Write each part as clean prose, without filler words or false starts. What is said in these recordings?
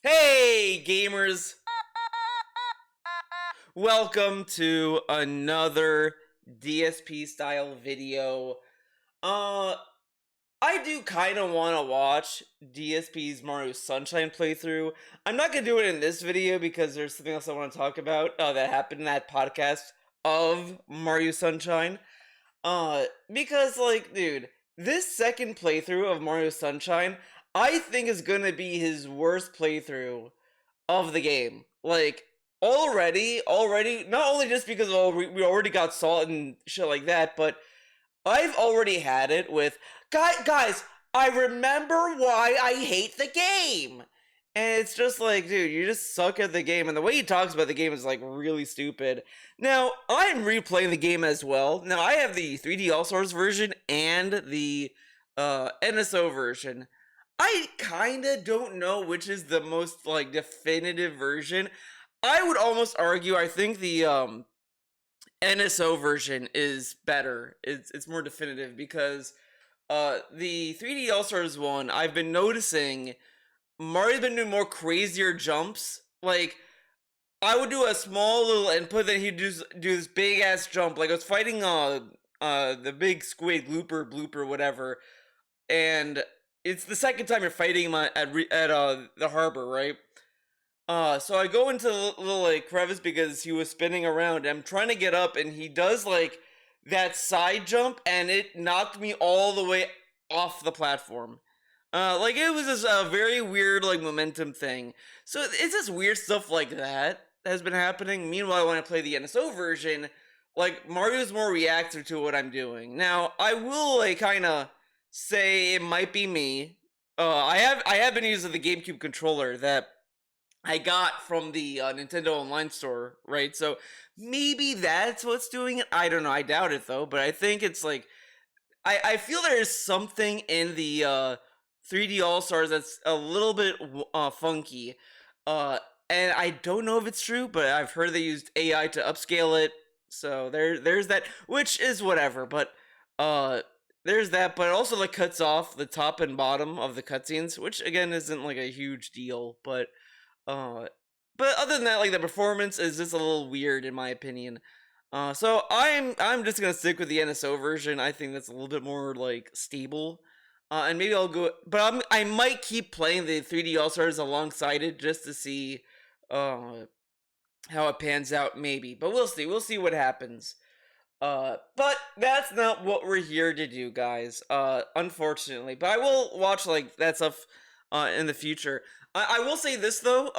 Hey, gamers! Welcome to another DSP style video. Uh, I do kind of want to watch DSP's Mario Sunshine playthrough. I'm not gonna do it in this video because there's something else I want to talk about that happened in that podcast of Mario Sunshine. Because like, dude, this second playthrough of Mario Sunshine, I think is gonna be his worst playthrough of the game. Like, already, not only just because we already got salt and shit like that, but I've already had it with guys. I remember why I hate the game, and it's just like, dude, you just suck at the game, and the way he talks about the game is like really stupid. Now I'm replaying the game as well. Now I have the 3D All Stars version and the NSO version. I kinda don't know which is the most like definitive version. I would almost argue I think the NSO version is better. It's more definitive because the 3D All Stars one, I've been noticing Mario's been doing more crazier jumps. Like, I would do a small little input, then he'd do this big ass jump. Like I was fighting the big squid blooper whatever, and it's the second time you're fighting him at the harbor, right? So I go into the little like crevice because he was spinning around. I'm trying to get up, and he does like that side jump, and it knocked me all the way off the platform. Like it was just a very weird like momentum thing. So it's just weird stuff like that has been happening. Meanwhile, when I play the NSO version, like Mario's more reactive to what I'm doing. Now I will like kind of say it might be me. I have been using the GameCube controller that I got from the Nintendo Online Store, right? So maybe that's what's doing it. I don't know. I doubt it though. But I think it's like I feel there is something in the 3D All Stars that's a little bit funky. Uh, and I don't know if it's true, but I've heard they used AI to upscale it. So there's that, which is whatever. But uh, there's that. But it also like cuts off the top and bottom of the cutscenes, which again isn't like a huge deal. Uh, but other than that, like the performance is just a little weird in my opinion. So I'm just gonna stick with the NSO version. I think that's a little bit more like stable. And maybe I'll go, but I might keep playing the 3D All Stars alongside it just to see uh, how it pans out. Maybe, but we'll see. We'll see what happens. But that's not what we're here to do, guys. Unfortunately, but I will watch like that stuff in the future. I will say this though.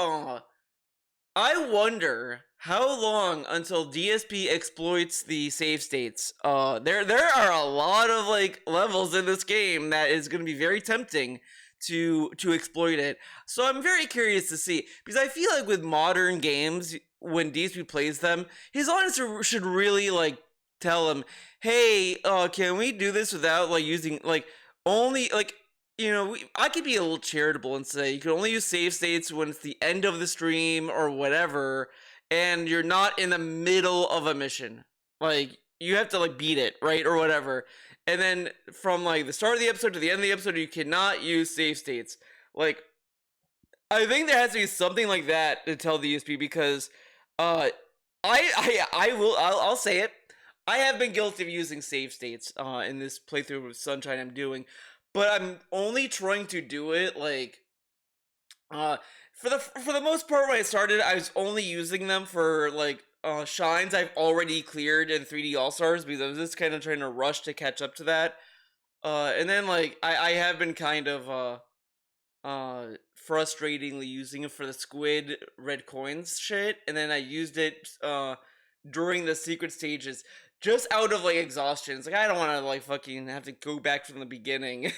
I wonder how long until DSP exploits the save states. There are a lot of like levels in this game that is going to be very tempting to exploit it. So I'm very curious to see because I feel like with modern games, when DSP plays them, his audience should really like tell him, "Hey, can we do this without like using like only like." I could be a little charitable and say you can only use save states when it's the end of the stream or whatever, and you're not in the middle of a mission. Like you have to like beat it, right, or whatever. And then from like the start of the episode to the end of the episode, you cannot use save states. Like I think there has to be something like that to tell the USP because uh I'll say it. I have been guilty of using save states in this playthrough of Sunshine I'm doing, but I'm only trying to do it like uh for the most part when I started I was only using them for like shines I've already cleared in 3D All Stars because I was just kind of trying to rush to catch up to that. And then like I have been kind of frustratingly using it for the squid red coins shit, and then I used it during the secret stages just out of like exhaustion. It's like I don't want to like fucking have to go back from the beginning.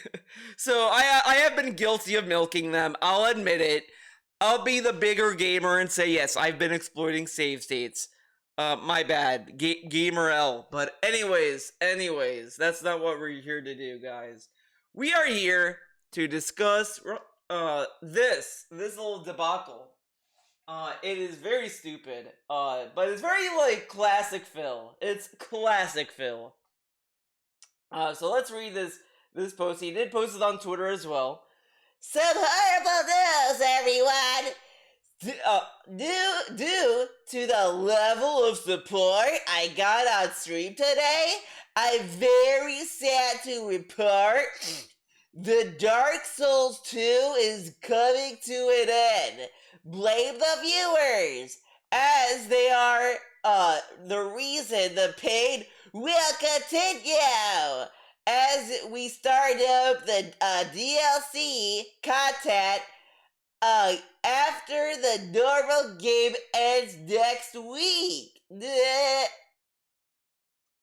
So I have been guilty of milking them. I'll admit it. I'll be the bigger gamer and say yes, I've been exploiting save states. My bad, gamer L. But anyways, that's not what we're here to do, guys. We are here to discuss this little debacle. It is very stupid. But it's very like classic Phil. It's classic Phil. So let's read this post. He did post it on Twitter as well. Said hi about this, everyone. Due to the level of support I got on stream today, I'm very sad to report the Dark Souls 2 is coming to an end. Blame the viewers, as they are the reason the pain will continue. As we start up the DLC content after the normal game ends next week.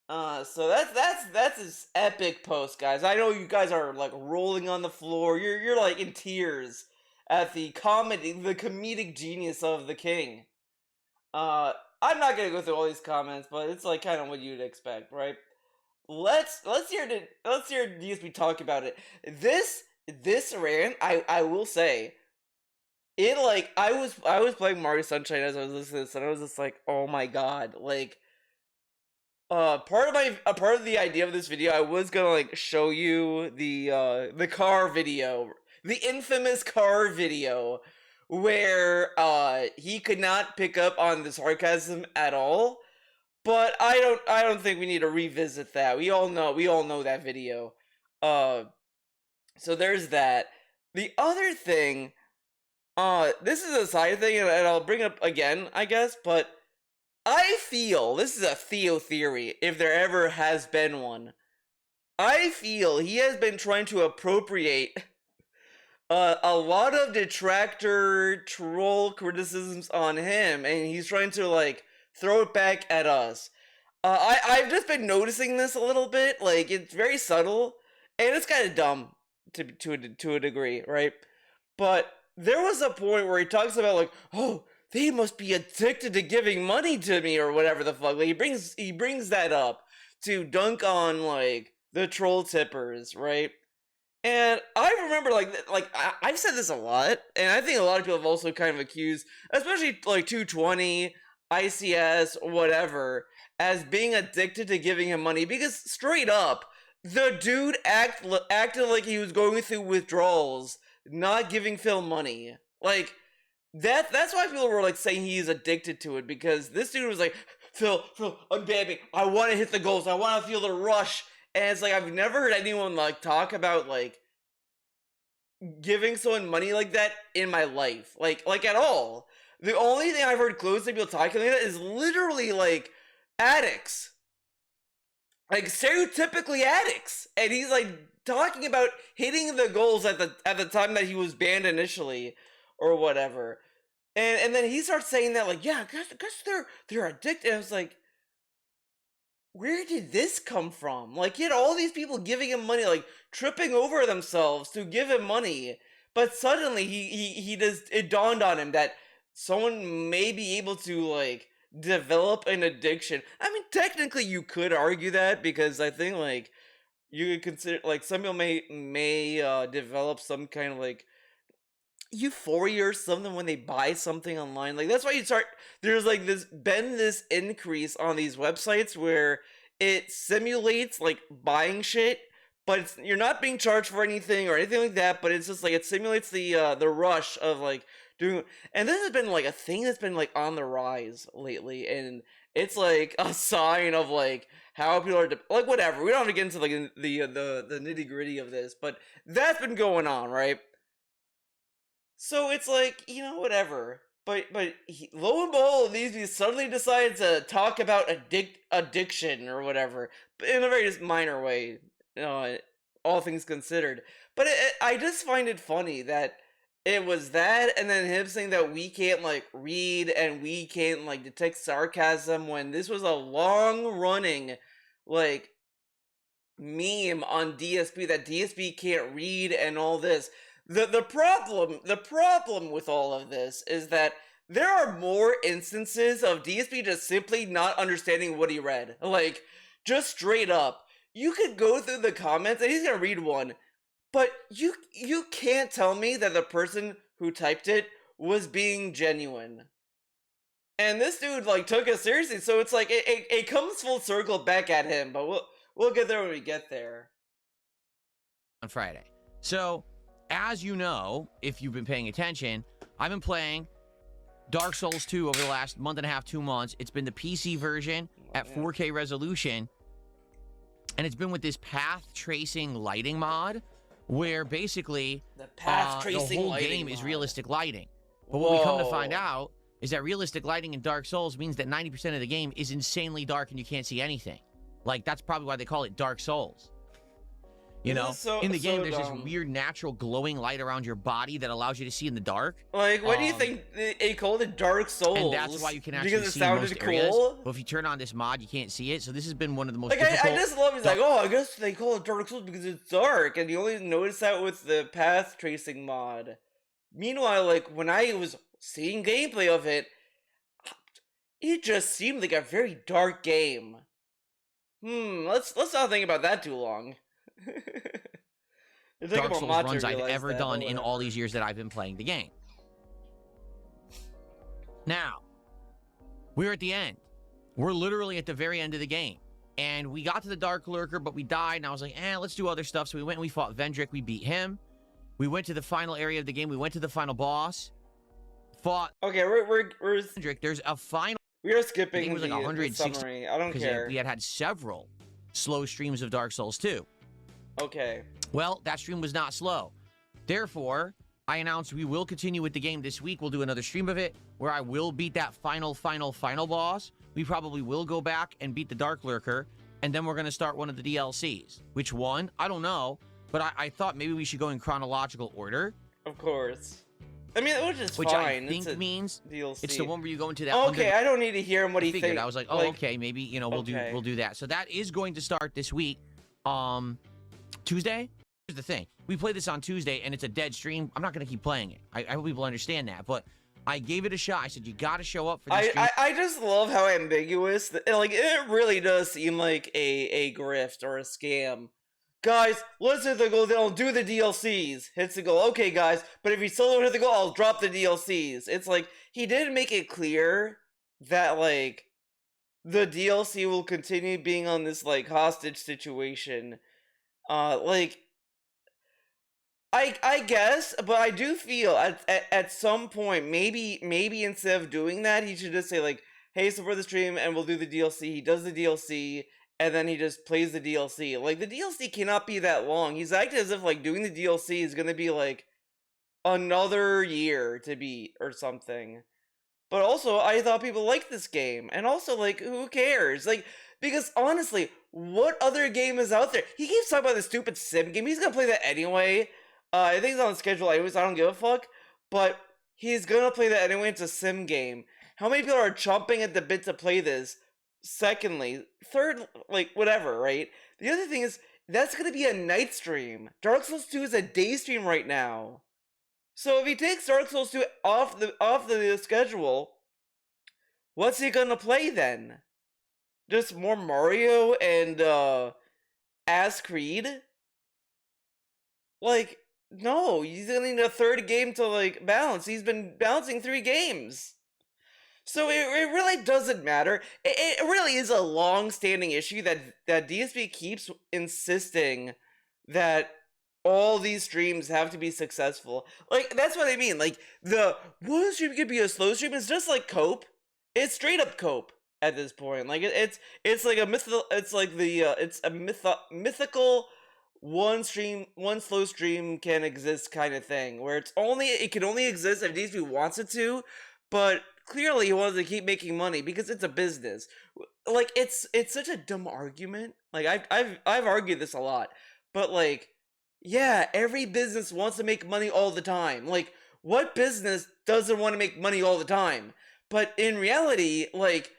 So that's this epic post, guys. I know you guys are like rolling on the floor. You're like in tears at the comedic genius of the king. I'm not gonna go through all these comments, but it's like kind of what you'd expect, right? Let's hear DSP talk about it. This rant, I will say, it like I was playing Mario Sunshine as I was listening to this, and I was just like, oh my god, like part of the idea of this video, I was gonna like show you the car video, the infamous car video, where he could not pick up on the sarcasm at all. But I don't think we need to revisit that. We all know that video. So there's that. The other thing, this is a side thing, and I'll bring it up again, I guess, but I feel, this is a Theo theory, if there ever has been one. I feel he has been trying to appropriate a lot of detractor troll criticisms on him, and he's trying to like throw it back at us. I've just been noticing this a little bit. Like, it's very subtle, and it's kind of dumb to a degree, right? But there was a point where he talks about like, oh, they must be addicted to giving money to me or whatever the fuck. Like, he brings that up to dunk on like the troll tippers, right? And I remember I've said this a lot, and I think a lot of people have also kind of accused, especially like 220, ICS, whatever, as being addicted to giving him money, because straight up, the dude acted like he was going through withdrawals, not giving Phil money. Like, that's why people were like saying he's addicted to it, because this dude was like, Phil, unban me. I want to hit the goals. I want to feel the rush. And it's like, I've never heard anyone like talk about like giving someone money like that in my life, like at all. The only thing I've heard close to people talking like that is literally like addicts, like stereotypically addicts, and he's like talking about hitting the goals at the time that he was banned initially, or whatever. And then he starts saying that like, yeah, because they're addicted. And I was like, where did this come from? Like, he had all these people giving him money, like tripping over themselves to give him money, but suddenly he just, it dawned on him that someone may be able to like develop an addiction. I mean, technically you could argue that, because I think like you could consider like some people may develop some kind of like euphoria or something when they buy something online. Like, that's why there's like this increase on these websites where it simulates like buying shit, but you're not being charged for anything or anything like that, but it's just like it simulates the rush of like doing. And this has been like a thing that's been like on the rise lately, and it's like a sign of like how people are like, whatever, we don't have to get into like the nitty-gritty of this, but that's been going on, right? So it's like, whatever. But lo and behold, he suddenly decides to talk about addiction or whatever, but in a very just minor way, all things considered. But I just find it funny that it was that, and then him saying that we can't like read and we can't like detect sarcasm, when this was a long running like meme on DSP that DSP can't read and all this. The problem with all of this is that there are more instances of DSP just simply not understanding what he read. Like, just straight up. You could go through the comments, and he's gonna read one, but you can't tell me that the person who typed it was being genuine. And this dude like took it seriously, so it's like it comes full circle back at him, but we'll get there when we get there. On Friday. So, as you know, if you've been paying attention, I've been playing Dark Souls 2 over the last month and a half, 2 months. It's been the PC version at 4K resolution. And it's been with this path tracing lighting mod where basically The path the tracing whole lighting game is mod. realistic lighting. But what we come to find Whoa. out is that realistic lighting in Dark Souls means that 90% of the game is insanely dark and you can't see anything. Like, that's probably why they call it Dark Souls. You know, in the game, there's this weird natural glowing light around your body that allows you to see in the dark. Like, why do you think they called it Dark Souls? And that's why you can actually because it see in most sounded areas. cool? But if you turn on this mod, you can't see it. So this has been one of the most Like, difficult... I just love it. It's like, oh, I guess they call it Dark Souls because it's dark. And you only notice that with the path tracing mod. Meanwhile, like, when I was seeing gameplay of it, it just seemed like a very dark game. Let's not think about that too long. Dark Souls runs I've ever done in all these years that I've been playing the game. Now, we're at the end. We're literally at the very end of the game. And we got to the Dark Lurker, but we died, and I was like, let's do other stuff. So we went and we fought Vendrick. We beat him. We went to the final area of the game. We went to the final boss. Fought... Okay, we're Vendrick. There's a final... We are skipping it was like the 160, summary. I don't care. We had several slow streams of Dark Souls 2. Okay. Well, that stream was not slow. Therefore, I announced we will continue with the game this week. We'll do another stream of it where I will beat that final boss. We probably will go back and beat the Dark Lurker, and then we're going to start one of the DLCs. Which one? I don't know, but I thought maybe we should go in chronological order. Of course. I mean, which is which fine. I think means DLC. it's the one where you go into that. Okay, I don't need to hear him what he thinks. I was like, okay, maybe we'll do that. So that is going to start this week. Tuesday. Here's the thing: we play this on Tuesday, and it's a dead stream. I'm not going to keep playing it. I hope people understand that, but I gave it a shot. I said you got to show up for this stream. I just love how ambiguous. Like, it really does seem like a grift or a scam. Guys, let's hit the goal, then I'll do the DLCs. Hits the goal. Okay, guys, but if you still don't hit the goal, I'll drop the DLCs. It's like, he didn't make it clear that, like, the DLC will continue being on this, like, hostage situation. Like, I guess, but I do feel at some point, maybe instead of doing that, he should just say, like, hey, support the stream, and we'll do the DLC. He does the DLC, and then he just plays the DLC. Like, the DLC cannot be that long. He's acting as if, like, doing the DLC is gonna be, like, another year to beat or something. But also, I thought people liked this game. And also, like, who cares? Like, because honestly, what other game is out there? He keeps talking about this stupid sim game. He's gonna play that anyway. I think it's on the schedule anyways. I don't give a fuck. But he's gonna play that anyway. It's a sim game. How many people are chomping at the bit to play this? Secondly, third, like, whatever, right? The other thing is, that's gonna be a night stream. Dark Souls 2 is a day stream right now. So if he takes Dark Souls 2 off the schedule, what's he gonna play then? Just more Mario and Ass Creed? Like, no, he's gonna need a third game to, like, balance. He's been balancing 3 games. So it really doesn't matter. It really is a long-standing issue that DSP keeps insisting that all these streams have to be successful. Like, that's what I mean. Like, the one stream could be a slow stream. It's just like cope. It's straight up cope at this point. Like, it's like a mythical. It's like it's a mythical one slow stream can exist kind of thing, where it can only exist if DSP wants it to, but clearly he wants to keep making money because it's a business. Like, it's such a dumb argument. Like, I've argued this a lot, but like, yeah, every business wants to make money all the time. Like, what business doesn't want to make money all the time? But in reality, like,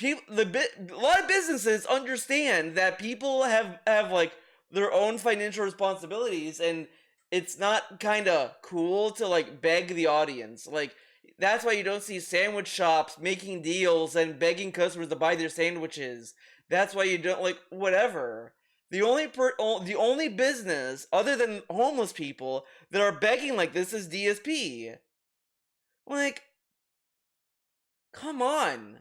a lot of businesses understand that people have like their own financial responsibilities, and it's not kind of cool to, like, beg the audience. Like, that's why you don't see sandwich shops making deals and begging customers to buy their sandwiches. That's why you don't, like, whatever. The only business other than homeless people that are begging like this is DSP. Like, come on.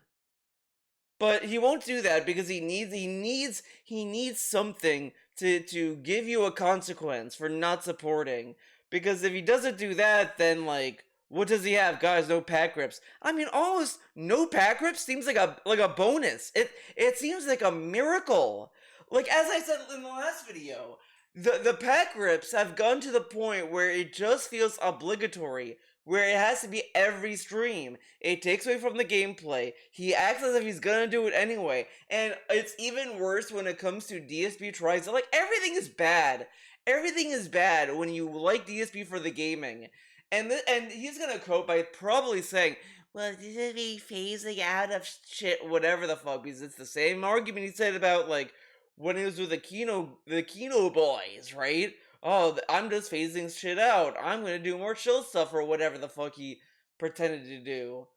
But he won't do that because he needs something to give you a consequence for not supporting. Because if he doesn't do that, then, like, What does he have? Guys, no pack grips. I mean, almost no pack grips seems like a bonus. It seems like a miracle. Like as I said in the last video, the pack grips have gone to the point where it just feels obligatory, where it has to be every stream. It takes away from the gameplay. He acts as if he's gonna do it anyway, and it's even worse when it comes to DSP tries. Like everything is bad. Everything is bad when you like DSP for the gaming. And he's gonna cope by probably saying, "Well, this is me phasing out of shit, whatever the fuck." Because it's the same argument he said about like when he was with the Kino boys, right? Oh, I'm just phasing shit out. I'm gonna do more chill stuff or whatever the fuck he pretended to do.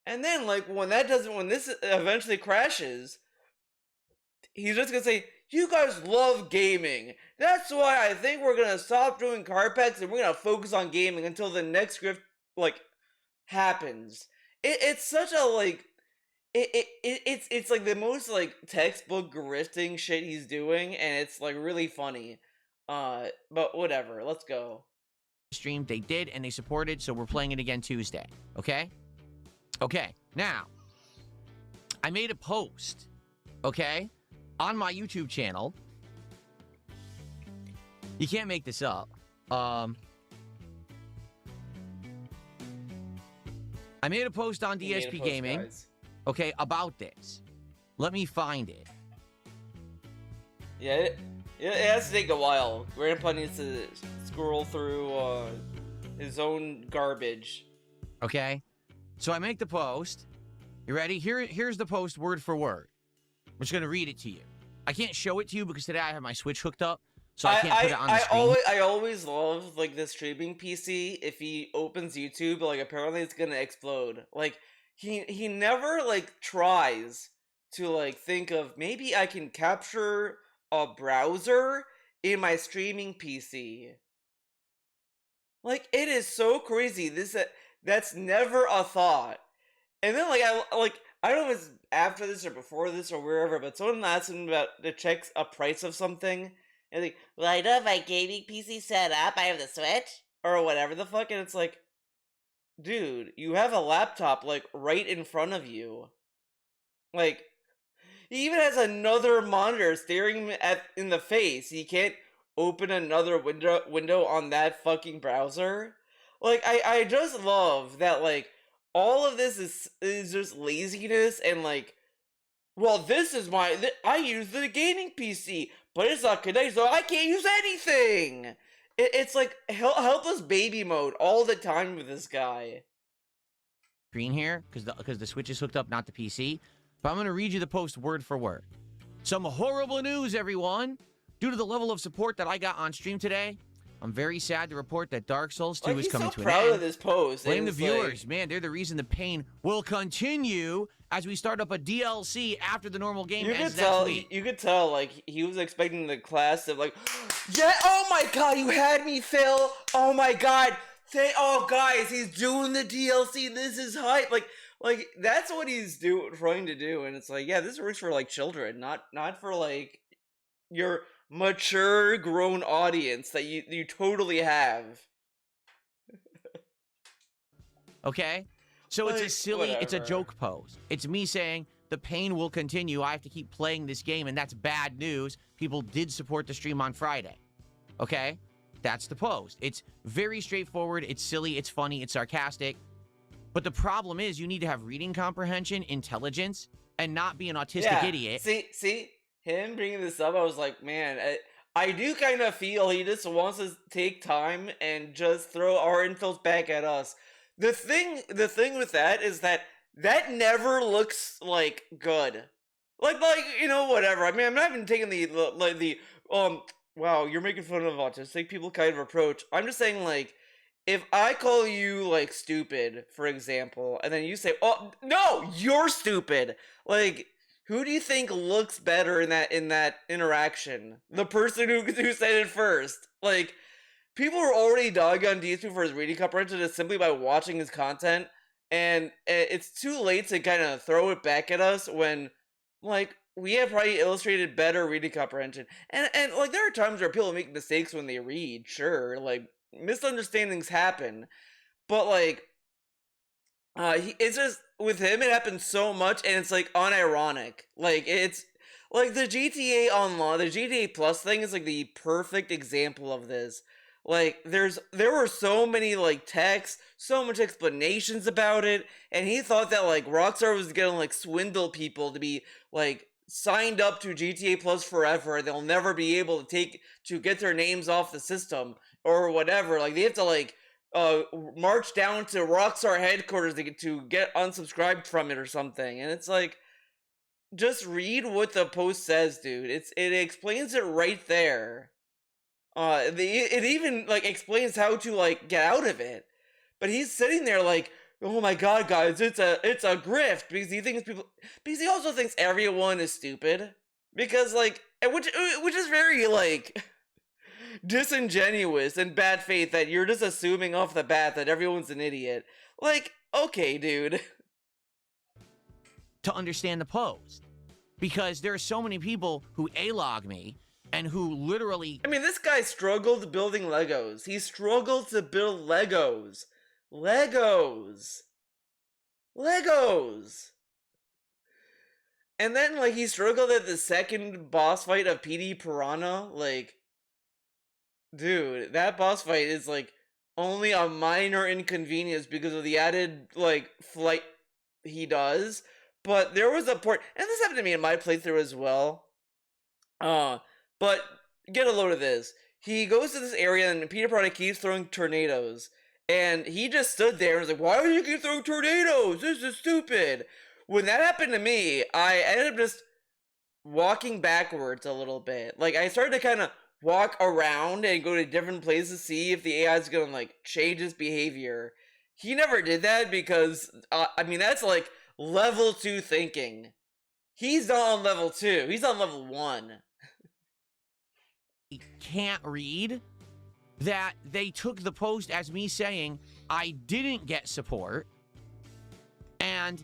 And then like when this eventually crashes, he's just gonna say, "You guys love gaming. That's why I think we're gonna stop doing card packs and we're gonna focus on gaming until the next script like happens." It's such a like it's like the most like textbook grifting shit he's doing, and it's like really funny. But whatever. Let's go. Stream, they did, and they supported, so we're playing it again Tuesday. Okay? Okay. Now, I made a post, okay, on my YouTube channel. You can't make this up. I made a post on DSP Gaming, guys. okay, about this. Let me find it. Yeah, it has to take a while. Grandpa needs to scroll through his own garbage. Okay? So I make the post. You ready? Here's the post word for word. I'm just going to read it to you. I can't show it to you because today I have my Switch hooked up, so I can't put it on the screen. I always love like the streaming PC. If he opens YouTube, like apparently it's gonna explode. Like he never like tries to like think of maybe I can capture a browser in my streaming PC. Like it is so crazy. That's never a thought. And then I don't know if it's after this or before this or wherever, but someone asked him about to check a price of something, and like, well, I don't have my gaming PC set up. I have the Switch or whatever the fuck, and it's like, dude, you have a laptop like right in front of you. Like, he even has another monitor staring him in the face. He can't open another window on that fucking browser. Like, I just love that like all of this is just laziness and like, well, this is I use the gaming PC, but it's not connected, so I can't use anything. It's like helpless baby mode all the time with this guy. Screen here because the Switch is hooked up, not the PC. But I'm going to read you the post word for word. Some horrible news, everyone. Due to the level of support that I got on stream today, I'm very sad to report that Dark Souls 2 is coming to an end. He's so proud of this post. Blame the viewers, man. They're the reason the pain will continue as we start up a DLC after the normal game ends next week. You could tell, like, he was expecting the class of, like, yeah, oh my god, you had me, Phil. Oh my god. Guys, he's doing the DLC. This is hype. Like that's what he's trying to do, and it's like, yeah, this works for like children, not for like your mature grown audience that you totally have. Okay, so like, it's a joke post. It's me saying the pain will continue. I have to keep playing this game, and that's bad news. People did support the stream on Friday. Okay, that's the post. It's very straightforward. It's silly. It's funny. It's sarcastic. But the problem is you need to have reading comprehension, intelligence, and not be an autistic idiot. See, him bringing this up, I was like, man, I do kind of feel he just wants to take time and just throw our insults back at us. The thing with that is that never looks like good. Like whatever. I mean, I'm not even taking the wow, you're making fun of autistic people kind of approach. I'm just saying, like, if I call you, like, stupid, for example, and then you say, oh, no, you're stupid. Like, who do you think looks better in that interaction? The person who said it first. Like, people are already dogging on DSP for his reading comprehension just simply by watching his content, and it's too late to kind of throw it back at us when, like, we have probably illustrated better reading comprehension. And like, there are times where people make mistakes when they read, sure, like, misunderstandings happen, but like It's just with him, it happens so much, and it's like unironic. Like it's like the GTA Online, the GTA Plus thing is like the perfect example of this. Like there were so many like texts, so much explanations about it, and he thought that like Rockstar was gonna like swindle people to be like signed up to GTA Plus forever. They'll never be able to get their names off the system or whatever. Like they have to like march down to Rockstar headquarters to get unsubscribed from it or something. And it's like, just read what the post says, dude. It explains it right there. It even like explains how to like get out of it. But he's sitting there like, oh my god, guys, it's a grift because he also thinks everyone is stupid because like which is very like disingenuous and bad faith that you're just assuming off the bat that everyone's an idiot. Like, okay, dude. To understand the post. Because there are so many people who A-log me and who literally... I mean, this guy struggled building Legos. He struggled to build Legos. Legos. Legos. And then, like, he struggled at the second boss fight of PD Piranha. Like, dude, that boss fight is, like, only a minor inconvenience because of the added, like, flight he does. But there was a point, and this happened to me in my playthrough as well. But get a load of this. He goes to this area and Peter Piranha keeps throwing tornadoes. And he just stood there and was like, why do you keep throwing tornadoes? This is stupid. When that happened to me, I ended up just walking backwards a little bit. Like, I started to kind of walk around and go to different places to see if the AI is gonna, like, change its behavior. He never did that because, I mean, that's, like, level 2 thinking. He's not on level 2. He's on level 1. Can't read that they took the post as me saying I didn't get support and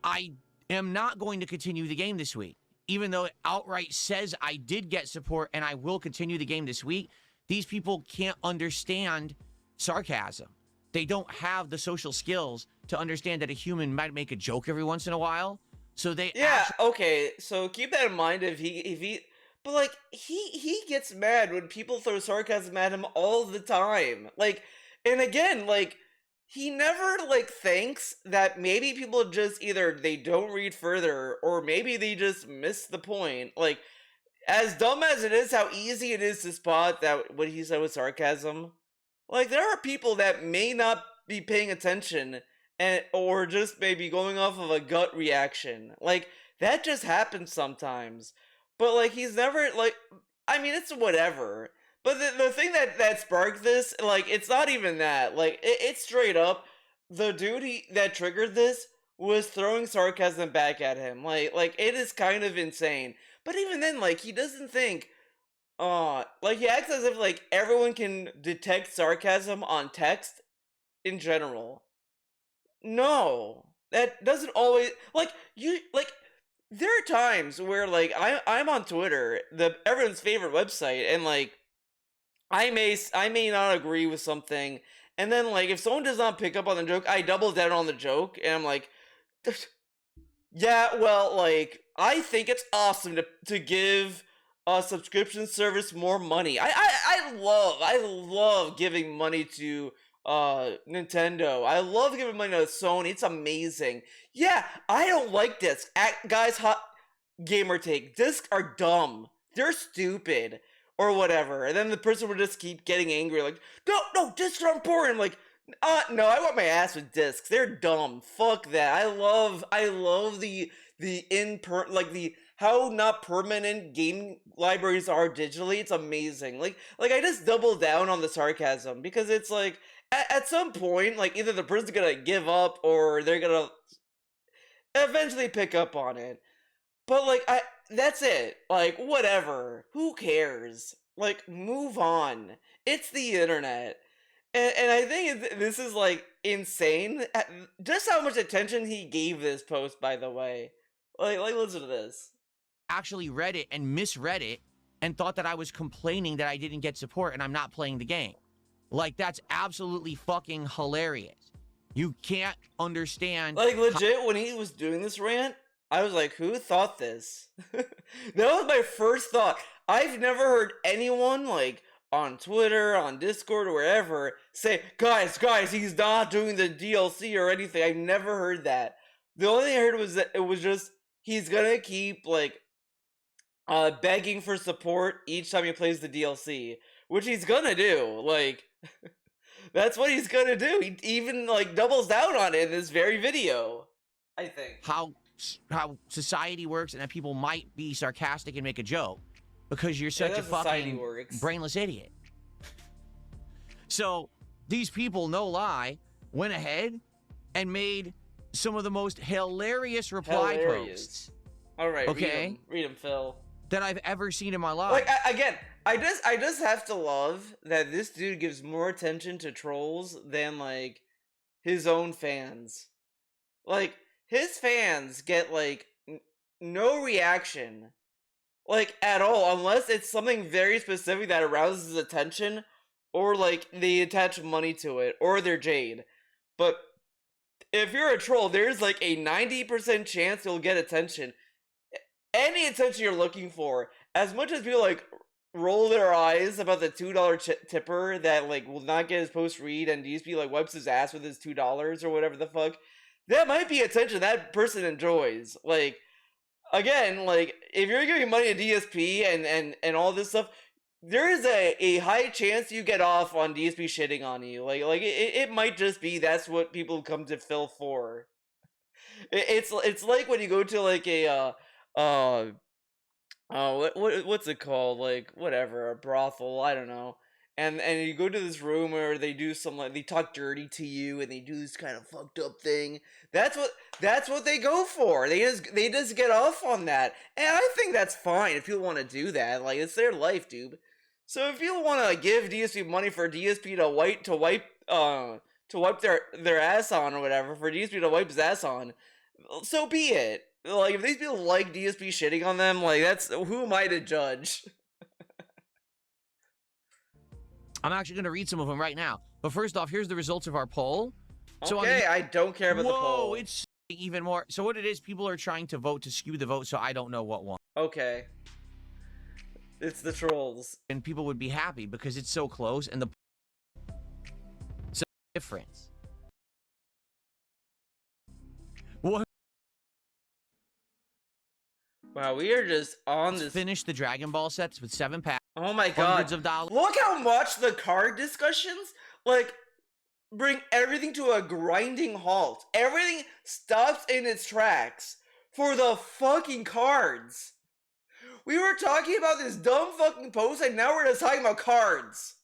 I am not going to continue the game this week. Even though it outright says I did get support and I will continue the game this week, these people can't understand sarcasm. They don't have the social skills to understand that a human might make a joke every once in a while. So they okay. So keep that in mind if he but like he gets mad when people throw sarcasm at him all the time. Like, and again, like he never like thinks that maybe people just either they don't read further or maybe they just miss the point. Like, as dumb as it is, how easy it is to spot that what he said was sarcasm. Like, there are people that may not be paying attention and or just maybe going off of a gut reaction. Like, that just happens sometimes. But like he's never like I mean it's whatever. But the thing that sparked this, like it's not even that. Like it's straight up the dude that triggered this was throwing sarcasm back at him. Like it is kind of insane. But even then, like he doesn't think like he acts as if like everyone can detect sarcasm on text in general. No. That doesn't always like you like there are times where like I'm on Twitter, everyone's favorite website, and like I may not agree with something, and then like if someone does not pick up on the joke, I double down on the joke, and I'm like, yeah, well, like I think it's awesome to give a subscription service more money. I love giving money to Nintendo. I love giving money to Sony. It's amazing. Yeah, I don't like discs. Guys, hot gamer take. Discs are dumb. They're stupid. Or whatever. And then the person would just keep getting angry, like, no, discs are important. Like, no, I want my ass with discs. They're dumb. Fuck that. I love the how not permanent game libraries are digitally. It's amazing. Like I just double down on the sarcasm because it's like at some point, like either the person's gonna give up or they're gonna eventually pick up on it. But like that's it. Like whatever. Who cares? Like move on. It's the internet. And I think this is like insane. Just how much attention he gave this post, by the way. Like listen to this. Actually read it and misread it and thought that I was complaining that I didn't get support and I'm not playing the game. Like, that's absolutely fucking hilarious. You can't understand. Like, legit, when he was doing this rant, I was like, who thought this? That was my first thought. I've never heard anyone, like, on Twitter, on Discord, or wherever, say, guys, he's not doing the DLC or anything. I've never heard that. The only thing I heard was that it was just, he's gonna keep, like, begging for support each time he plays the DLC, which he's gonna do. Like, that's what he's gonna do. He even like doubles down on it in this very video, I think. how society works and that people might be sarcastic and make a joke because you're such a fucking brainless idiot. So these people, no lie, went ahead and made some of the most hilarious reply posts. All right, okay, read them, Phil. That I've ever seen in my life. Like, again, I just have to love that this dude gives more attention to trolls than like his own fans. Like, his fans get like no reaction, like, at all, unless it's something very specific that arouses attention, or like they attach money to it, or they're Jade. But if you're a troll, there's like a 90% chance you'll get attention. Any attention you're looking for. As much as people like roll their eyes about the $2 tipper that like will not get his post read, and DSP like wipes his ass with his $2 or whatever the fuck, that might be attention that person enjoys. Like, again, like, if you're giving money to DSP and all this stuff, there is a high chance you get off on DSP shitting on you. Like it might just be that's what people come to Phil for. It's like when you go to like a what's it called? Like, whatever, a brothel, I don't know. And you go to this room where they do some, like, they talk dirty to you and they do this kind of fucked up thing. That's what they go for. They just get off on that. And I think that's fine if people want to do that. Like, it's their life, dude. So if you want to give DSP money for DSP to wipe their ass on or whatever, for DSP to wipe his ass on, so be it. Like, if these people like DSP shitting on them, like, that's, who am I to judge? I'm actually going to read some of them right now. But first off, here's the results of our poll. So okay, I don't care about the poll. Whoa, it's even more. So what it is, people are trying to vote to skew the vote, so I don't know what won. Okay. It's the trolls. And people would be happy because it's so close and the so difference. What? Wow, we are just on this. Finish the Dragon Ball sets with 7 packs. Oh my god. Hundreds of dollars. Look how much the card discussions, like, bring everything to a grinding halt. Everything stops in its tracks for the fucking cards. We were talking about this dumb fucking post, and now we're just talking about cards.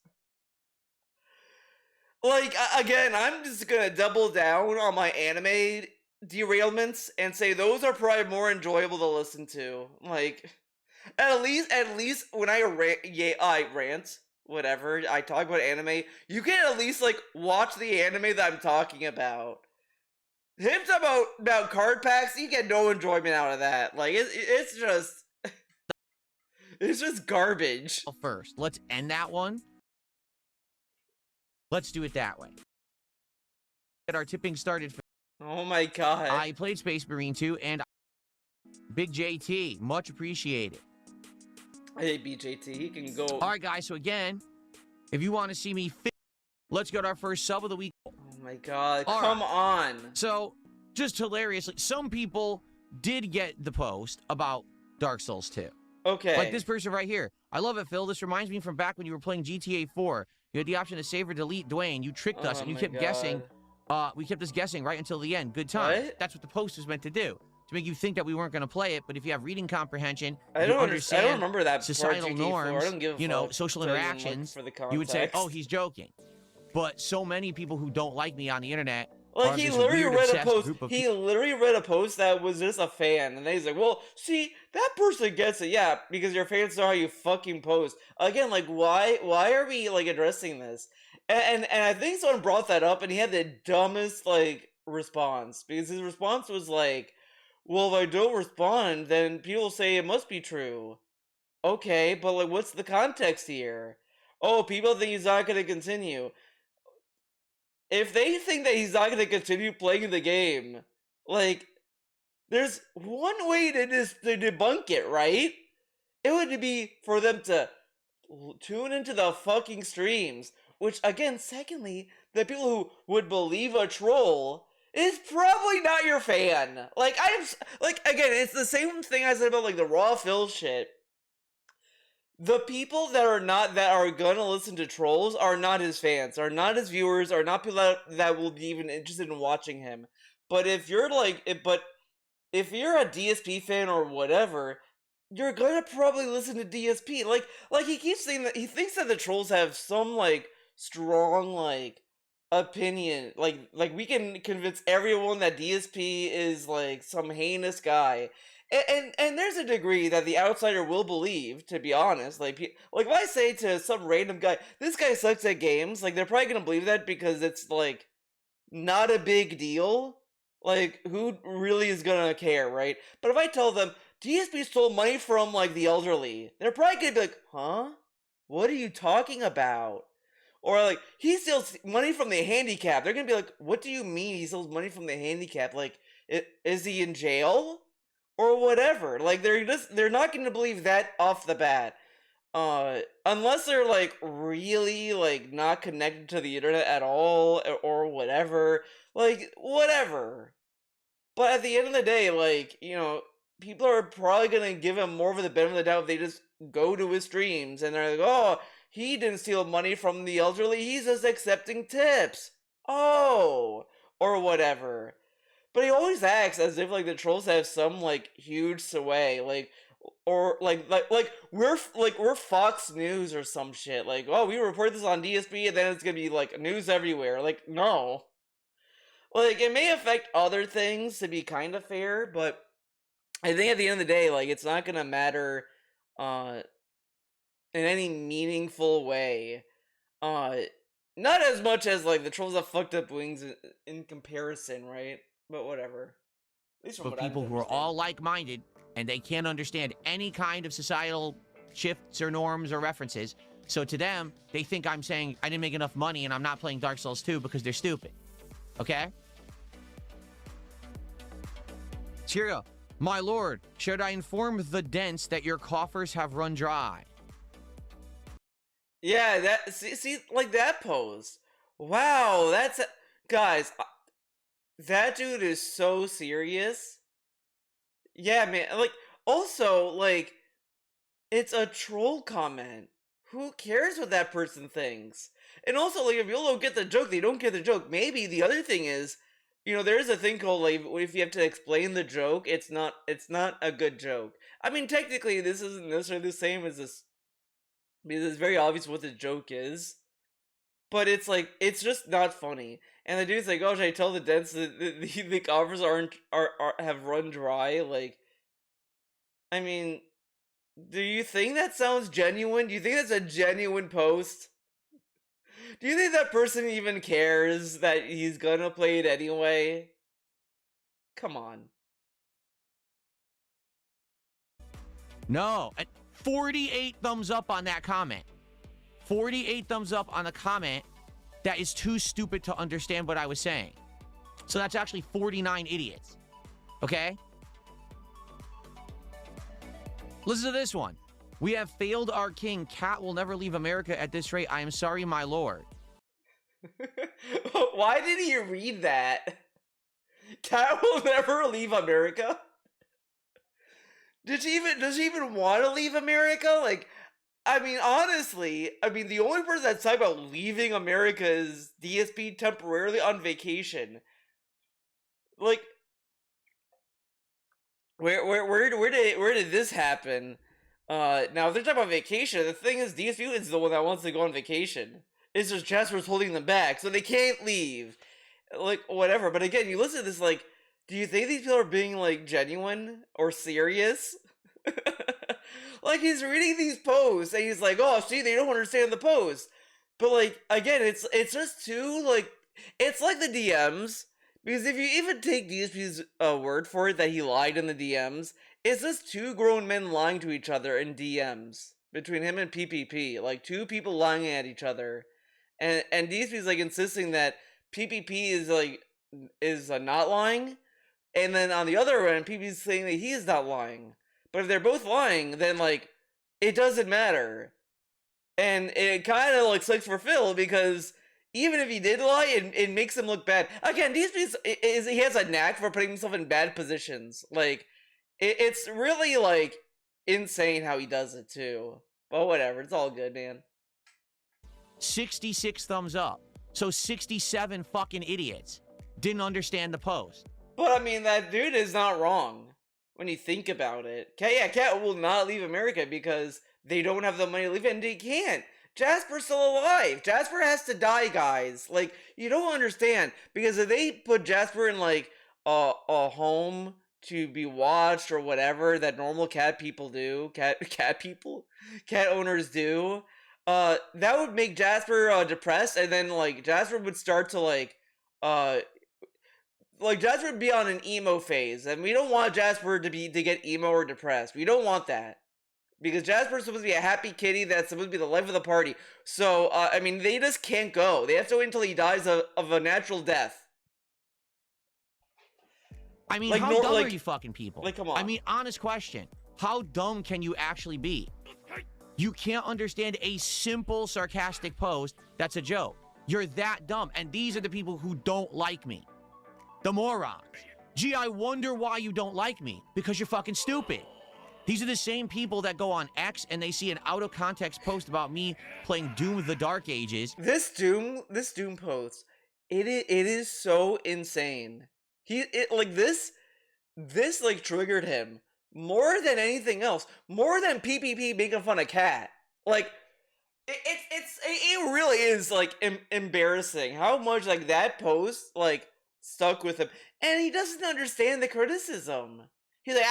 Like, again, I'm just gonna double down on my anime derailments and say those are probably more enjoyable to listen to. Like, at least when I rant, whatever, I talk about anime, you can at least, like, watch the anime that I'm talking about. Him talking about card packs, you get no enjoyment out of that. Like, it's just... it's just garbage. First, let's end that one. Let's do it that way. Get our tipping started. Oh my god. I played Space Marine 2 and Big JT, much appreciated. Hey, BJT, he can go. All right, guys, so again, if you want to see me let's go to our first sub of the week. Oh my god, all come right. on. So, just hilariously, some people did get the post about Dark Souls 2. Okay. Like this person right here. I love it, Phil. This reminds me from back when you were playing GTA 4. You had the option to save or delete Dwayne. You tricked us, and you kept guessing. We kept us guessing right until the end. Good times. What? That's what the post was meant to do. To make you think that we weren't going to play it, but if you have reading comprehension, I don't understand. I don't remember that societal norms, I don't give a social interactions, for the you would say, oh, he's joking. But so many people who don't like me on the internet, like, he literally read a post. He literally read a post that was just a fan, and then he's like, "Well, see, that person gets it, yeah, because your fans know how you fucking post." Again, like, why are we like addressing this? And I think someone brought that up, and he had the dumbest like response, because his response was like, "Well, if I don't respond, then people say it must be true." Okay, but like, what's the context here? Oh, people think he's not going to continue. if they think that he's not going to continue playing the game, like, there's one way to just to debunk it, right? It would be for them to tune into the fucking streams. Which, again, secondly, the people who would believe a troll is probably not your fan. Like, like, again, it's the same thing I said about, like, the Raw Phil shit. The people that are gonna listen to trolls are not his fans, are not his viewers, are not people that will be even interested in watching him. But if you're like, if you're a DSP fan or whatever, you're gonna probably listen to DSP. Like he keeps saying that he thinks that the trolls have some like strong like opinion. Like we can convince everyone that DSP is like some heinous guy. And there's a degree that the outsider will believe, to be honest. Like if I say to some random guy, this guy sucks at games, like they're probably gonna believe that because it's like not a big deal. Like, who really is gonna care, right? But if I tell them DSP stole money from like the elderly, they're probably gonna be like, "Huh? What are you talking about?" Or like, he steals money from the handicapped. They're gonna be like, "What do you mean he steals money from the handicapped? Like, is he in jail or whatever?" Like, they're not gonna believe that off the bat. Unless they're like really like not connected to the internet at all or whatever, like whatever. But at the end of the day, like, people are probably gonna give him more of the benefit of the doubt if they just go to his streams and they're like, "Oh, he didn't steal money from the elderly, he's just accepting tips." Oh, or whatever. But he always acts as if like the trolls have some like huge sway, or we're Fox News or some shit. Like, oh, we report this on DSP, and then it's gonna be like news everywhere. Like, no. Like, it may affect other things to be kind of fair, but I think at the end of the day, like, it's not gonna matter, uh, in any meaningful way. Uh, Not as much as like the trolls have fucked up wings in comparison, right? But whatever. At least from Of what I people who are understand. all like-minded and they can't understand any kind of societal shifts or norms or references. So to them, they think I'm saying I didn't make enough money and I'm not playing Dark Souls 2 because they're stupid. Okay? Cheerio. My lord, should I inform the dense that your coffers have run dry? Yeah, see like that pose. Wow, guys. That dude is so serious. Yeah, man. Like, also, like, it's a troll comment. Who cares what that person thinks? And also, like, if you don't get the joke, they don't get the joke. Maybe the other thing is, there is a thing called like if you have to explain the joke, it's not a good joke. I mean, technically, this isn't necessarily the same as this because it's very obvious what the joke is. But it's like it's just not funny. And the dude's like, "Oh, should I tell the dents that the covers are have run dry?" Like, I mean, do you think that sounds genuine? Do you think that's a genuine post? Do you think that person even cares that he's gonna play it anyway? Come on. No. 48 thumbs up on that comment. 48 thumbs up on a comment that is too stupid to understand what I was saying. So that's actually 49 idiots. Okay? Listen to this one. We have failed our king. Cat will never leave America at this rate. I am sorry, my lord. Why did he read that? Cat will never leave America? Does she even want to leave America? Like, I mean, honestly, the only person that's talking about leaving America is DSP temporarily on vacation. Like, where did this happen? Now if they're talking about vacation, the thing is, DSP is the one that wants to go on vacation. It's just Jasper's holding them back, so they can't leave. Like, whatever. But again, you listen to this, like, do you think these people are being like genuine or serious? Like, he's reading these posts and he's like, "Oh, see, they don't understand the post." But like, again, it's just too like, it's like the DMs, because if you even take DSP's word for it that he lied in the DMs, it's just two grown men lying to each other in DMs between him and PPP, like two people lying at each other, and DSP's like insisting that PPP is not lying, and then on the other end, PPP is saying that he is not lying. But if they're both lying, then like it doesn't matter, and it kind of like sucks for Phil because even if he did lie, it makes him look bad. Again, DSP he has a knack for putting himself in bad positions. Like it's really like insane how he does it too. But whatever, it's all good, man. 66 thumbs up. So 67 fucking idiots didn't understand the post. But I mean, that dude is not wrong when you think about it. Cat will not leave America because they don't have the money to leave, and they can't. Jasper's still alive. Jasper has to die, guys. Like, you don't understand. Because if they put Jasper in, like, a home to be watched or whatever that normal cat people do, cat owners do, that would make Jasper depressed, and then, like, Jasper would start to, like Jasper would be on an emo phase, and we don't want Jasper to get emo or depressed. We don't want that. Because Jasper's supposed to be a happy kitty that's supposed to be the life of the party. So, I mean, they just can't go. They have to wait until he dies of a natural death. I mean, like, how dumb are you fucking people? Like, come on. I mean, honest question. How dumb can you actually be? You can't understand a simple, sarcastic post that's a joke. You're that dumb. And these are the people who don't like me. The morons. Gee, I wonder why you don't like me. Because you're fucking stupid. These are the same people that go on X and they see an out-of-context post about me playing Doom of the Dark Ages. This Doom post, it is so insane. This like triggered him more than anything else, more than PPP making fun of Cat. Like, it really is like embarrassing how much like that post like stuck with him, and he doesn't understand the criticism. He's like,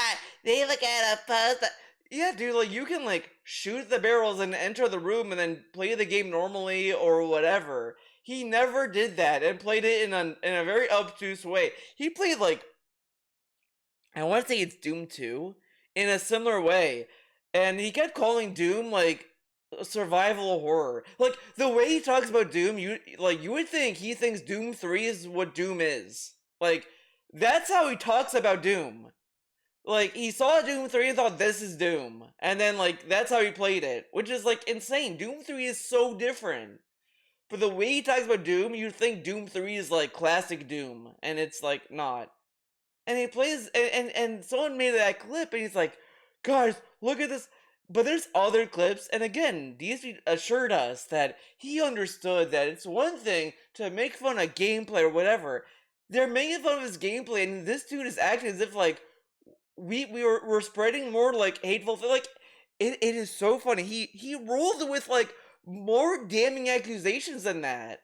they look at a post. Yeah, dude, like, you can, like, shoot the barrels and enter the room and then play the game normally or whatever. He never did that and played it in a very obtuse way. He played, like, I want to say it's Doom 2 in a similar way. And he kept calling Doom, like, survival horror. Like, the way he talks about Doom, you would think he thinks Doom 3 is what Doom is. Like, that's how he talks about Doom. Like, he saw Doom 3 and thought, this is Doom. And then, like, that's how he played it. Which is, like, insane. Doom 3 is so different. But the way he talks about Doom, you'd think Doom 3 is, like, classic Doom. And it's, like, not. And he plays, and someone made that clip, and he's like, guys, look at this. But there's other clips, and again, DSP assured us that he understood that it's one thing to make fun of gameplay or whatever. They're making fun of his gameplay, and this dude is acting as if, like, we're spreading more like hateful, like it is so funny. He rolled with like more damning accusations than that.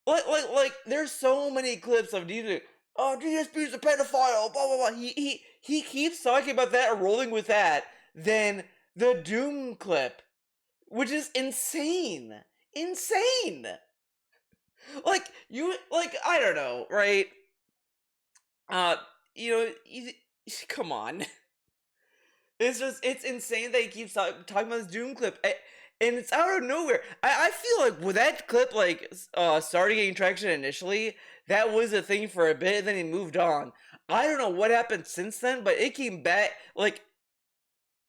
Like there's so many clips of DSP. Oh, DSP's a pedophile. Blah blah blah. He keeps talking about that or rolling with that. Then the Doom clip, which is insane. Like I don't know, right? Come on. It's insane that he keeps talking about this Doom clip, and it's out of nowhere. I feel like with that clip, like, started getting traction initially, that was a thing for a bit, and then he moved on. I don't know what happened since then, but it came back, like,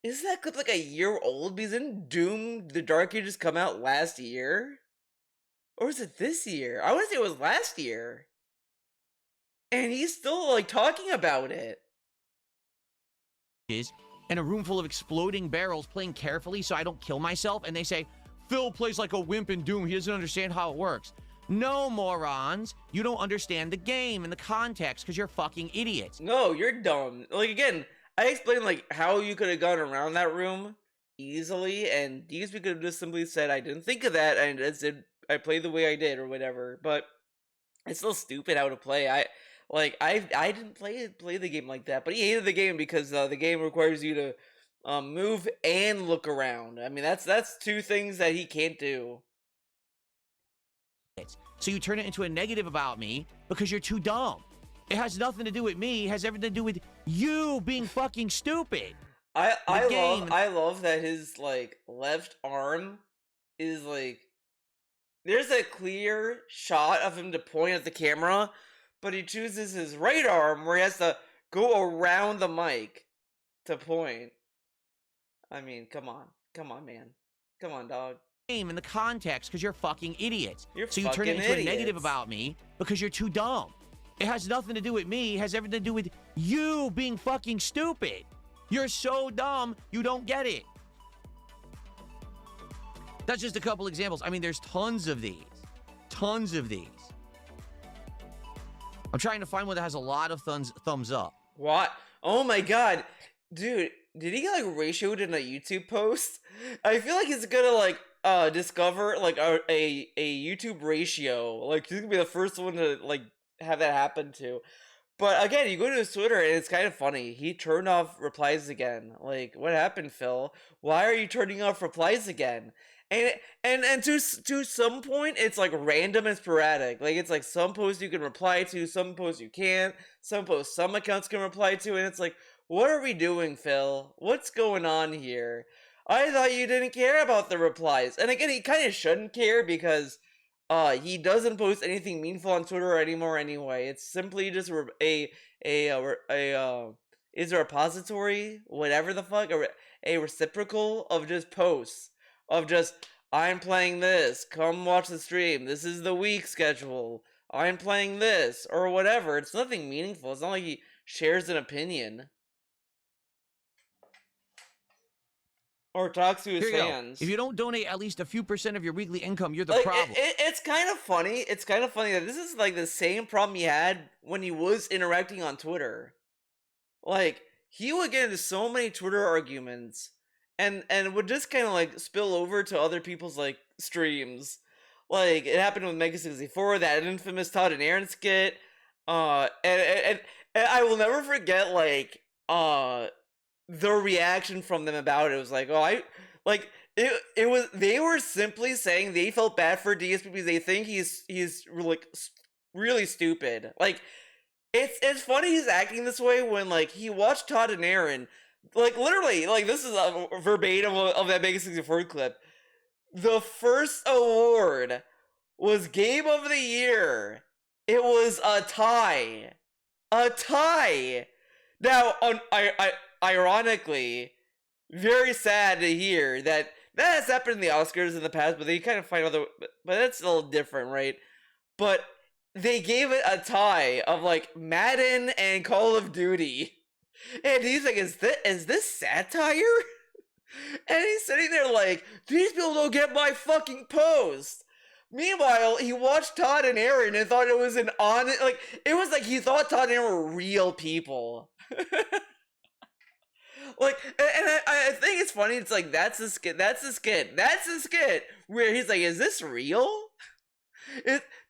is that clip like a year old? Because didn't Doom the Dark Ages come out last year? Or was it this year? I want to say it was last year. And he's still, like, talking about it. In a room full of exploding barrels, playing carefully so I don't kill myself, and they say, Phil plays like a wimp in Doom, he doesn't understand how it works. No, morons. You don't understand the game and the context because you're fucking idiots. No, you're dumb. Like, again, I explained, like, how you could have gone around that room easily, and DSP could have just simply said, I didn't think of that, and I played the way I did, or whatever, but it's still stupid how to play. I didn't play the game like that, but he hated the game because the game requires you to move and look around. I mean, that's two things that he can't do. So you turn it into a negative about me because you're too dumb. It has nothing to do with me. It has everything to do with you being fucking stupid. I love that his, like, left arm is, like, there's a clear shot of him to point at the camera, but he chooses his right arm where he has to go around the mic to point. I mean, come on. Come on, man. Come on, dog. In the context because you're fucking idiots. You're so you turn it fucking into a negative idiots. about me because you're too dumb. It has nothing to do with me. It has everything to do with you being fucking stupid. You're so dumb, you don't get it. That's just a couple examples. I mean, there's tons of these. Tons of these. I'm trying to find one that has a lot of thumbs up. What? Oh my god. Dude, did he get like ratioed in a YouTube post? I feel like he's gonna like discover like a YouTube ratio. Like he's gonna be the first one to like have that happen to. But again, you go to his Twitter and it's kind of funny. He turned off replies again. Like, what happened, Phil? Why are you turning off replies again? And to some point, it's like random and sporadic. Like it's like some posts you can reply to, some posts you can't, some posts some accounts can reply to, and it's like, what are we doing, Phil? What's going on here? I thought you didn't care about the replies. And again, he kind of shouldn't care because he doesn't post anything meaningful on Twitter anymore anyway. It's simply just is a repository, whatever the fuck, a reciprocal of just posts of just, I'm playing this, come watch the stream, this is the week schedule, I'm playing this, or whatever. It's nothing meaningful. It's not like he shares an opinion or talks to his fans. If you don't donate at least a few % of your weekly income, you're the problem. It's kind of funny. It's kind of funny that this is like the same problem he had when he was interacting on Twitter. Like, he would get into so many Twitter arguments and would just kind of like spill over to other people's like streams. Like, it happened with Mega 64, that infamous Todd and Aaron skit. And I will never forget like the reaction from them about it. It was like, oh, it was, they were simply saying they felt bad for DSP because they think he's like really stupid. Like, it's funny he's acting this way when like he watched Todd and Aaron, like literally, like this is a verbatim of that Mega 64 clip. The first award was Game of the Year. It was a tie. A tie. Now, ironically, very sad to hear that has happened in the Oscars in the past, but they kind of find other, but that's a little different, right? But they gave it a tie of like Madden and Call of Duty. And he's like, is this satire? And he's sitting there like, these people don't get my fucking post. Meanwhile, he watched Todd and Aaron and thought it was an honest, like, it was like he thought Todd and Aaron were real people. Like, and I think it's funny, it's like, that's the skit, where he's like, is this real?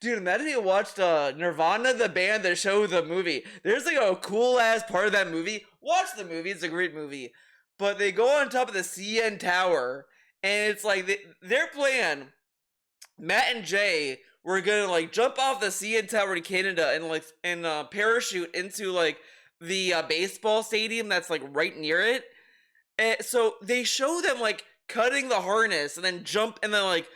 Dude, imagine you watched Nirvana, the band, the show, the movie. There's like a cool ass part of that movie. Watch the movie, it's a great movie. But they go on top of the CN Tower, and it's like their plan, Matt and Jay were gonna like jump off the CN Tower in Canada and like parachute into like the baseball stadium that's like right near it. And so they show them like cutting the harness and then like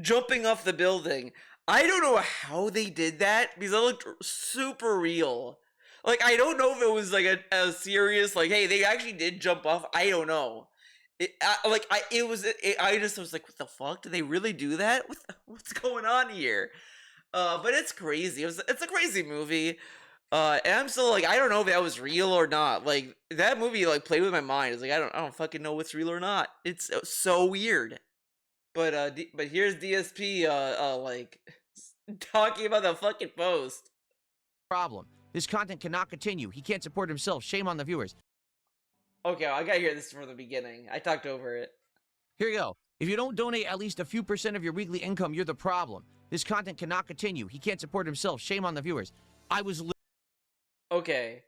jumping off the building. I don't know how they did that because it looked super real. Like, I don't know if it was like a serious, like, hey, they actually did jump off. I don't know. I just was like, what the fuck? Did they really do that? What's going on here? But it's crazy. It's a crazy movie. And I'm still like, I don't know if that was real or not. Like, that movie like played with my mind. It's like, I don't fucking know what's real or not. It's so weird. But here's DSP like talking about the fucking post. Problem. This content cannot continue. He can't support himself. Shame on the viewers. Okay, I gotta hear this from the beginning. I talked over it. Here you go. If you don't donate at least a few % of your weekly income, you're the problem. This content cannot continue. He can't support himself. Shame on the viewers. Okay.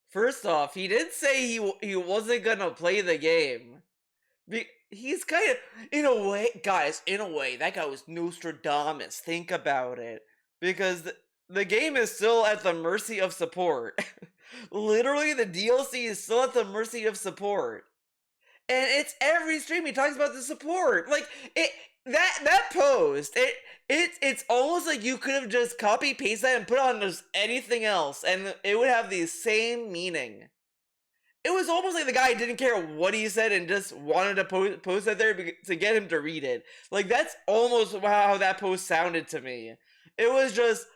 First off, he did say he wasn't gonna play the game. He's kind of, in a way, guys, that guy was Nostradamus. Think about it. Because the game is still at the mercy of support. Literally, the DLC is still at the mercy of support. And it's every stream he talks about the support. Like, that post, it's almost like you could have just copy paste that and put on just anything else, and it would have the same meaning. It was almost like the guy didn't care what he said and just wanted to post that there to get him to read it. Like, that's almost how that post sounded to me. It was just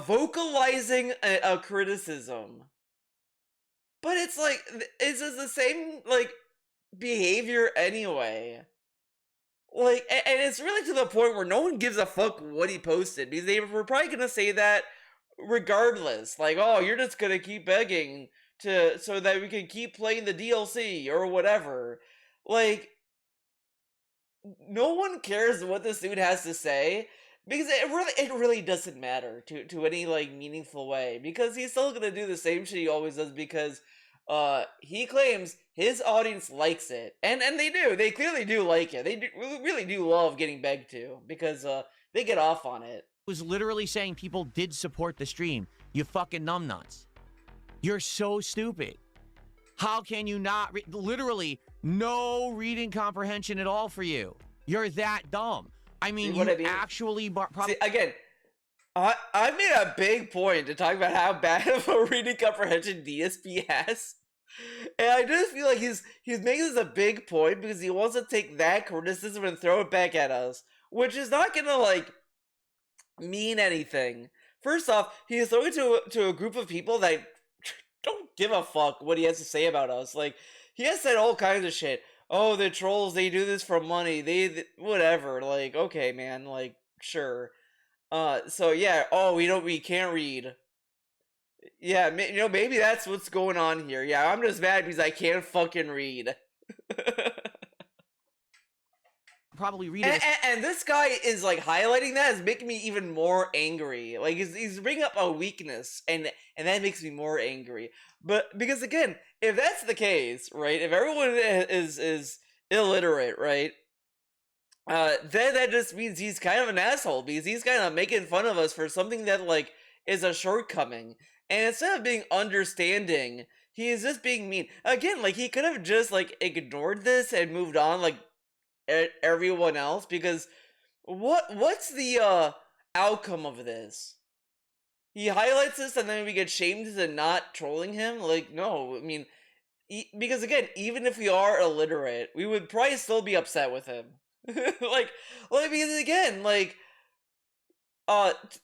vocalizing a criticism. But it's like, it's just the same, like, behavior anyway. Like, and it's really to the point where no one gives a fuck what he posted, because they were probably gonna say that regardless. Like, oh, you're just gonna keep begging so that we can keep playing the DLC or whatever. Like, no one cares what this dude has to say, because it really doesn't matter to any like meaningful way, because he's still gonna do the same shit he always does, because he claims his audience likes it, and they clearly do like it. They really do love getting begged to, because they get off on it. Was literally saying people did support the stream. You fucking numbnuts. You're so stupid. How can you not literally no reading comprehension at all for you? You're that dumb. I mean, actually probably... See, again, I made a big point to talk about how bad of a reading comprehension DSP has. And I just feel like he's making this a big point because he wants to take that criticism and throw it back at us, which is not gonna like mean anything. First off, he's throwing it to a group of people that don't give a fuck what he has to say about us. Like, he has said all kinds of shit. Oh, the trolls, they do this for money. They whatever. Like, okay, man. Like, sure. So yeah. Oh, we can't read. Yeah, maybe that's what's going on here. Yeah, I'm just mad because I can't fucking read. Probably read it. And this guy is like highlighting that, is making me even more angry. Like, he's bringing up a weakness, and that makes me more angry. But because again, if that's the case, right? If everyone is illiterate, right? Then that just means he's kind of an asshole, because he's kind of making fun of us for something that like is a shortcoming. And instead of being understanding, he is just being mean. Again, like, he could have just like ignored this and moved on like everyone else, because what's the outcome of this? He highlights this and then we get shamed into not trolling him? Like, no, I mean, because again, even if we are illiterate, we would probably still be upset with him. like because again, like,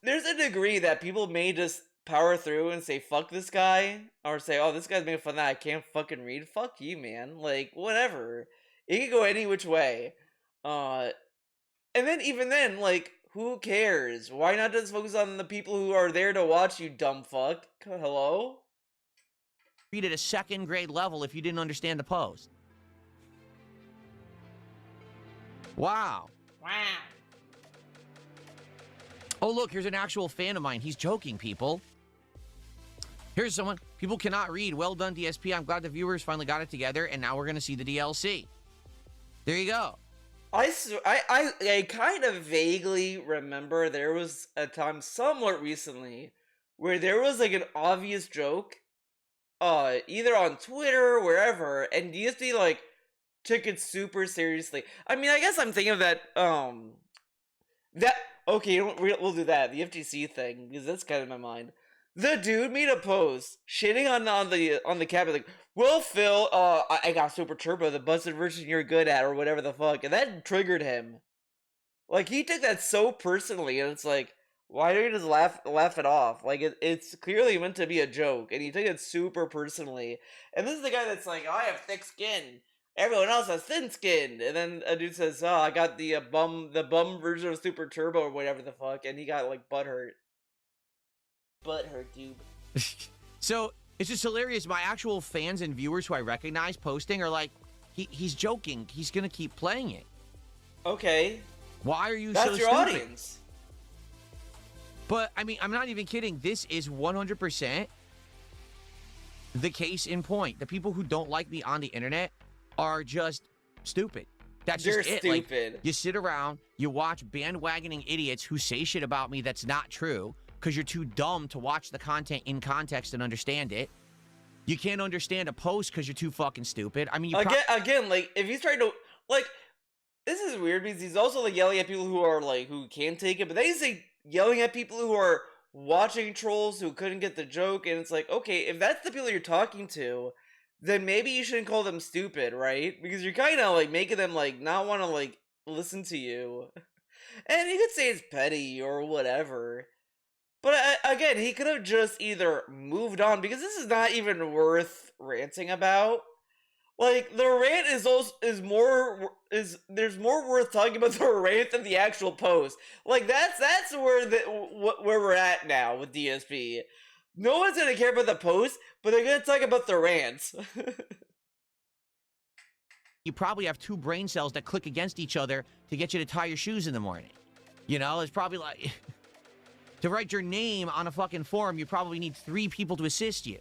there's a degree that people may just power through and say fuck this guy, or say, oh, this guy's making fun of that I can't fucking read. Fuck you, man. Like, whatever. It can go any which way. And then even then, like, who cares? Why not just focus on the people who are there to watch, you dumb fuck? Hello? Read at a second grade level if you didn't understand the post. Wow. Wow. Oh, look, here's an actual fan of mine. He's joking, people. Here's someone. People cannot read. Well done, DSP. I'm glad the viewers finally got it together, and now we're going to see the DLC. There you go. I kind of vaguely remember there was a time somewhat recently where there was like an obvious joke, either on Twitter or wherever, and DSP like took it super seriously. I mean, I guess I'm thinking of that, okay, we'll do that, the FTC thing, because that's kind of in my mind. The dude made a post shitting on the cabin, like, well, Phil, I got Super Turbo, the busted version you're good at, or whatever the fuck, and that triggered him. Like, he took that so personally, and it's like, why don't you just laugh it off? Like, it's clearly meant to be a joke, and he took it super personally. And this is the guy that's like, I have thick skin. Everyone else has thin skin. And then a dude says, oh, I got the bum version of Super Turbo, or whatever the fuck, and he got, like, butthurt. Butthurt, dude. So, it's just hilarious. My actual fans and viewers who I recognize posting are like, he's joking. He's gonna keep playing it. Okay. Why are you so stupid? That's your audience. But, I mean, I'm not even kidding. This is 100% the case in point. The people who don't like me on the internet are just stupid. That's They're just it. stupid. Like, you sit around, you watch bandwagoning idiots who say shit about me that's not true because you're too dumb to watch the content in context and understand it. You can't understand a post because you're too fucking stupid. I mean, again, like, if he's trying to, like, this is weird because he's also like yelling at people who are like who can't take it, but then he's like yelling at people who are watching trolls who couldn't get the joke, and it's like, okay, if that's the people you're talking to, then maybe you shouldn't call them stupid, right? Because you're kind of like making them like not want to like listen to you. And you could say it's petty or whatever. But again, he could have just either moved on because this is not even worth ranting about. Like the rant is also is there's more worth talking about the rant than the actual post. Like that's where where we're at now with DSP. No one's gonna care about the post, but they're gonna talk about the rants. You probably have two brain cells that click against each other to get you to tie your shoes in the morning. You know, it's probably like to write your name on a fucking form, you probably need 3 people to assist you.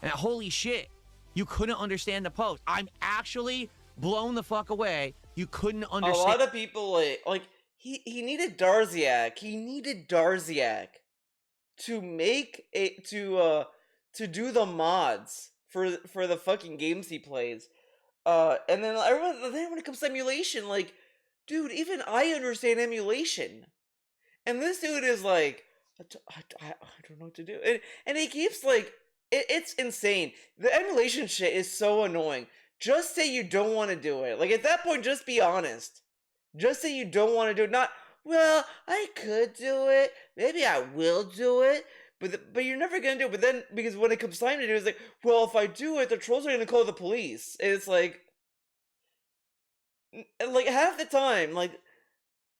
And holy shit, you couldn't understand the post. I'm actually blown the fuck away. You couldn't understand. A lot of people like he needed Darziak. He needed Darziak to make it to do the mods for the fucking games he plays. And then then when it comes to emulation, like, dude, even I understand emulation. And this dude is like, I don't know what to do. And he keeps like, it's insane. The emulation shit is so annoying. Just say you don't want to do it. Like, at that point, just be honest. Just say you don't want to do it. Not, well, I could do it. Maybe I will do it. But you're never gonna do it. But then, because when it comes time to do it, it's like, well, if I do it, the trolls are gonna call the police. And it's like half the time, like,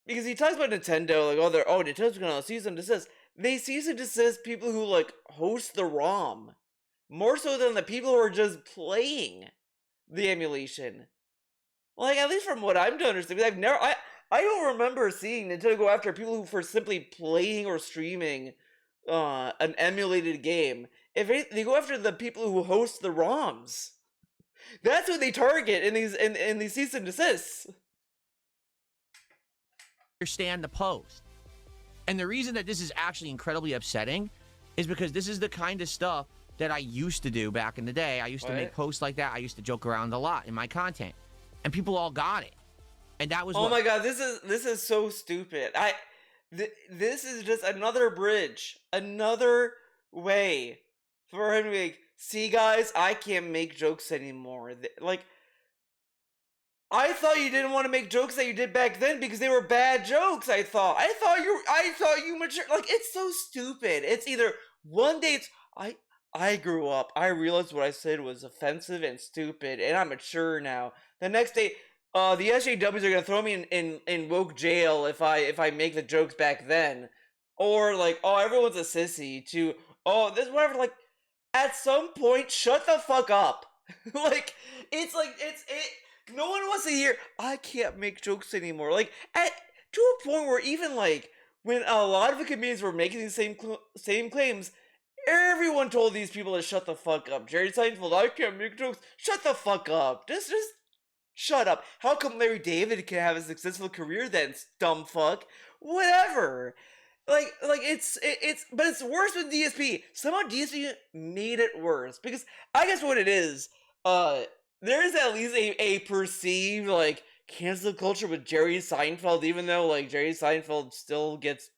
because he talks about Nintendo, like, Nintendo's gonna cease and desist. They cease and desist people who like host the ROM, more so than the people who are just playing the emulation. Like, at least from what I'm to understand, I don't remember seeing Nintendo go after people who for simply playing or streaming an emulated game. If they go after the people who host the ROMs, that's what they target in these cease and desists. Understand the post. And the reason that this is actually incredibly upsetting is because this is the kind of stuff that I used to do back in the day. I used to make posts like that. I used to joke around a lot in my content, and people all got it. And that was oh my god, this is so stupid. This is just another bridge, another way for him to be like, see guys, I can't make jokes anymore. Like, I thought you didn't want to make jokes that you did back then because they were bad jokes. I thought you mature. Like, it's so stupid. It's either one day it's I grew up. I realized what I said was offensive and stupid, and I'm mature now. The next day, the SJWs are gonna throw me in woke jail if I make the jokes back then, or like, oh, everyone's a sissy. To this whatever. Like, at some point, shut the fuck up. Like, it's like it. No one wants to hear, I can't make jokes anymore. Like, to a point where even, like, when a lot of the comedians were making these same claims, everyone told these people to shut the fuck up. Jerry Seinfeld, I can't make jokes. Shut the fuck up. Just shut up. How come Larry David can have a successful career then, dumb fuck? Whatever. But it's worse with DSP. Somehow DSP made it worse. Because I guess what it is, there is at least a perceived, like, cancel culture with Jerry Seinfeld, even though, like, Jerry Seinfeld still gets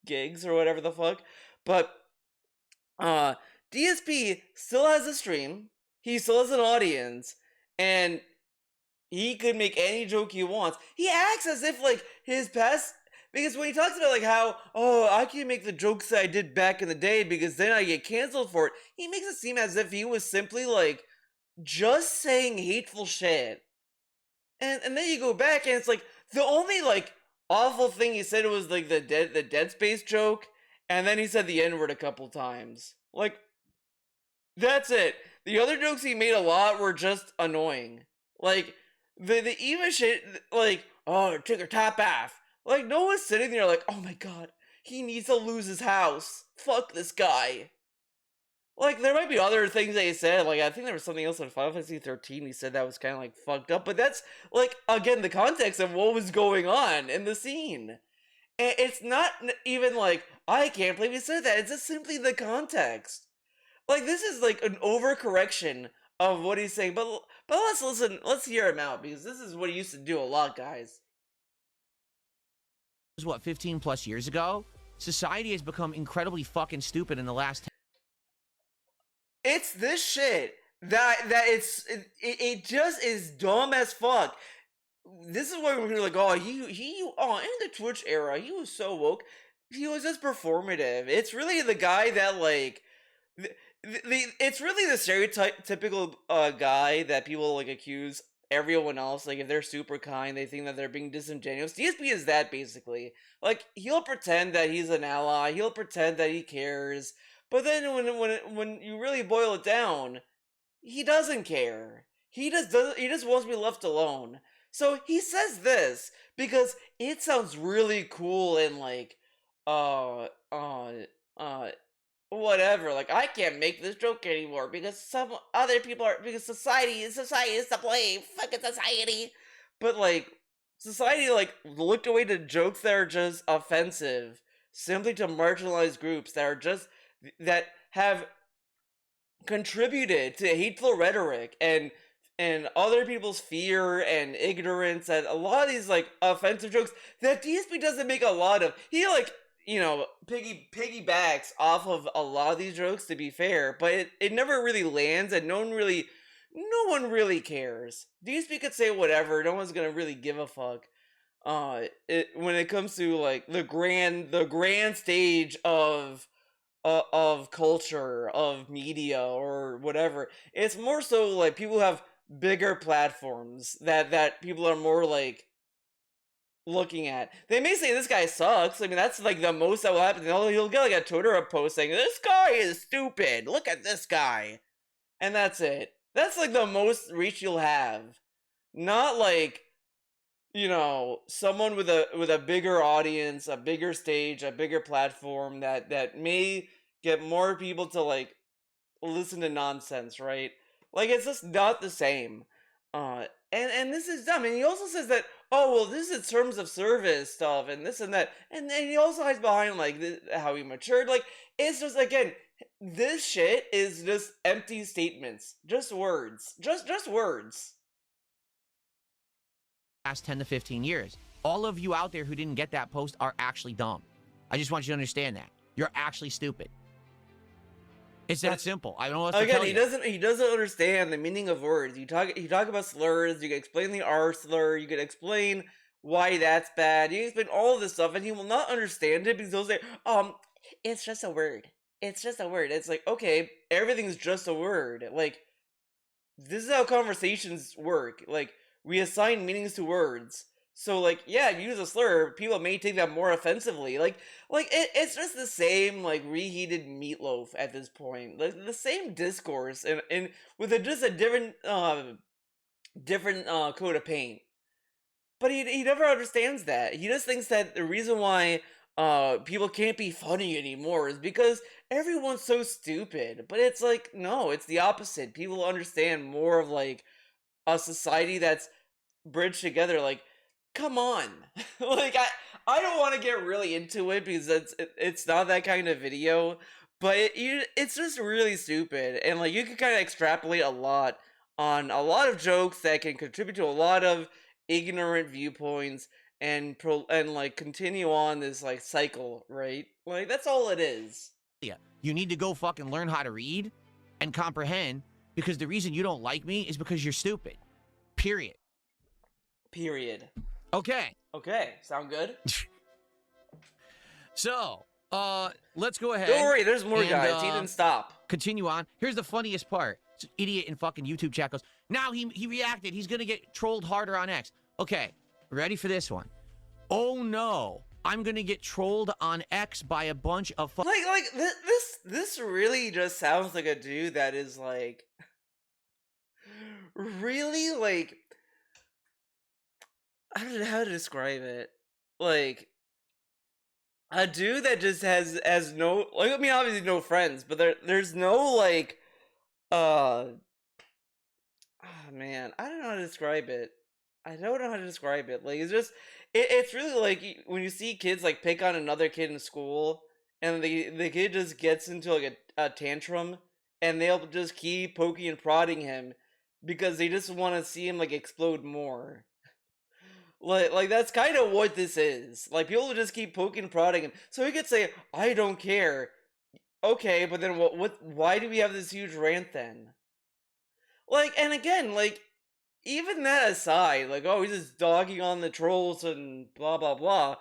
gigs or whatever the fuck. But, DSP still has a stream, he still has an audience, and he could make any joke he wants. He acts as if, like, his past... Because when he talks about, like, how, oh, I can't make the jokes that I did back in the day because then I get canceled for it, he makes it seem as if he was simply, like, just saying hateful shit. And then you go back and it's like, the only, like, awful thing he said was, like, the Dead Space joke, and then he said the N-word a couple times. Like, that's it. The other jokes he made a lot were just annoying. Like, the Eva shit, like, oh, take her top off. Like, no one's sitting there like, oh my god, he needs to lose his house. Fuck this guy. Like, there might be other things that he said, like, I think there was something else in Final Fantasy 13 he said that was kind of, like, fucked up, but that's, like, again, the context of what was going on in the scene. And it's not even like, I can't believe he said that, it's just simply the context. Like, this is, like, an overcorrection of what he's saying, but let's listen, let's hear him out, because this is what he used to do a lot, guys. what, 15 plus years ago, society has become incredibly fucking stupid in the last 10. It's this shit it just is dumb as fuck. This is why we're like, oh, in the Twitch era, he was so woke. He was just performative. It's really the guy that like, it's really the stereotypical guy that people like accuse everyone else. Like if they're super kind, they think that they're being disingenuous. DSP is that basically. Like he'll pretend that he's an ally. He'll pretend that he cares. But then when you really boil it down, he doesn't care. He just wants to be left alone. So he says this because it sounds really cool and like uh uh uh whatever. Like I can't make this joke anymore because some other people are, because society is to blame. Fucking society. But like society like looked away to jokes that are just offensive simply to marginalized groups that have contributed to hateful rhetoric and other people's fear and ignorance, and a lot of these like offensive jokes that DSP doesn't make a lot of. He like, piggybacks off of a lot of these jokes, to be fair, but it never really lands, and no one really cares. DSP could say whatever, no one's gonna really give a fuck. When it comes to like the grand stage of culture, of media, or whatever, it's more so like people have bigger platforms that people are more like looking at. They may say this guy sucks. I mean, that's like the most that will happen. He'll get like a Twitter post saying this guy is stupid, look at this guy, and that's it. That's like the most reach you'll have. Not like, someone with a bigger audience, a bigger stage, a bigger platform that may get more people to like listen to nonsense, right? Like it's just not the same. And this is dumb. And he also says that, oh well, this is terms of service stuff and this and that, and then he also hides behind like how he matured. Like it's just, again, this shit is just empty statements, just words, just words. Last 10 to 15 years. All of you out there who didn't get that post are actually dumb. I just want you to understand that. You're actually stupid. It's that simple. I don't know what to tell you. He doesn't understand the meaning of words. You talk about slurs, you can explain the R slur, you can explain why that's bad, you can explain all of this stuff, and he will not understand it because he'll say, it's just a word. It's just a word. It's like, okay, everything's just a word. Like, this is how conversations work. Like, we assign meanings to words. So, like, yeah, if you use a slur, people may take that more offensively. It's just the same, like, reheated meatloaf at this point. Like, the same discourse, and with just a different coat of paint. But he never understands that. He just thinks that the reason why people can't be funny anymore is because everyone's so stupid. But it's like, no, it's the opposite. People understand more of, like, a society that's bridged together. Like, come on. Like, I don't want to get really into it because it's not that kind of video, but it's just really stupid, and like you can kind of extrapolate a lot on a lot of jokes that can contribute to a lot of ignorant viewpoints and like continue on this like cycle, right? Like that's all it is. Yeah, you need to go fucking learn how to read and comprehend, because the reason you don't like me is because you're stupid. Period. Okay. Sound good? So, let's go ahead. Don't worry, there's more, guys. He didn't stop. Continue on. Here's the funniest part. This idiot in fucking YouTube chat goes, now he reacted. He's gonna get trolled harder on X. Okay, ready for this one? Oh no, I'm gonna get trolled on X by a bunch of this really just sounds like a dude that is like really like, I don't know how to describe it. Like a dude that just has no, like, I mean, obviously no friends, but there's no like oh man, I don't know how to describe it. Like it's just it's really like when you see kids like pick on another kid in school, and the kid just gets into like a tantrum, and they'll just keep poking and prodding him because they just want to see him like explode more. Like that's kind of what this is. Like people just keep poking, prodding him. So he could say, "I don't care." Okay, but then what? Why do we have this huge rant then? Like, and again, like even that aside, like, oh, he's just dogging on the trolls and blah blah blah.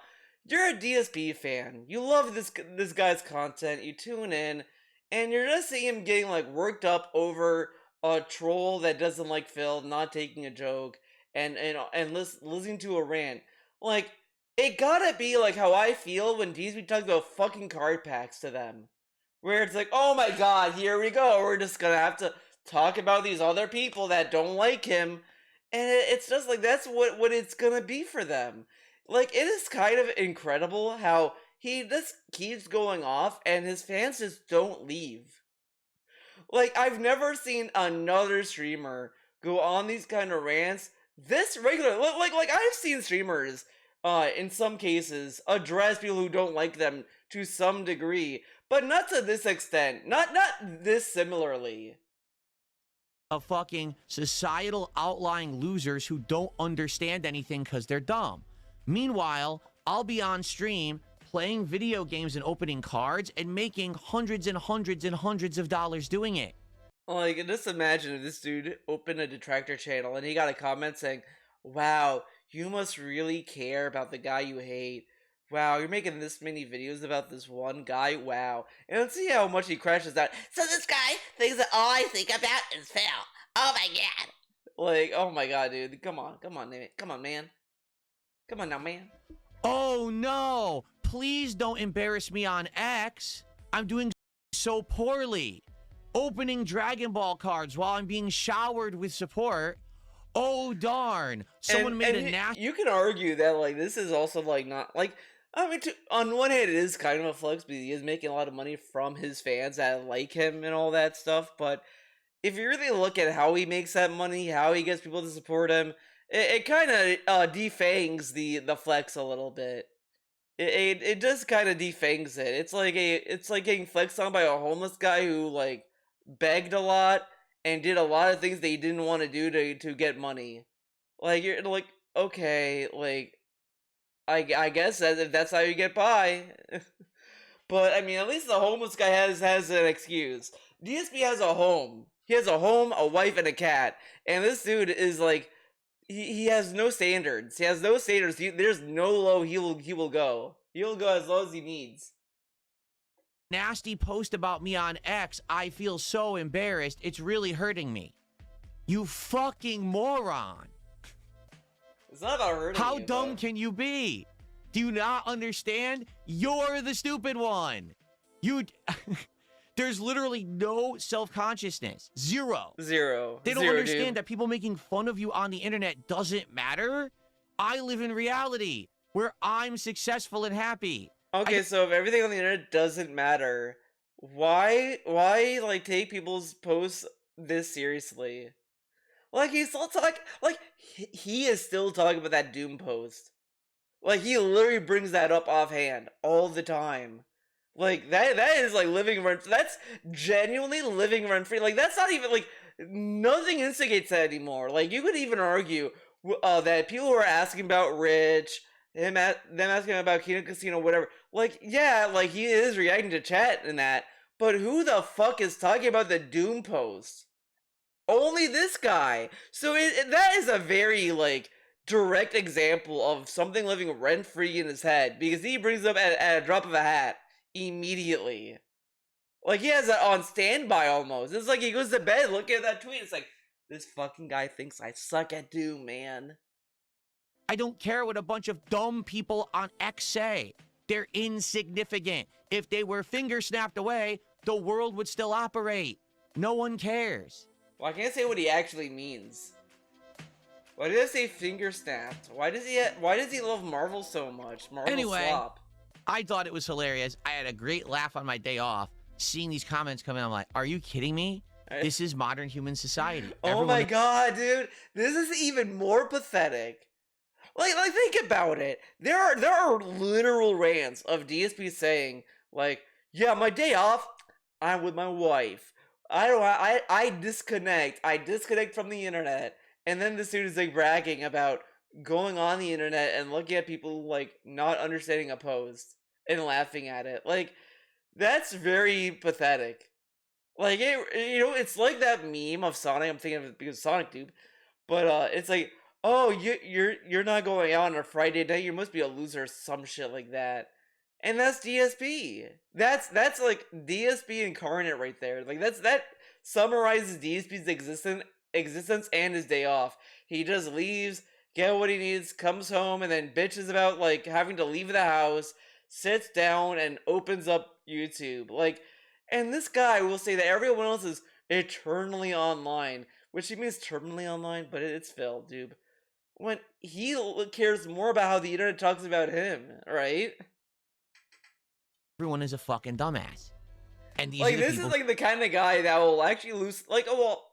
You're a DSP fan. You love this guy's content. You tune in, and you're just seeing him getting like worked up over a troll that doesn't like Phil, not taking a joke, and listening to a rant. Like, it gotta be like how I feel when DSP talks about fucking card packs to them, where it's like, oh my god, here we go. We're just gonna have to talk about these other people that don't like him, and it's just like that's what it's gonna be for them. Like, it is kind of incredible how he just keeps going off and his fans just don't leave. Like, I've never seen another streamer go on these kind of rants this regular. Like I've seen streamers, in some cases, address people who don't like them to some degree, but not to this extent. Not this similarly. Of fucking societal outlying losers who don't understand anything because they're dumb. Meanwhile, I'll be on stream playing video games and opening cards and making hundreds and hundreds and hundreds of dollars doing it. Like, just imagine if this dude opened a detractor channel and he got a comment saying, "Wow, you must really care about the guy you hate. Wow, you're making this many videos about this one guy. Wow." And let's see how much he crashes out. "So this guy thinks that all I think about is Phil. Oh my god." Like, oh my god, dude. Come on, man. Come on, man. Come on now, man. Oh no! Please don't embarrass me on X. I'm doing so poorly. Opening Dragon Ball cards while I'm being showered with support. Oh darn! Someone made a nasty. You can argue that like this is also like not like, I mean, on one hand it is kind of a flex because he is making a lot of money from his fans that like him and all that stuff. But if you really look at how he makes that money, how he gets people to support him, it kind of defangs the flex a little bit. It just kind of defangs it. It's like getting flexed on by a homeless guy who like begged a lot and did a lot of things that he didn't want to do to get money. Like, you're like, okay, like I guess if that's how you get by. But I mean, at least the homeless guy has an excuse. DSP has a home. He has a home, a wife, and a cat. And this dude is like, he has no standards. He has no standards. There's no low he will go. He'll go as low as he needs. Nasty post about me on X. I feel so embarrassed. It's really hurting me. You fucking moron. It's not about hurting How you, dumb though. can you be? Do you not understand? You're the stupid one. You... There's literally no self-consciousness. Zero. Zero. They don't Zero, understand dude. that people making fun of you on the internet doesn't matter. I live in reality where I'm successful and happy. Okay, so if everything on the internet doesn't matter, why like take people's posts this seriously? Like, he's still talking, like he is still talking about that Doom post. Like, he literally brings that up offhand all the time. Like, that is like living rent. That's genuinely living rent free. Like, that's not even like, nothing instigates that anymore. Like, you could even argue that people who are asking about Rich, them asking about Kino Casino, whatever. Like, yeah, like he is reacting to chat and that. But who the fuck is talking about the Doom post? Only this guy. So that is a very like direct example of something living rent free in his head, because he brings up at a drop of a hat immediately. Like, he has it on standby almost. It's like he goes to bed looking at that tweet. It's like, this fucking guy thinks I suck at Doom, man. I don't care what a bunch of dumb people on X say. They're insignificant. If they were finger snapped away, the world would still operate. No one cares. Well, I can't say what he actually means. Why did I say finger snapped? Why does he love Marvel so much? Marvel Anyway, slop. I thought it was hilarious. I had a great laugh on my day off. Seeing these comments come in, I'm like, are you kidding me? This is modern human society. Oh my god, dude. This is even more pathetic. Like think about it. There are literal rants of DSP saying, like, yeah, my day off, I'm with my wife. I disconnect. I disconnect from the internet. And then this dude is like bragging about going on the internet and looking at people like not understanding a post and laughing at it. Like that's very pathetic. Like it's like that meme of Sonic. I'm thinking of it because Sonic Dude, but it's like, oh, you're not going out on a Friday night. You must be a loser, or some shit like that. And that's DSP. That's like DSP incarnate right there. Like that summarizes DSP's existence and his day off. He just leaves, get what he needs, comes home, and then bitches about like having to leave the house, sits down and opens up YouTube. Like, and this guy will say that everyone else is eternally online, which he means terminally online, but it's Phil, dude. When he cares more about how the internet talks about him, right? Everyone is a fucking dumbass. And these Like, are the this people is like the kind of guy that will actually lose. Like, oh well,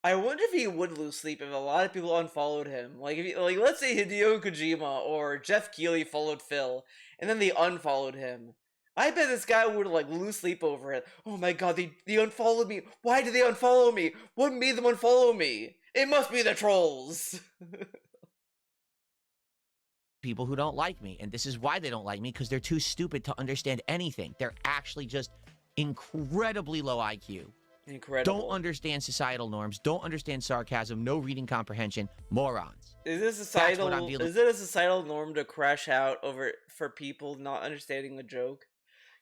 I wonder if he would lose sleep if a lot of people unfollowed him. Like, if like let's say Hideo Kojima or Jeff Keighley followed Phil, and then they unfollowed him. I bet this guy would like lose sleep over it. Oh my god, they unfollowed me. Why did they unfollow me? What made them unfollow me? It must be the trolls. people who don't like me. And this is why they don't like me, because they're too stupid to understand anything. They're actually just incredibly low IQ. Incredible. Don't understand societal norms. Don't understand sarcasm. No reading comprehension. Morons. Is it a societal norm to crash out over for people not understanding a joke?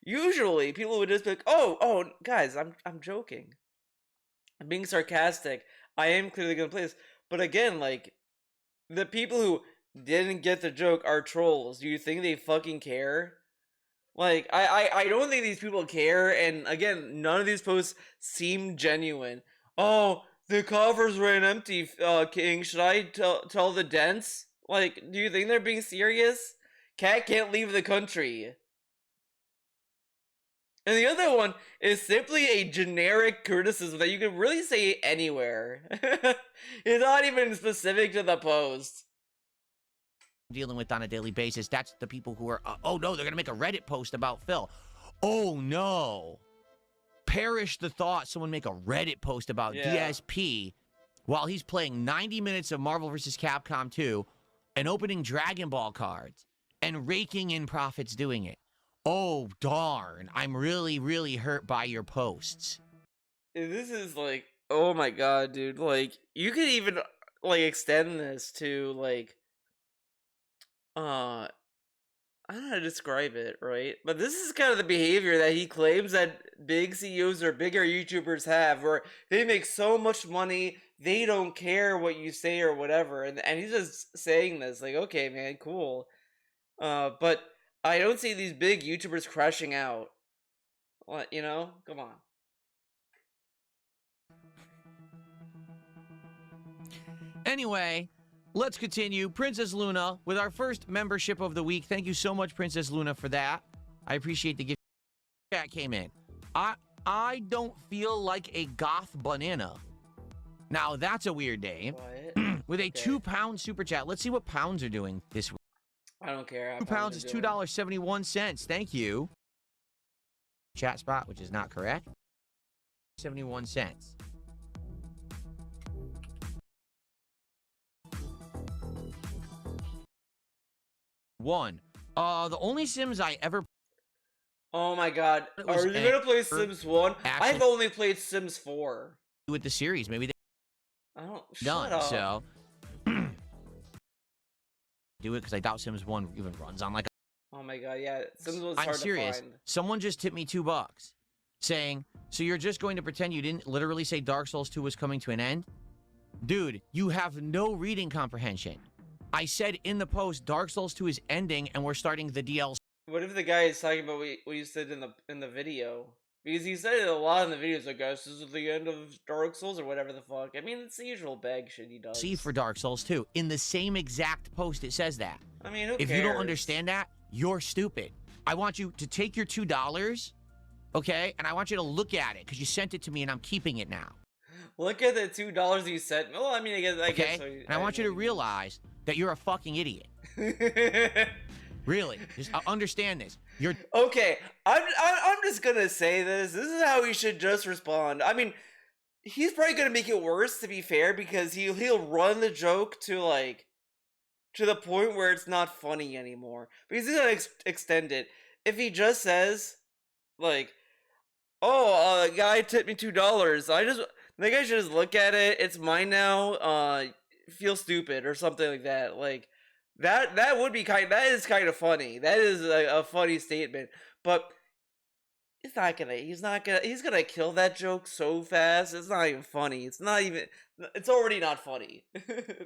Usually, people would just be like, "Oh, guys, I'm joking. I'm being sarcastic. I am clearly gonna play this." But again, like the people who didn't get the joke are trolls. Do you think they fucking care? Like, I don't think these people care, and again, none of these posts seem genuine. Oh, the coffers ran empty, King. Should I tell the dents? Like, do you think they're being serious? Cat can't leave the country. And the other one is simply a generic criticism that you can really say anywhere. It's not even specific to the post. Dealing with on a daily basis. That's the people who are, oh no, they're going to make a Reddit post about Phil. Oh no. Perish the thought someone make a Reddit post about DSP while he's playing 90 minutes of Marvel vs. Capcom 2 and opening Dragon Ball cards and raking in profits doing it. Oh, darn. I'm really, really hurt by your posts. This is like, oh my god, dude. Like, you could even, like, extend this to, like, I don't know how to describe it, right? But this is kind of the behavior that he claims that big CEOs or bigger YouTubers have, where they make so much money, they don't care what you say or whatever. And he's just saying this, like, okay, man, cool. But I don't see these big YouTubers crashing out. What, you know? Come on. Anyway, let's continue. Princess Luna with our first membership of the week. Thank you so much, Princess Luna, for that. I appreciate the gift. Chat came in. I don't feel like a goth banana. Now, that's a weird day. What? With a £2 super chat. Let's see what pounds are doing this week. I don't care. £2 is $2.71. Thank you. Chat spot, which is not correct. 71 cents. One. The only Sims I ever. Oh my god. Are you gonna play Sims 1? I've only played Sims 4. With the series, maybe they. I don't. Done. Shut up. So. Do it because I doubt Sims 1 even runs on like. Oh my god, yeah. Sims 1's I'm hard serious. to find. Someone just tipped me $2 saying, so you're just going to pretend you didn't literally say Dark Souls 2 was coming to an end? Dude, you have no reading comprehension. I said in the post, Dark Souls 2 is ending and we're starting the DLC. What if the guy is talking about what you said in the video? Because he said it a lot in the videos, like, guys, this is the end of Dark Souls or whatever the fuck. I mean, it's the usual bag shit he does. See for Dark Souls 2. In the same exact post, it says that. I mean, who If cares? you don't understand that, you're stupid. I want you to take your $2, okay? And I want you to look at it, because you sent it to me and I'm keeping it now. Look at the $2 you sent. Well, I mean, I guess. Okay? So, and I want you to realize that you're a fucking idiot. Really. Just understand this. You're okay. I'm just gonna say this. This is how he should just respond. I mean, he's probably gonna make it worse, to be fair, because he'll run the joke to like to the point where it's not funny anymore because he's gonna extend it. If he just says like, "Oh, guy tipped me $2," the guy should just look at it. It's mine now. Feel stupid or something like that. Like that would be that is kind of funny. That is a funny statement, but he's gonna kill that joke so fast. It's not even funny. It's already not funny.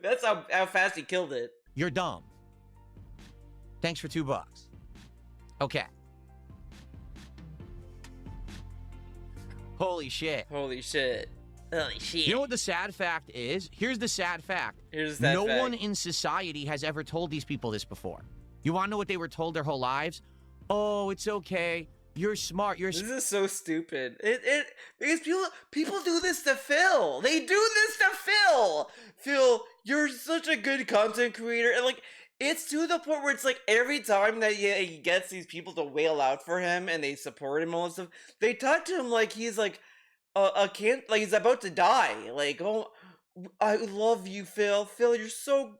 That's how fast he killed it. You're dumb. Thanks for $2. Okay. Holy shit. Holy shit. Holy shit. You know what the sad fact is? Here's the sad fact. Here's that no fact. one in society has ever told these people this before. You want to know what they were told their whole lives? Oh, it's okay. You're smart. This is so stupid. Because people do this to Phil. They do this to Phil. Phil, you're such a good content creator, and like it's to the point where it's like every time that he gets these people to wail out for him and they support him and all this stuff, they talk to him like he's like like he's about to die. Like, oh, I love you, Phil. Phil, you're so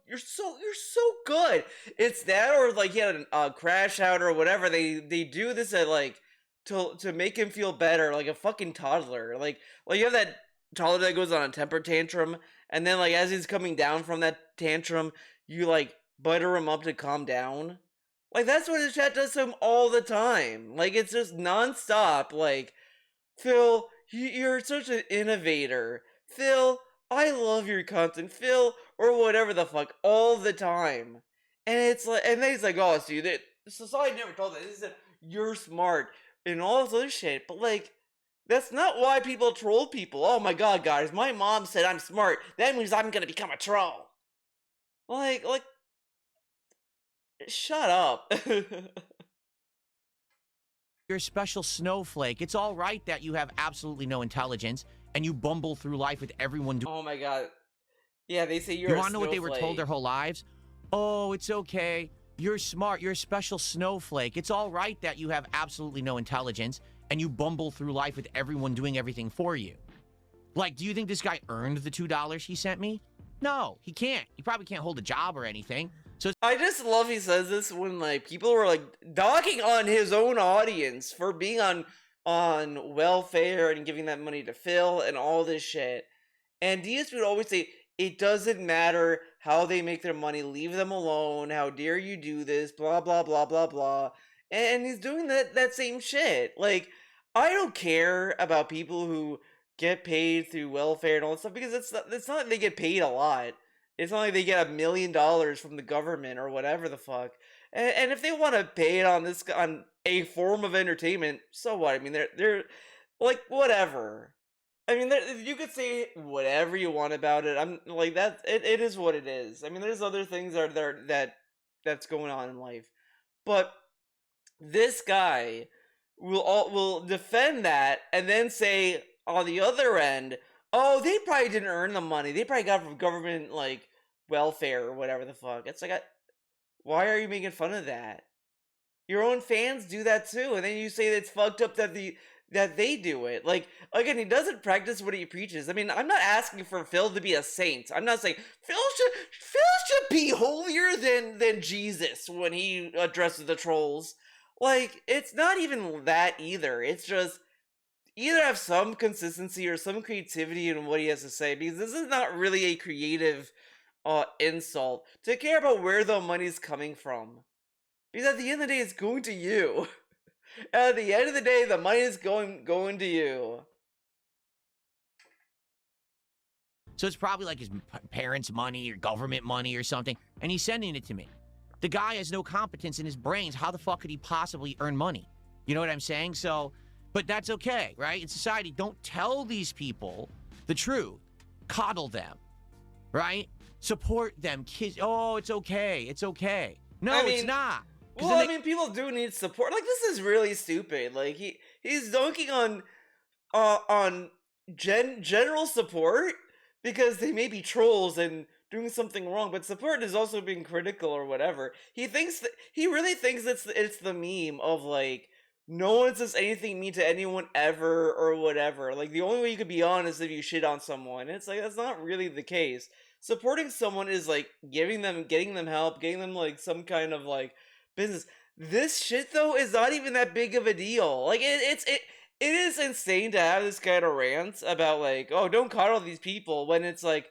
good. It's that, or like he had a crash out or whatever. They do this at like to make him feel better, like a fucking toddler. Like you have that toddler that goes on a temper tantrum, and then like as he's coming down from that tantrum, you like butter him up to calm down. Like that's what his chat does to him all the time. Like it's just nonstop. Like, Phil, you're such an innovator. Phil, I love your content, Phil, or whatever the fuck, all the time. And it's like, and then he's like, oh, see, society never told that. He said, you're smart, and all this other shit. But like, that's not why people troll people. Oh my god, guys, my mom said I'm smart. That means I'm gonna become a troll. Like, shut up. You're a special snowflake. It's all right that you have absolutely no intelligence and you bumble through life with everyone doing. Oh my god. Yeah, they say you're You a want to know what they were told snowflake. their whole lives? Oh, it's okay. You're smart. You're a special snowflake. It's all right that you have absolutely no intelligence and you bumble through life with everyone doing everything for you. Like, do you think this guy earned the $2 he sent me? No, he can't. He probably can't hold a job or anything. So I just love he says this when like people were like dogging on his own audience for being on welfare and giving that money to Phil and all this shit. And DSP would always say, it doesn't matter how they make their money, leave them alone, how dare you do this, blah blah blah blah blah. And he's doing that same shit. Like, I don't care about people who get paid through welfare and all that stuff because it's not like they get paid a lot. It's not like they get $1 million from the government or whatever the fuck. And if they want to pay it on a form of entertainment, so what? I mean, they're like whatever. I mean, you could say whatever you want about it. I'm like that. It is what it is. I mean, there's other things that's going on in life, but this guy will defend that and then say on the other end, oh, they probably didn't earn the money. They probably got from government like welfare or whatever the fuck. It's like, why are you making fun of that? Your own fans do that too, and then you say that it's fucked up that they do it. Like, again, he doesn't practice what he preaches. I mean, I'm not asking for Phil to be a saint. I'm not saying Phil should be holier than Jesus when he addresses the trolls. Like, it's not even that either. It's just either have some consistency or some creativity in what he has to say, because this is not really a creative insult to care about where the money's coming from. Because at the end of the day, it's going to you. At the end of the day, the money is going to you. So it's probably like his parents' money or government money or something, and he's sending it to me. The guy has no competence in his brains. How the fuck could he possibly earn money? You know what I'm saying? So, but that's okay, right? In society, don't tell these people the truth. Coddle them, right? Support them. Kids, oh, it's okay. It's okay. No, it's not. Well, I mean, people do need support. Like, this is really stupid. Like, he's dunking on general support because they may be trolls and doing something wrong, but support is also being critical or whatever. He really thinks it's the meme of like, no one says anything mean to anyone ever or whatever. Like, the only way you could be honest is if you shit on someone. It's like, that's not really the case. supporting someone is like getting them help, getting them like some kind of like business. This shit though is not even that big of a deal. Like it is insane to have this kind of rant about like, oh, don't coddle these people when it's like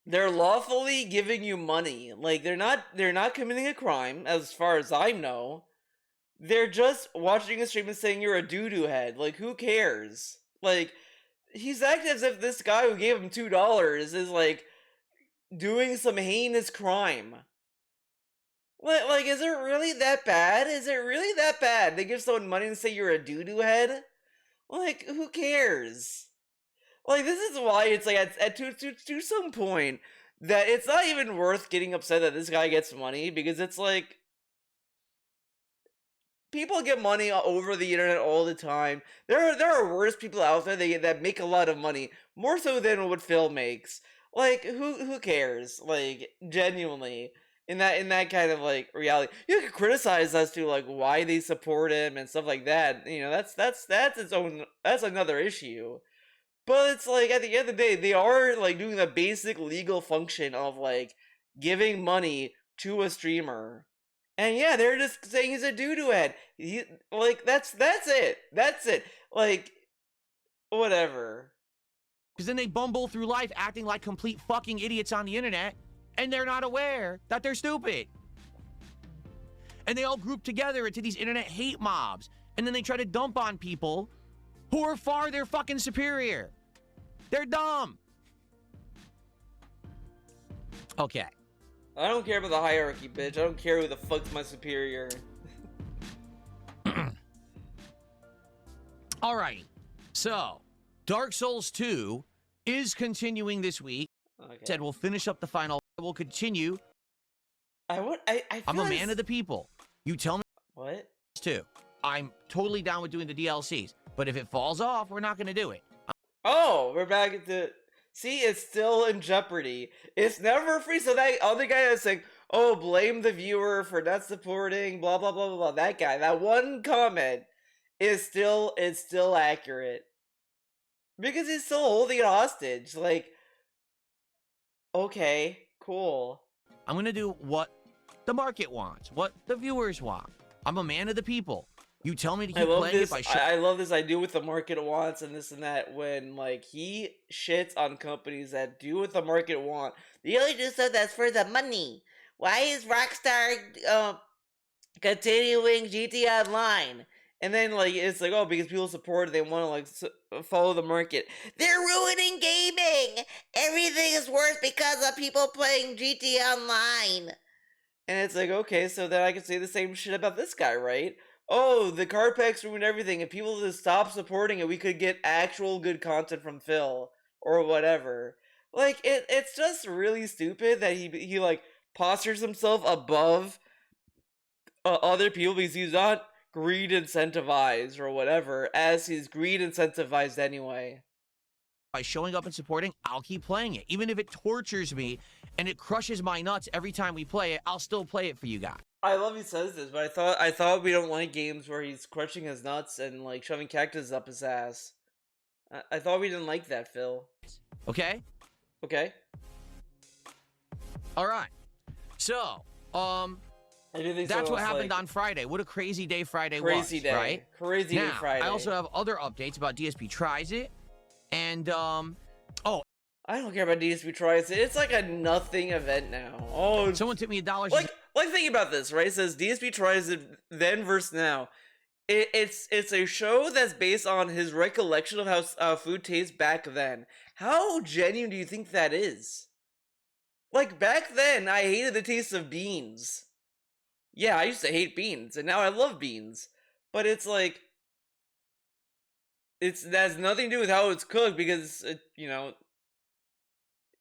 they're lawfully giving you money. Like they're not committing a crime as far as I know. They're just watching a stream and saying you're a doo-doo head. Like who cares? Like he's acting as if this guy who gave him $2 is like doing some heinous crime. Like, is it really that bad? Is it really that bad? They give someone money and say you're a doo-doo head? Like, who cares? Like, this is why it's like to some point that it's not even worth getting upset that this guy gets money, because it's like people get money over the internet all the time. There are worse people out there that make a lot of money, more so than what Phil makes. Like who cares? Like genuinely, in that kind of like reality, you can criticize as to like why they support him and stuff like that. You know, that's its own, that's another issue. But it's like at the end of the day, they are like doing the basic legal function of like giving money to a streamer. And yeah, they're just saying he's a doo-doo head. Like that's it. That's it. Like whatever. Because then they bumble through life acting like complete fucking idiots on the internet, and they're not aware that they're stupid. And they all group together into these internet hate mobs, and then they try to dump on people who are far their fucking superior. They're dumb. Okay. I don't care about the hierarchy, bitch. I don't care who the fuck's my superior. Alrighty. So, Dark Souls 2 is continuing this week. Okay. Said we'll finish up the final. We'll continue. I feel I'm a man of the people. You tell me what? too. I'm totally down with doing the DLCs. But if it falls off, we're not going to do it. Oh, we're back at the... See, it's still in jeopardy. It's never free. So that other guy that's like, oh, blame the viewer for not supporting, blah, blah, blah, blah, blah. That guy, that one comment is still accurate. Because he's still holding it hostage. Like, okay, cool. I'm going to do what the market wants, what the viewers want. I'm a man of the people. You tell me to keep playing this. it by I love this. I do what the market wants and this and that. When like he shits on companies that do what the market want. They only do stuff that's for the money. Why is Rockstar continuing GTA Online? And then like it's like, oh, because people support it, they want to like follow the market. They're ruining gaming. Everything is worse because of people playing GTA Online. And it's like, okay, so then I can say the same shit about this guy, right? Oh, the card packs ruined everything. If people just stop supporting it, we could get actual good content from Phil or whatever. Like it's just really stupid that he like postures himself above other people because he's not greed incentivized or whatever, as he's greed incentivized anyway. by showing up and supporting, I'll keep playing it. Even if it tortures me and it crushes my nuts every time we play it, I'll still play it for you guys. I love he says this, but I thought we don't like games where he's crushing his nuts and like shoving cactus up his ass. I thought we didn't like that, Phil. Okay? Okay. All right. So, I do think that's what happened like, on Friday. What a crazy day Friday crazy was, day. right? Crazy day Now, Friday. I also have other updates about DSP Tries It, and I don't care about DSP Tries It. It's like a nothing event now. Oh, someone tipped me $1. like think about this, right? It says DSP Tries It then versus now. It's a show that's based on his recollection of how food tastes back then. How genuine do you think that is? Like back then, I hated the taste of beans. Yeah, I used to hate beans, and now I love beans. But it's like, that has nothing to do with how it's cooked because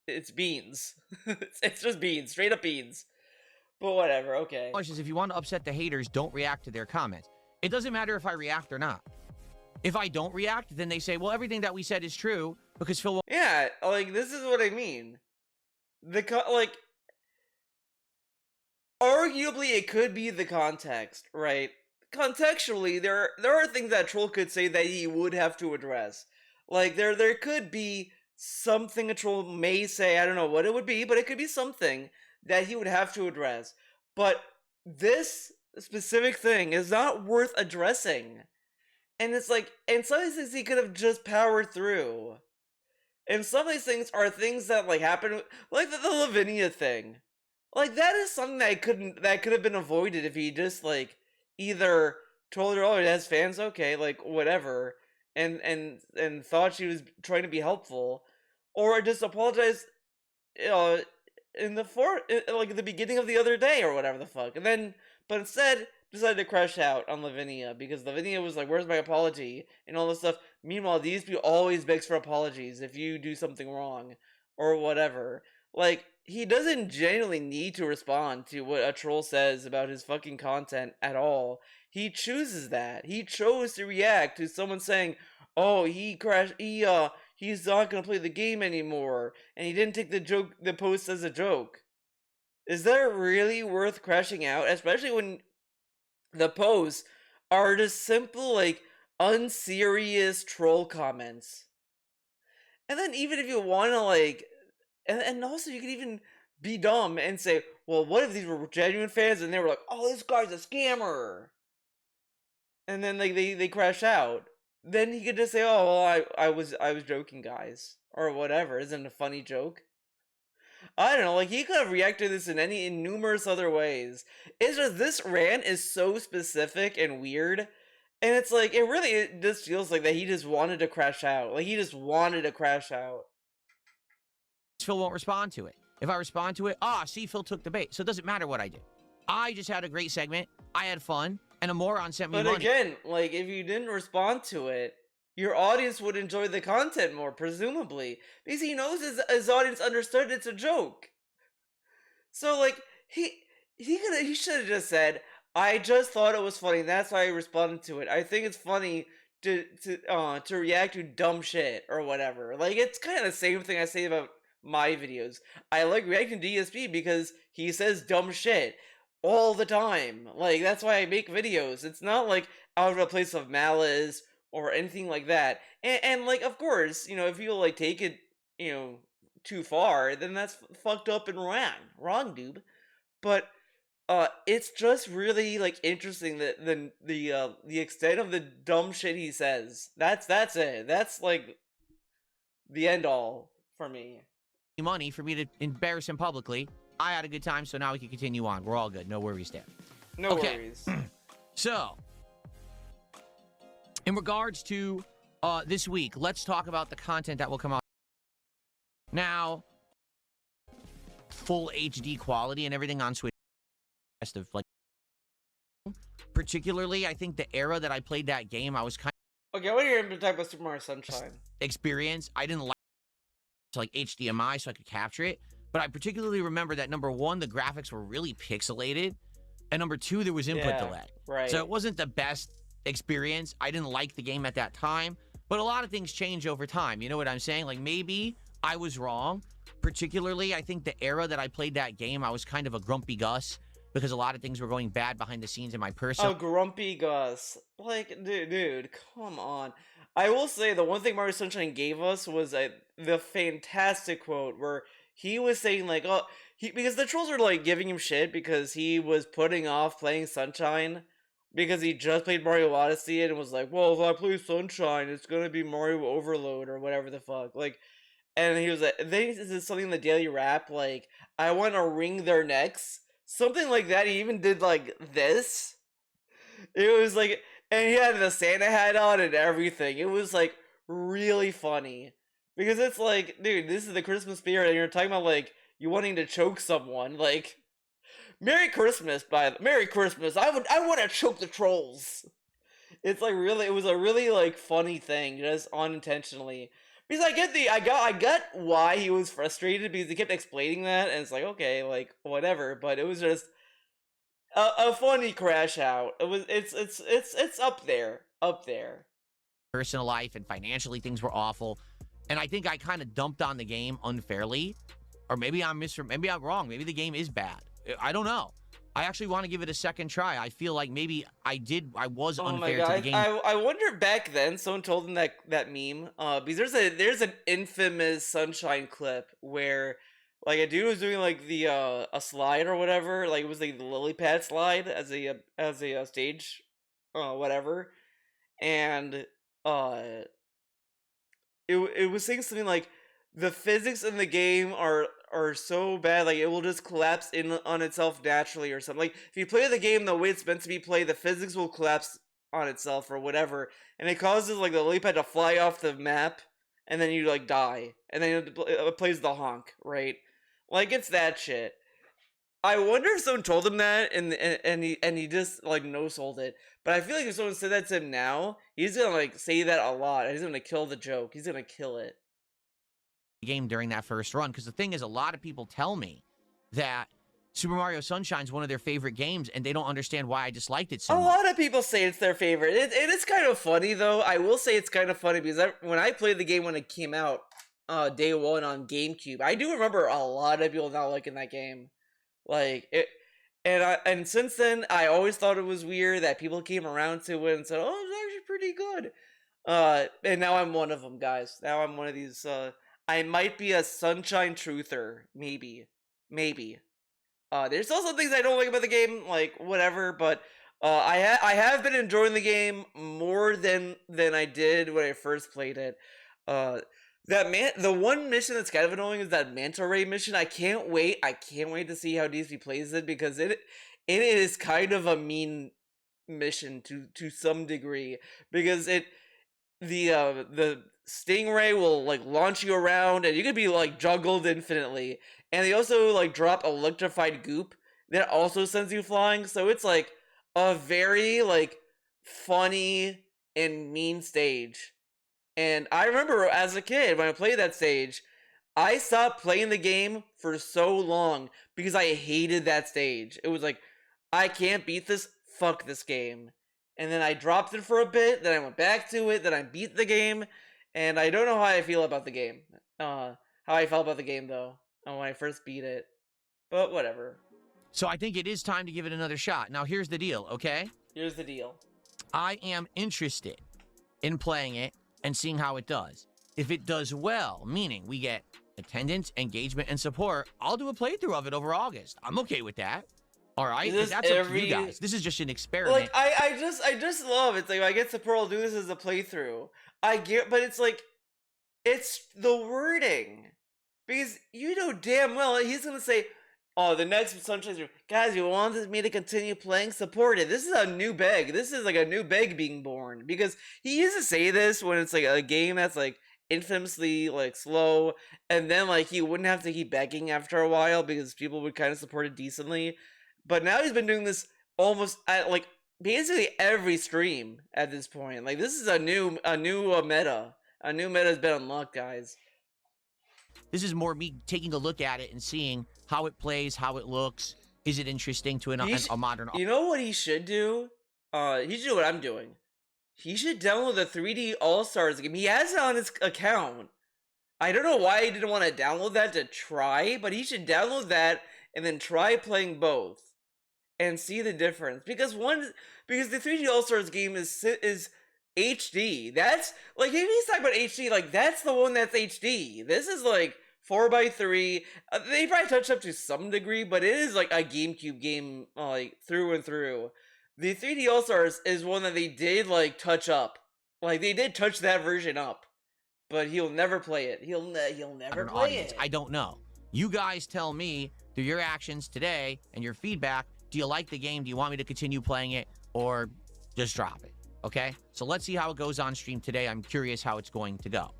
it's beans. it's just beans, straight up beans. But whatever, okay. Is if you want to upset the haters, don't react to their comments. It doesn't matter if I react or not. If I don't react, then they say, well, everything that we said is true because Phil won't. Yeah, like this is what I mean. Arguably it could be the context, right? Contextually, there are things that Troll could say that he would have to address. Like there could be something a troll may say. I don't know what it would be, but it could be something that he would have to address. But this specific thing is not worth addressing. And it's like, and some of these things he could have just powered through. And some of these things are things that like happen, like the Lavinia thing. Like that is something that could have been avoided if he just like either told her, "Oh, it has fans, okay, like whatever," and thought she was trying to be helpful, or just apologized, uh, in like at the beginning of the other day or whatever the fuck, and then but instead decided to crash out on Lavinia because Lavinia was like, "Where's my apology?" and all this stuff. Meanwhile, DSP always begs for apologies if you do something wrong or whatever. Like, he doesn't genuinely need to respond to what a troll says about his fucking content at all. He chooses that. He chose to react to someone saying, "Oh, he crashed. He's not gonna play the game anymore," and he didn't take the post as a joke. Is that really worth crashing out? Especially when the posts are just simple, like, unserious troll comments. And then even if you want to, like, and also you could even be dumb and say, well, what if these were genuine fans and they were like, oh, this guy's a scammer? And then like they crash out. Then he could just say, oh, well, I was joking, guys, or whatever. Isn't it a funny joke? I don't know, like he could have reacted to this in numerous other ways. It's just this rant is so specific and weird, and it's like it just feels like that he just wanted to crash out. Like he just wanted to crash out. Phil won't respond to it. If I respond to it, see, Phil took the bait. So it doesn't matter what I did. I just had a great segment. I had fun, and a moron sent me money. But again, like if you didn't respond to it, your audience would enjoy the content more, presumably, because he knows his audience understood it's a joke. So like he should have just said, "I just thought it was funny. That's why I responded to it. I think it's funny to react to dumb shit or whatever." Like it's kind of the same thing I say about my videos. I like reacting to DSP because he says dumb shit all the time. Like that's why I make videos. It's not like out of a place of malice or anything like that. And like of course, if you like take it, too far, then that's fucked up and wrong, dude. But it's just really like interesting that the extent of the dumb shit he says. That's it. That's like the end all for me. Money for me to embarrass him publicly. I had a good time, so now we can continue on. We're all good. No worries there. No worries. So, in regards to this week, let's talk about the content that will come out. Now, full HD quality and everything on Switch. Like, particularly, I think the era that I played that game, I was kind of... Okay, what are you going to talk about Super Mario Sunshine? Experience. I didn't like HDMI so I could capture it. But I particularly remember that, number one, the graphics were really pixelated. And number two, there was input delay. Right. So it wasn't the best experience. I didn't like the game at that time. But a lot of things change over time. You know what I'm saying? Like, maybe I was wrong. Particularly, I think the era that I played that game, I was kind of a grumpy Gus. Because a lot of things were going bad behind the scenes in my personal... Oh, grumpy Gus. Like, dude, come on. I will say, the one thing Mario Sunshine gave us was the fantastic quote where he was saying, like, because the trolls were, like, giving him shit because he was putting off playing Sunshine because he just played Mario Odyssey and was like, well, if I play Sunshine, it's gonna be Mario Overload or whatever the fuck. Like, and he was like, then he said something in the Daily Rap, like, I want to wring their necks. Something like that. He even did, like, this. It was, like, and he had the Santa hat on and everything. It was, like, really funny. Because it's like, dude, this is the Christmas spirit, and you're talking about, like, you wanting to choke someone. Like, Merry Christmas, Merry Christmas. I want to choke the trolls. It's, like, really, it was a really, like, funny thing, just unintentionally. Because I get why he was frustrated, because he kept explaining that, and it's like, okay, like, whatever, but it was just a funny crash out. It's up there. Personal life and financially things were awful, and I think I kind of dumped on the game unfairly, or maybe I'm wrong. Maybe the game is bad. I don't know, I actually want to give it a second try. I feel like maybe I was Oh my unfair to the god, game. I wonder back then someone told him that meme. Because there's an infamous Sunshine clip where like a dude was doing like the a slide or whatever, like it was like the lily pad slide as a stage, whatever, and uh it was saying something like the physics in the game are so bad, like it will just collapse in on itself naturally or something. Like if you play the game the way it's meant to be played, the physics will collapse on itself or whatever, and it causes like the lily pad to fly off the map, and then you like die, and then it plays the honk, right? Like it's that shit. I wonder if someone told him that, and he just like no sold it. But I feel like if someone said that to him now, he's gonna like say that a lot. He's gonna kill the joke. He's gonna kill it. Game during that first run, because the thing is, a lot of people tell me that Super Mario Sunshine is one of their favorite games, and they don't understand why I disliked it so A much. lot of people say it's their favorite. It is kind of funny though. I will say it's kind of funny because when I played the game when it came out, day one on GameCube, I do remember a lot of people not liking that game. Like it, and since then, I always thought it was weird that people came around to it and said, "Oh, it's actually pretty good." And now I'm one of them, guys. Now I'm one of these. I might be a Sunshine truther, maybe, maybe. There's still some things I don't like about the game, like whatever. But I have been enjoying the game more than I did when I first played it. The one mission that's kind of annoying is that manta ray mission. I can't wait. I can't wait to see how DSP plays it because it is kind of a mean mission to some degree because the stingray will like launch you around and you could be like juggled infinitely, and they also like drop electrified goop that also sends you flying, so it's like a very like funny and mean stage. And I remember as a kid when I played that stage, I stopped playing the game for so long because I hated that stage. It was like, I can't beat this, fuck this game. And then I dropped it for a bit, then I went back to it, then I beat the game, and I don't know how I feel about the game. How I felt about the game though, when I first beat it. But whatever. So I think it is time to give it another shot. Now, here's the deal, okay? Here's the deal. I am interested in playing it and seeing how it does. If it does well, meaning we get attendance, engagement, and support, I'll do a playthrough of it over August. I'm okay with that. All right? Is this That's up to you guys. This is just an experiment. Like, I just love it. It's like, I get support, I'll do this as a playthrough. I get, but it's like, it's the wording. Because you know damn well he's gonna say, oh, the next Sunshine Stream, guys, you wanted me to continue playing? Support it. This is a new beg. This is like a new beg being born. Because he used to say this when it's like a game that's like infamously like slow, and then like he wouldn't have to keep begging after a while because people would kind of support it decently. But now he's been doing this almost at like basically every stream at this point. Like this is a new meta. A new meta has been unlocked, guys. This is more me taking a look at it and seeing how it plays, how it looks. Is it interesting to a modern... You know what he should do? He should do what I'm doing. He should download the 3D All-Stars game. He has it on his account. I don't know why he didn't want to download that to try, but he should download that and then try playing both and see the difference. Because the 3D All-Stars game is HD. That's like, if he's talking about HD, like that's the one that's HD. This is like 4x3. They probably touched up to some degree, but it is like a GameCube game, like through and through. The 3D All Stars is one that they did like touch up. Like they did touch that version up, but he'll never play it. He'll never play it. I don't know. You guys tell me through your actions today and your feedback. Do you like the game? Do you want me to continue playing it or just drop it? Okay, so let's see how it goes on stream today. I'm curious how it's going to go.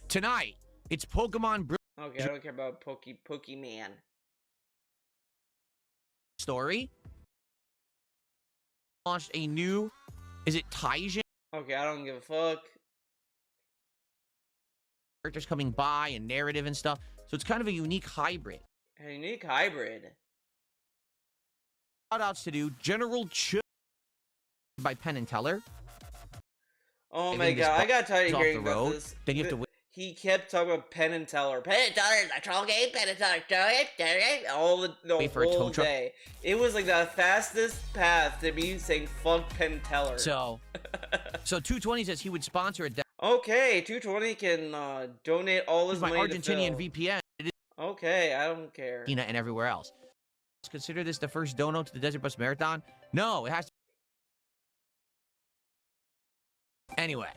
Tonight, it's Pokemon Okay, I don't care about Pokemon. Story. Launched a new, is it Taijin? Okay, I don't give a fuck. Characters coming by and narrative and stuff. So it's kind of a unique hybrid. A unique hybrid. Shoutouts to do General Chill by Penn and Teller. Oh my god, I got tired of hearing about this. Then you have to he kept talking about Penn and Teller. Penn and Teller is a troll game. Penn and Teller, all the Wait for a whole tow truck. day. It was like the fastest path to me saying fuck Penn and Teller. So 220 says he would sponsor a okay, 220 can donate all his my money Argentinian to Phil. VPN. It is Okay, I don't care. and everywhere else. Consider this the first dono to the Desert Bus Marathon? No, it has to. Anyway.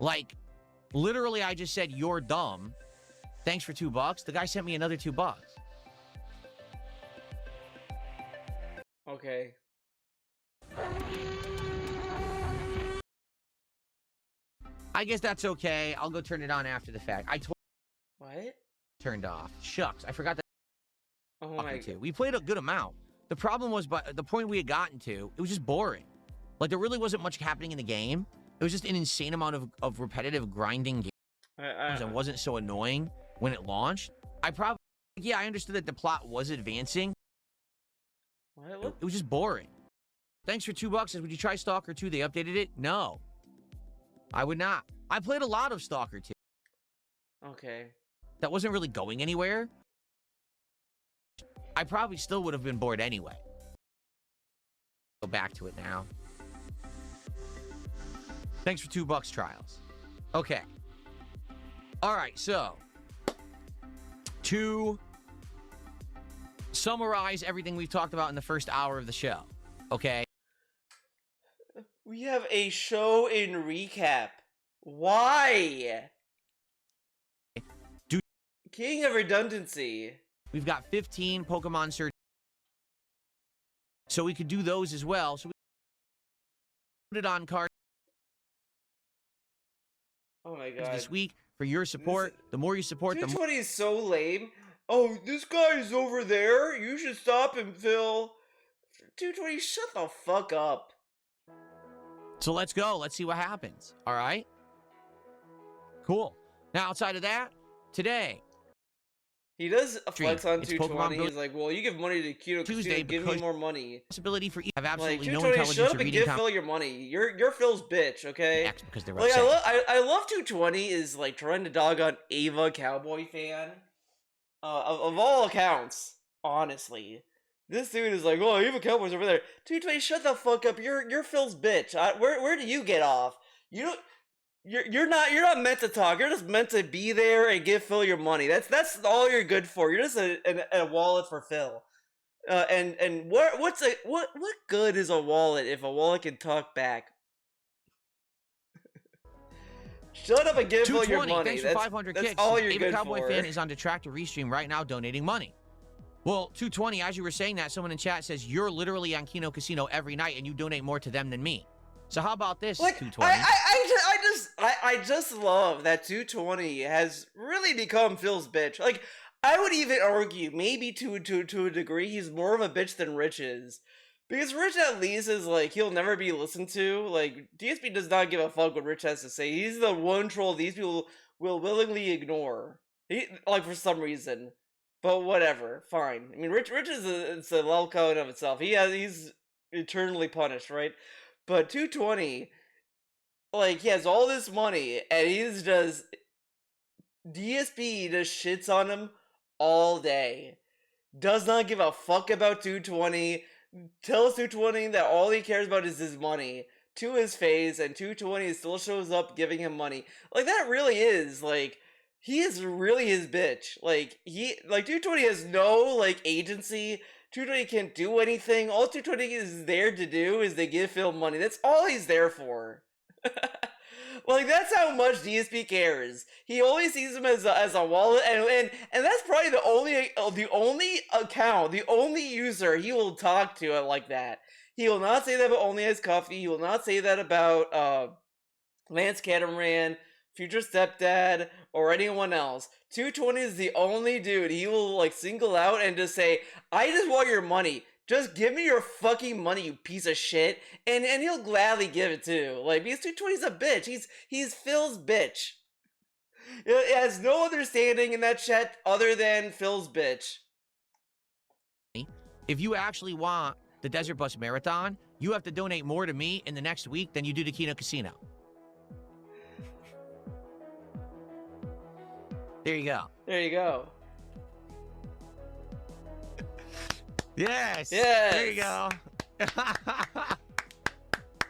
Like, literally, I just said, you're dumb. Thanks for $2. The guy sent me another $2. Okay. I guess that's okay. I'll go turn it on after the fact. What? Turned off. Shucks, I forgot that. Oh my god. We played a good amount. The problem was, by the point we had gotten to, it was just boring. Like, there really wasn't much happening in the game. It was just an insane amount of repetitive grinding games. It wasn't so annoying when it launched. I understood that the plot was advancing. What? It was just boring. Thanks for $2. Says, would you try Stalker 2? They updated it? No. I would not. I played a lot of Stalker 2. Okay. That wasn't really going anywhere. I probably still would have been bored anyway. Go back to it now. Thanks for $2 trials. Okay. All right, so to summarize everything we've talked about in the first hour of the show, okay? We have a show in recap. Why? King of redundancy. We've got 15 Pokemon search. So we could do those as well. So we put it on card. Oh my god. This week for your support. The more you support, the more 220 is so lame. Oh, this guy is over there. You should stop him, Phil. 220, shut the fuck up. So let's go. Let's see what happens. All right? Cool. Now, outside of that, today, He does flex on It's 220. Pokemon He's like, well, you give money to Kyoto Tuesday Casino, give me more money. possibility for have Like, absolutely no 220, intelligence shut or up and reading give Phil your money. You're Phil's bitch, okay? X because they're Like, upset. I love 220 is like trying to dog on Ava Cowboy fan. Of all accounts, honestly. This dude is like, oh, Ava Cowboy's over there. 220, shut the fuck up. You're Phil's bitch. Where do you get off? You don't. You're not meant to talk. You're just meant to be there and give Phil your money. That's all you're good for. You're just a wallet for Phil. And what good is a wallet if a wallet can talk back? Shut up and give Phil your money. Thanks for 500 that's kicks. all you're Ava good Cowboy for. fan is on Detractor Restream right now donating money. Well, 220, as you were saying that, someone in chat says you're literally on Kino Casino every night and you donate more to them than me. So how about this, Like, 220? I just love that 220 has really become Phil's bitch. Like, I would even argue, maybe to a degree, he's more of a bitch than Rich is. Because Rich at least is like, he'll never be listened to. Like, DSP does not give a fuck what Rich has to say. He's the one troll these people will willingly ignore. Like, for some reason. But whatever, fine. I mean, Rich is it's a lolcow in of itself. He's eternally punished, right? But 220, like, he has all this money, and he's just... DSP just shits on him all day. Does not give a fuck about 220. Tells 220 that all he cares about is his money. To his face, and 220 still shows up giving him money. Like, that really is, like... He is really his bitch. Like, 220 has no, like, agency. 220 can't do anything. All 220 is there to do is to give Phil money. That's all he's there for. Like, that's how much DSP cares. He only sees him as a wallet, and that's probably the only account, the only user he will talk to it like that. He will not say that about Only Has Coffee. He will not say that about Lance Catamaran, Future Stepdad, or anyone else. 220 is the only dude he will, like, single out and just say, I just want your money. Just give me your fucking money, you piece of shit. And he'll gladly give it too. Like, because 220's a bitch. He's Phil's bitch. It has no understanding in that chat other than Phil's bitch. If you actually want the Desert Bus Marathon, you have to donate more to me in the next week than you do to Kino Casino. There you go. There you go. Yes. Yes. There you go.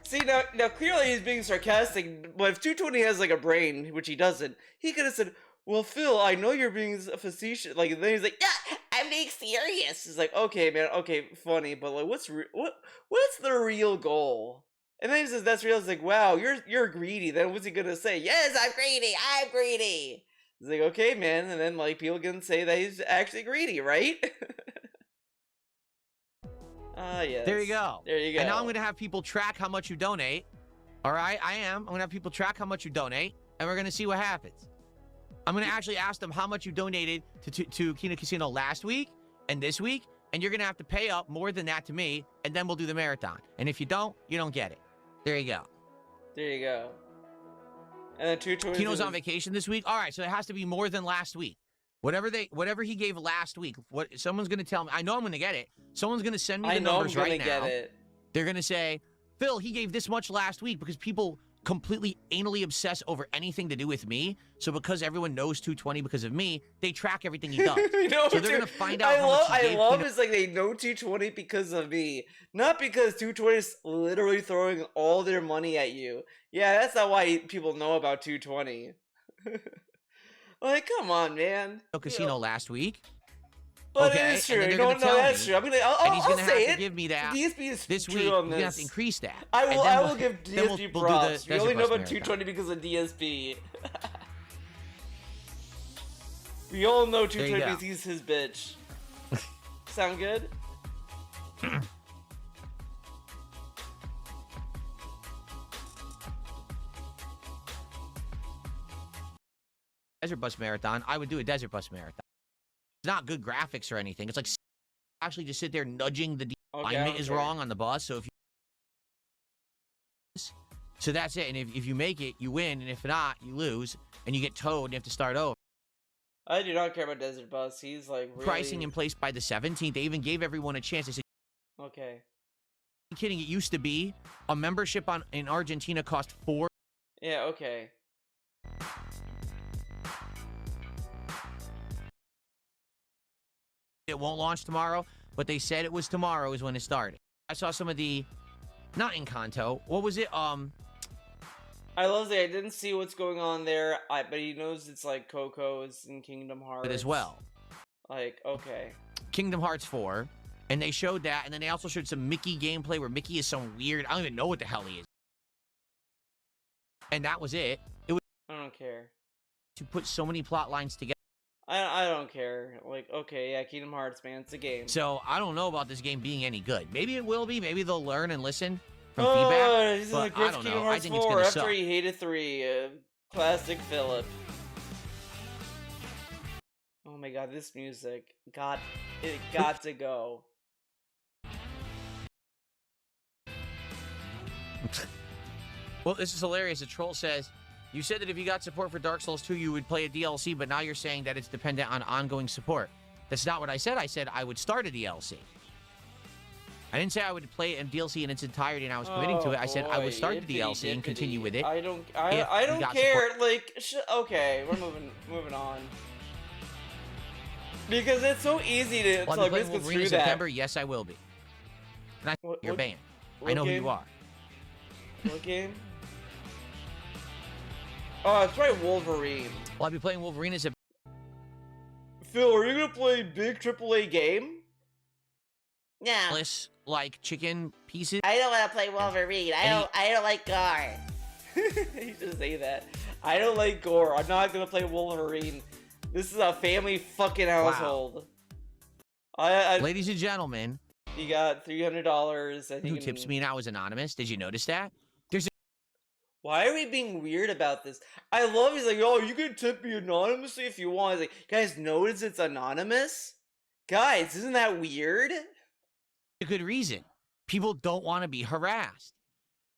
See, now clearly he's being sarcastic, but if 220 has like a brain, which he doesn't, he could have said, well, Phil, I know you're being facetious. Like, and then he's like, yeah, I'm being serious. It's like, okay, man, okay, funny, but like, what's the real goal? And then he says, that's real. It's like, wow, you're greedy. Then what's he gonna say? Yes, I'm greedy. It's like, okay, man, and then like people can say that he's actually greedy, right? Yes. There you go. There you go. And now I'm going to have people track how much you donate. All right, I'm going to have people track how much you donate, and we're going to see what happens. I'm going to actually ask them how much you donated to Kino Casino last week and this week, and you're going to have to pay up more than that to me, and then we'll do the marathon. And if you don't get it. There you go. There you go. And then 220. Kino's on vacation this week. All right, so it has to be more than last week. Whatever he gave last week, someone's going to tell me. I know I'm going to get it. Someone's going to send me the numbers right now. Get it. They're going to say, Phil, he gave this much last week, because people completely anally obsess over anything to do with me. So because everyone knows 220 because of me, they track everything he does. So they're going to find out how much he gave. I love it's like they know 220 because of me, not because 220 is literally throwing all their money at you. Yeah, that's not why people know about 220. Like, come on, man. Casino last week. But okay, it is true. And No, that's true. I'll say it. Give me that. DSP is this true week. on this. You have to increase that. I will give DSP props. We only know about Marathon. 220 because of DSP. We all know 220 because he's his bitch. Sound good? Desert Bus Marathon, I would do a Desert Bus Marathon. It's not good graphics or anything. It's like actually just sit there nudging the alignment is wrong on the bus. So so that's it. And if you make it, you win. And if not, you lose. And you get towed and you have to start over. I do not care about Desert Bus. He's like really... Pricing in place by the 17th. They even gave everyone a chance. They said, okay. I'm kidding. It used to be a membership in Argentina cost $4. Yeah, okay. It won't launch tomorrow, but they said it was tomorrow is when it started. I saw some of the, not Encanto. What was it? I love that I didn't see what's going on there, but he knows it's like Coco's and Kingdom Hearts as well. Like, okay. Kingdom Hearts 4, and they showed that, and then they also showed some Mickey gameplay where Mickey is some weird, I don't even know what the hell he is. And that was it. It was I don't care. To put so many plot lines together. I don't care. Like, okay, yeah, Kingdom Hearts, man, it's a game. So I don't know about this game being any good. Maybe it will be. Maybe they'll learn and listen from feedback. He's but I don't know. I think it's gonna gonna after suck. he hated 3. Classic Philip. Oh my god, this music. God, it got to go. Well, this is hilarious. A troll says, you said that if you got support for Dark Souls 2, you would play a DLC, but now you're saying that it's dependent on ongoing support. That's not what I said. I said I would start a DLC. I didn't say I would play a DLC in its entirety and I was committing to it. I said I would start the DLC and continue with it. I don't care. Support. Like, okay, we're moving on. Because it's so easy to Well, like misconstrue that. September? Yes, I will be. And you're banned. I know who you are. What game? Oh, that's right, Wolverine. Well, I'll be playing Wolverine as a... Phil, are you gonna play big AAA game? No. Like chicken pieces? I don't want to play Wolverine. I don't like gore. You just say that. I don't like gore. I'm not gonna play Wolverine. This is a family fucking household. Wow. Ladies and gentlemen. You got $300. Who tips me now is anonymous. Did you notice that? Why are we being weird about this? I love he's like, oh, you can tip me anonymously if you want. He's like, guys, notice it's anonymous? Guys, isn't that weird? A good reason. People don't want to be harassed.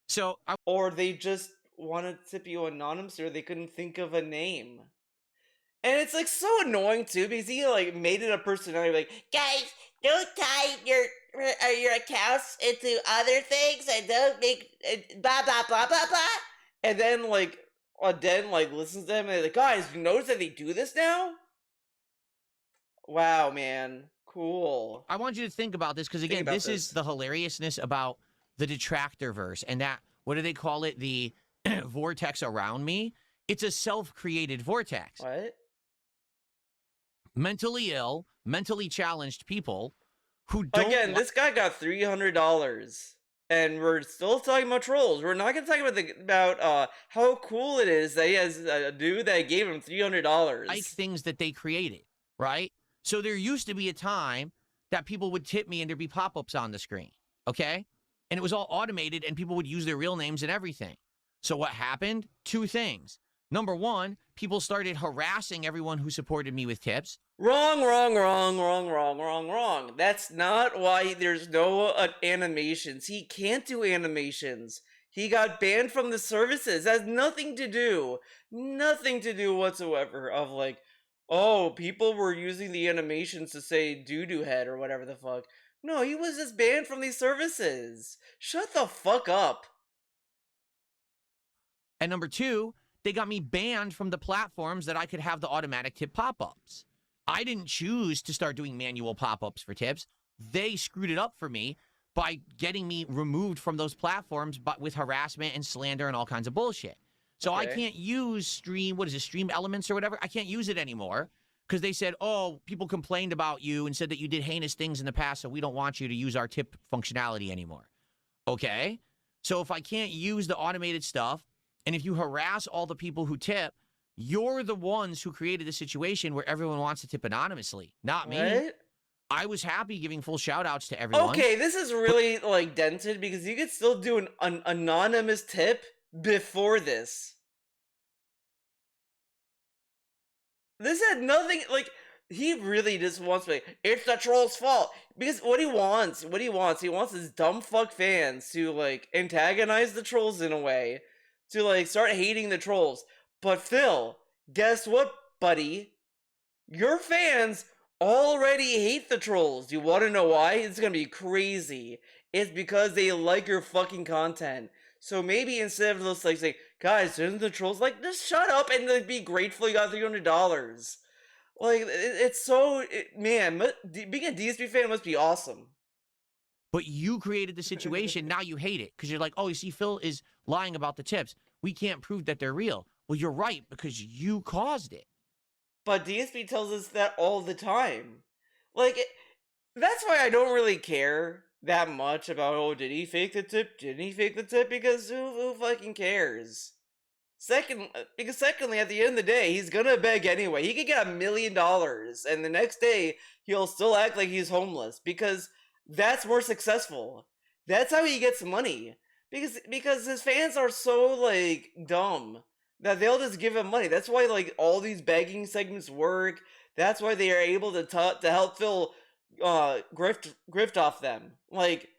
So, or they just want to tip you anonymously, or they couldn't think of a name. And it's like so annoying too, because he like made it a personality, like, guys, don't tie your your accounts into other things and don't make blah blah blah blah blah. And then like listens to them and they're like, guys, you notice that they do this now? Wow, man. Cool. I want you to think about this because, Think again, about this is this. the hilariousness about the detractor verse and that, what do they call it? The vortex around me. It's a self-created vortex. What? Mentally ill, mentally challenged people who don't Again, this guy got $300. And we're still talking about trolls. We're not going to talk about how cool it is that he has a dude that gave him $300. like things that they created, right? So there used to be a time that people would tip me and there'd be pop-ups on the screen, okay? And it was all automated and people would use their real names and everything. So what happened? Two things. Number one, people started harassing everyone who supported me with tips. Wrong. That's not why there's no animations. He can't do animations. He got banned from the services. It has nothing to do whatsoever of like, oh, people were using the animations to say doo-doo head or whatever the fuck. No, he was just banned from these services. Shut the fuck up. And number two, they got me banned from the platforms that I could have the automatic tip pop-ups. I didn't choose to start doing manual pop-ups for tips. They screwed it up for me by getting me removed from those platforms, but with harassment and slander and all kinds of bullshit. So I Okay. can't use Stream Elements or whatever. I can't use it anymore because they said, oh, people complained about you and said that you did heinous things in the past, so we don't want you to use our tip functionality anymore. Okay? So if I can't use the automated stuff, and if you harass all the people who tip, you're the ones who created the situation where everyone wants to tip anonymously, not me. What? I was happy giving full shout-outs to everyone. Okay, this is really like dented because you could still do an anonymous tip before this. This had nothing like he really just wants to be like, it's the troll's fault. Because what he wants his dumb fuck fans to like antagonize the trolls in a way, to like start hating the trolls. But Phil, guess what, buddy? Your fans already hate the trolls. Do you want to know why? It's gonna be crazy. It's because they like your fucking content. So maybe instead of just like saying, guys, isn't the trolls like, just shut up and like be grateful you got $300. Like it's so man, being a DSP fan must be awesome. But you created the situation, now you hate it because you're like, oh, you see, Phil is lying about the tips. We can't prove that they're real. Well, you're right because you caused it. But DSP tells us that all the time. Like, that's why I don't really care that much about, oh, did he fake the tip? Didn't he fake the tip? Because who fucking cares? Because secondly, at the end of the day, he's gonna beg anyway. He could get $1 million, and the next day, he'll still act like he's homeless, because that's more successful. That's how he gets money. Because his fans are so, like, dumb that they'll just give him money. That's why like all these begging segments work. That's why they are able to help Phil grift off them. Like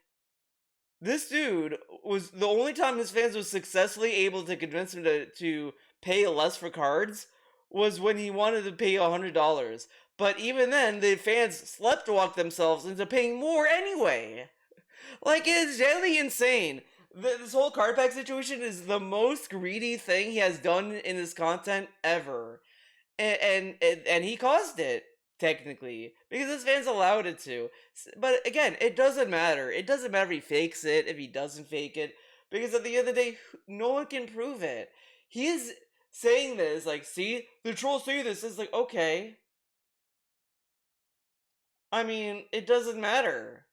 this dude was the only time his fans was successfully able to convince him to pay less for cards was when he wanted to pay $100. But even then, the fans sleptwalked themselves into paying more anyway. Like it's generally insane. This whole card pack situation is the most greedy thing he has done in his content ever, and he caused it technically because his fans allowed it to. But again, it doesn't matter. It doesn't matter if he fakes it, if he doesn't fake it, because at the end of the day, no one can prove it. He's saying this like, see, the trolls say this. It's like, okay. I mean, it doesn't matter.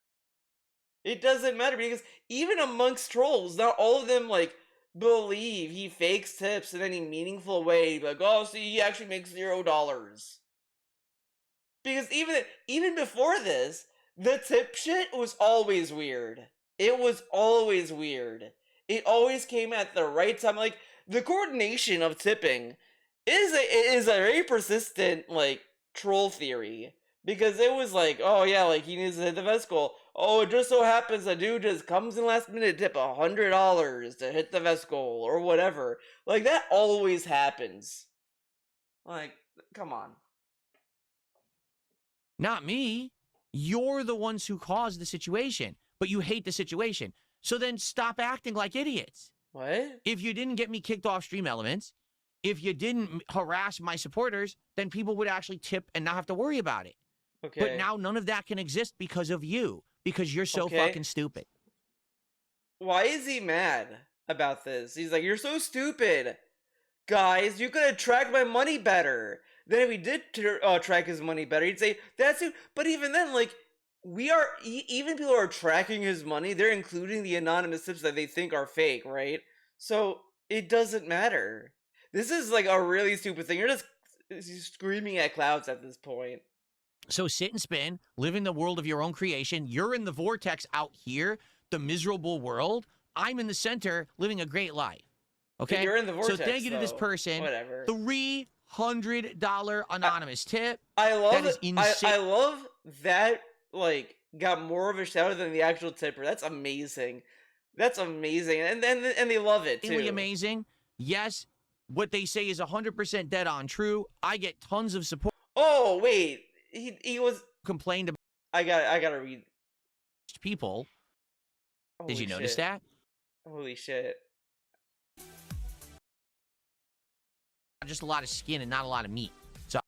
It doesn't matter because even amongst trolls, not all of them like believe he fakes tips in any meaningful way. Like, oh, see, he actually makes $0. Because even before this, the tip shit was always weird. It was always weird. It always came at the right time. Like the coordination of tipping is a very persistent like troll theory. Because it was like, oh yeah, like he needs to hit the vest goal. Oh, it just so happens a dude just comes in last minute to tip $100 to hit the vest goal or whatever. Like that always happens. Like, come on. Not me. You're the ones who caused the situation, but you hate the situation. So then stop acting like idiots. What? If you didn't get me kicked off Stream Elements, if you didn't harass my supporters, then people would actually tip and not have to worry about it. Okay. But now none of that can exist because of you, because you're so fucking stupid. Why is he mad about this? He's like, you're so stupid. Guys, you could have tracked my money better. Then if he did track his money better, he'd say, that's it. But even then, like, we are, even people who are tracking his money, they're including the anonymous tips that they think are fake, right? So it doesn't matter. This is like a really stupid thing. You're just screaming at clouds at this point. So sit and spin, live in the world of your own creation. You're in the vortex out here, the miserable world. I'm in the center, living a great life. Okay? But you're in the vortex, so thank you to this though. person. Whatever. $300 anonymous tip. I love that is it. insane. I love that, like, got more of a shout out than the actual tipper. That's amazing. That's amazing. And they love it, too. Really amazing. Yes, what they say is 100% dead on true. I get tons of support. Oh, wait. He was Complained about I gotta read. people. Holy Did you notice shit. that? Holy shit. Just a lot of skin and not a lot of meat. So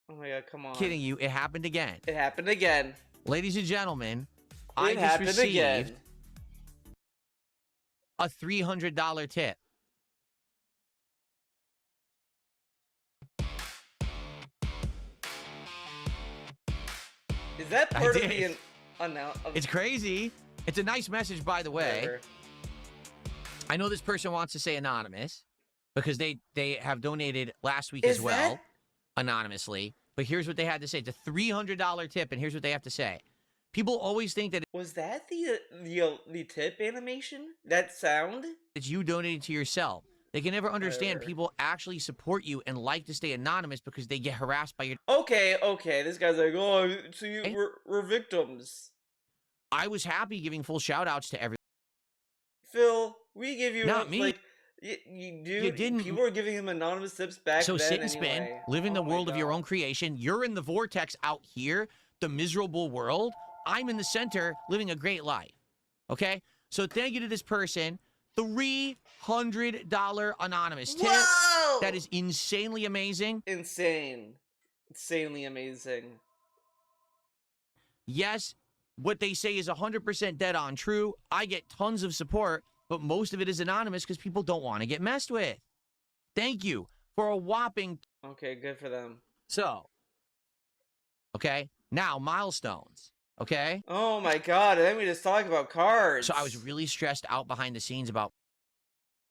Oh my god, come on. kidding you, it happened again. It happened again. Ladies and gentlemen, It I just happened received again. a $300 tip. Is that I part of did. the announce? It's crazy. It's a nice message, by the way. I know this person wants to say anonymous because they have donated last week Is as well, that- anonymously. But here's what they had to say. It's a $300 tip, and here's what they have to say. People always think that Was that the tip animation? That sound? it's you donating to yourself. They can never understand Whatever. people actually support you and like to stay anonymous because they get harassed by your... Okay. This guy's like, oh, so we're victims. I was happy giving full shout-outs to everyone. Phil, we give you Not me. Like, you You didn't- People were giving him anonymous tips back So then sit and spin, anyway. live in the Oh my world of your God. own creation. You're in the vortex out here, the miserable world. I'm in the center, living a great life. Okay? So thank you to this person. $300 anonymous tip. Whoa! That is insanely amazing. Insanely amazing. Yes, what they say is 100% dead on true. I get tons of support, but most of it is anonymous because people don't want to get messed with. Thank you for a whopping... Okay, good for them. So, okay, now milestones, okay? Oh my god, and then we just talk about cards. So I was really stressed out behind the scenes about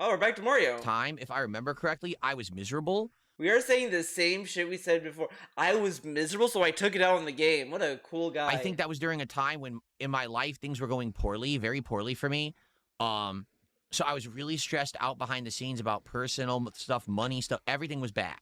Oh, we're back to Mario. time. If I remember correctly, I was miserable. We are saying the same shit we said before. I was miserable, so I took it out on the game. What a cool guy. I think that was during a time when in my life things were going poorly, very poorly for me. So I was really stressed out behind the scenes about personal stuff, money stuff. Everything was bad.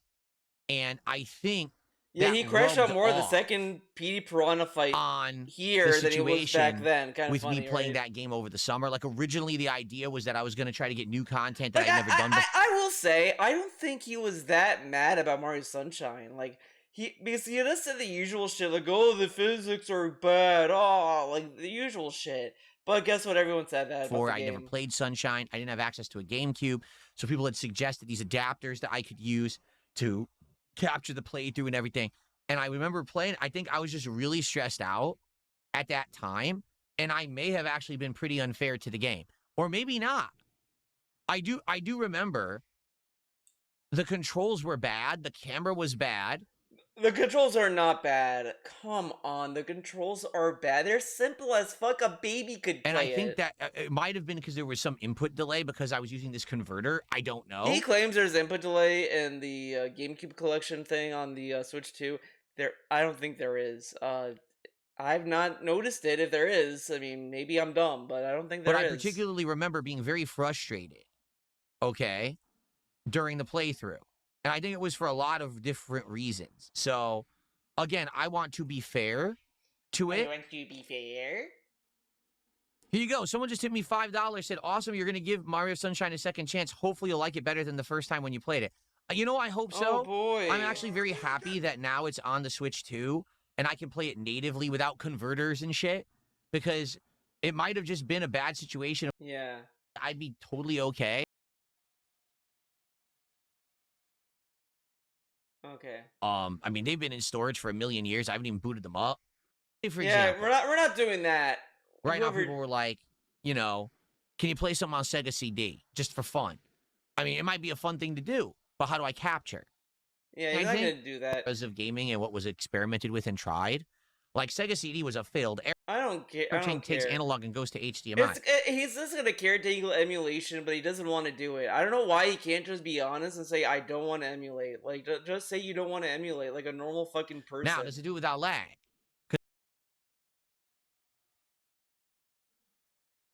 And I think Yeah, that he crashed out rubbed more the off second PD Piranha fight on here the than he was back situation then. Kind of with funny, me playing right? that game over the summer. Like originally the idea was that I was going to try to get new content that Like, I'd never done before. I will say, I don't think he was that mad about Mario Sunshine. Like, because he just said the usual shit, like, oh, the physics are bad, oh, like, the usual shit. But guess what? Everyone said that about the I game. never played Sunshine. I didn't have access to a GameCube. So people had suggested these adapters that I could use to capture the playthrough and everything. And I remember playing, I think I was just really stressed out at that time. And I may have actually been pretty unfair to the game. Or maybe not. I do remember the controls were bad. The camera was bad. The controls are not bad. Come on, the controls are bad. They're simple as fuck. A baby could play And I think it. that it might have been because there was some input delay because I was using this converter. I don't know. He claims there's input delay in the GameCube collection thing on the Switch 2. I don't think there is. I've not noticed it. If there is, I mean, maybe I'm dumb, but I don't think there But is. I particularly remember being very frustrated, okay, during the playthrough. And I think it was for a lot of different reasons. So, again, I want to be fair to I it. want to be fair. Here you go. Someone just hit me $5, said, awesome, you're going to give Mario Sunshine a second chance. Hopefully you'll like it better than the first time when you played it. You know, I hope Oh so. boy. I'm actually very happy that now it's on the Switch too, and I can play it natively without converters and shit, because it might have just been a bad situation. Yeah. I'd be totally okay. Okay. I mean, they've been in storage for a million years. I haven't even booted them up. Say, for Yeah, example, we're not doing that. right now Whoever. people were like, you know, can you play something on Sega CD just for fun? I mean, it might be a fun thing to do, but how do I capture? Yeah, he's I not think gonna do that. because of gaming and what was experimented with and tried, like Sega CD was a failed. I don't care. I Everything don't takes care. analog and goes to HDMI. He's just gonna caretake emulation, but he doesn't want to do it. I don't know why he can't just be honest and say I don't want to emulate. Like, just say you don't want to emulate, like a normal fucking person. Now, does it do without lag?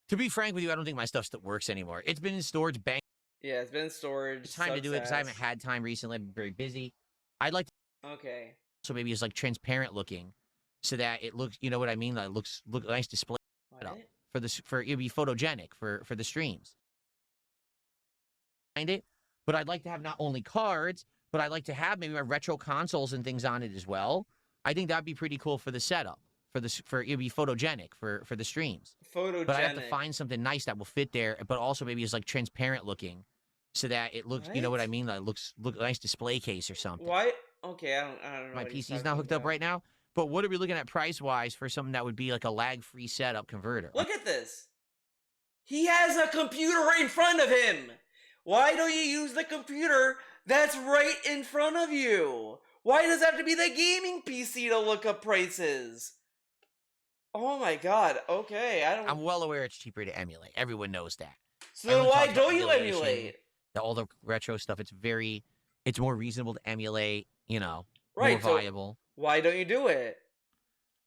To be frank with you, I don't think my stuff still works anymore. It's been in storage, bang. Yeah, it's been in storage. It's time to do it because I haven't had time recently. I've been very busy. I'd like to Okay. so maybe it's like transparent looking, so that it looks. You know what I mean? That it look nice display What? for this for it'd be photogenic for the streams. Find it, but I'd like to have not only cards, but I'd like to have maybe my retro consoles and things on it as well. I think that'd be pretty cool for the setup. For it'd be photogenic for the streams. Photogenic. But I have to find something nice that will fit there, but also maybe it's like transparent looking, so that it looks. You know what I mean? That look nice display case or something. Why? Okay, I don't know. My what he's PC's not hooked talking up right now. But what are we looking at price wise for something that would be like a lag free setup converter? Look at this. He has a computer right in front of him. Why don't you use the computer that's right in front of you? Why does it have to be the gaming PC to look up prices? Oh my god, okay, I'm well aware it's cheaper to emulate. Everyone knows that. So then Everyone why talks about don't you emulation, emulate? All the retro stuff, it's more reasonable to emulate, more Right, so viable. why don't you do it?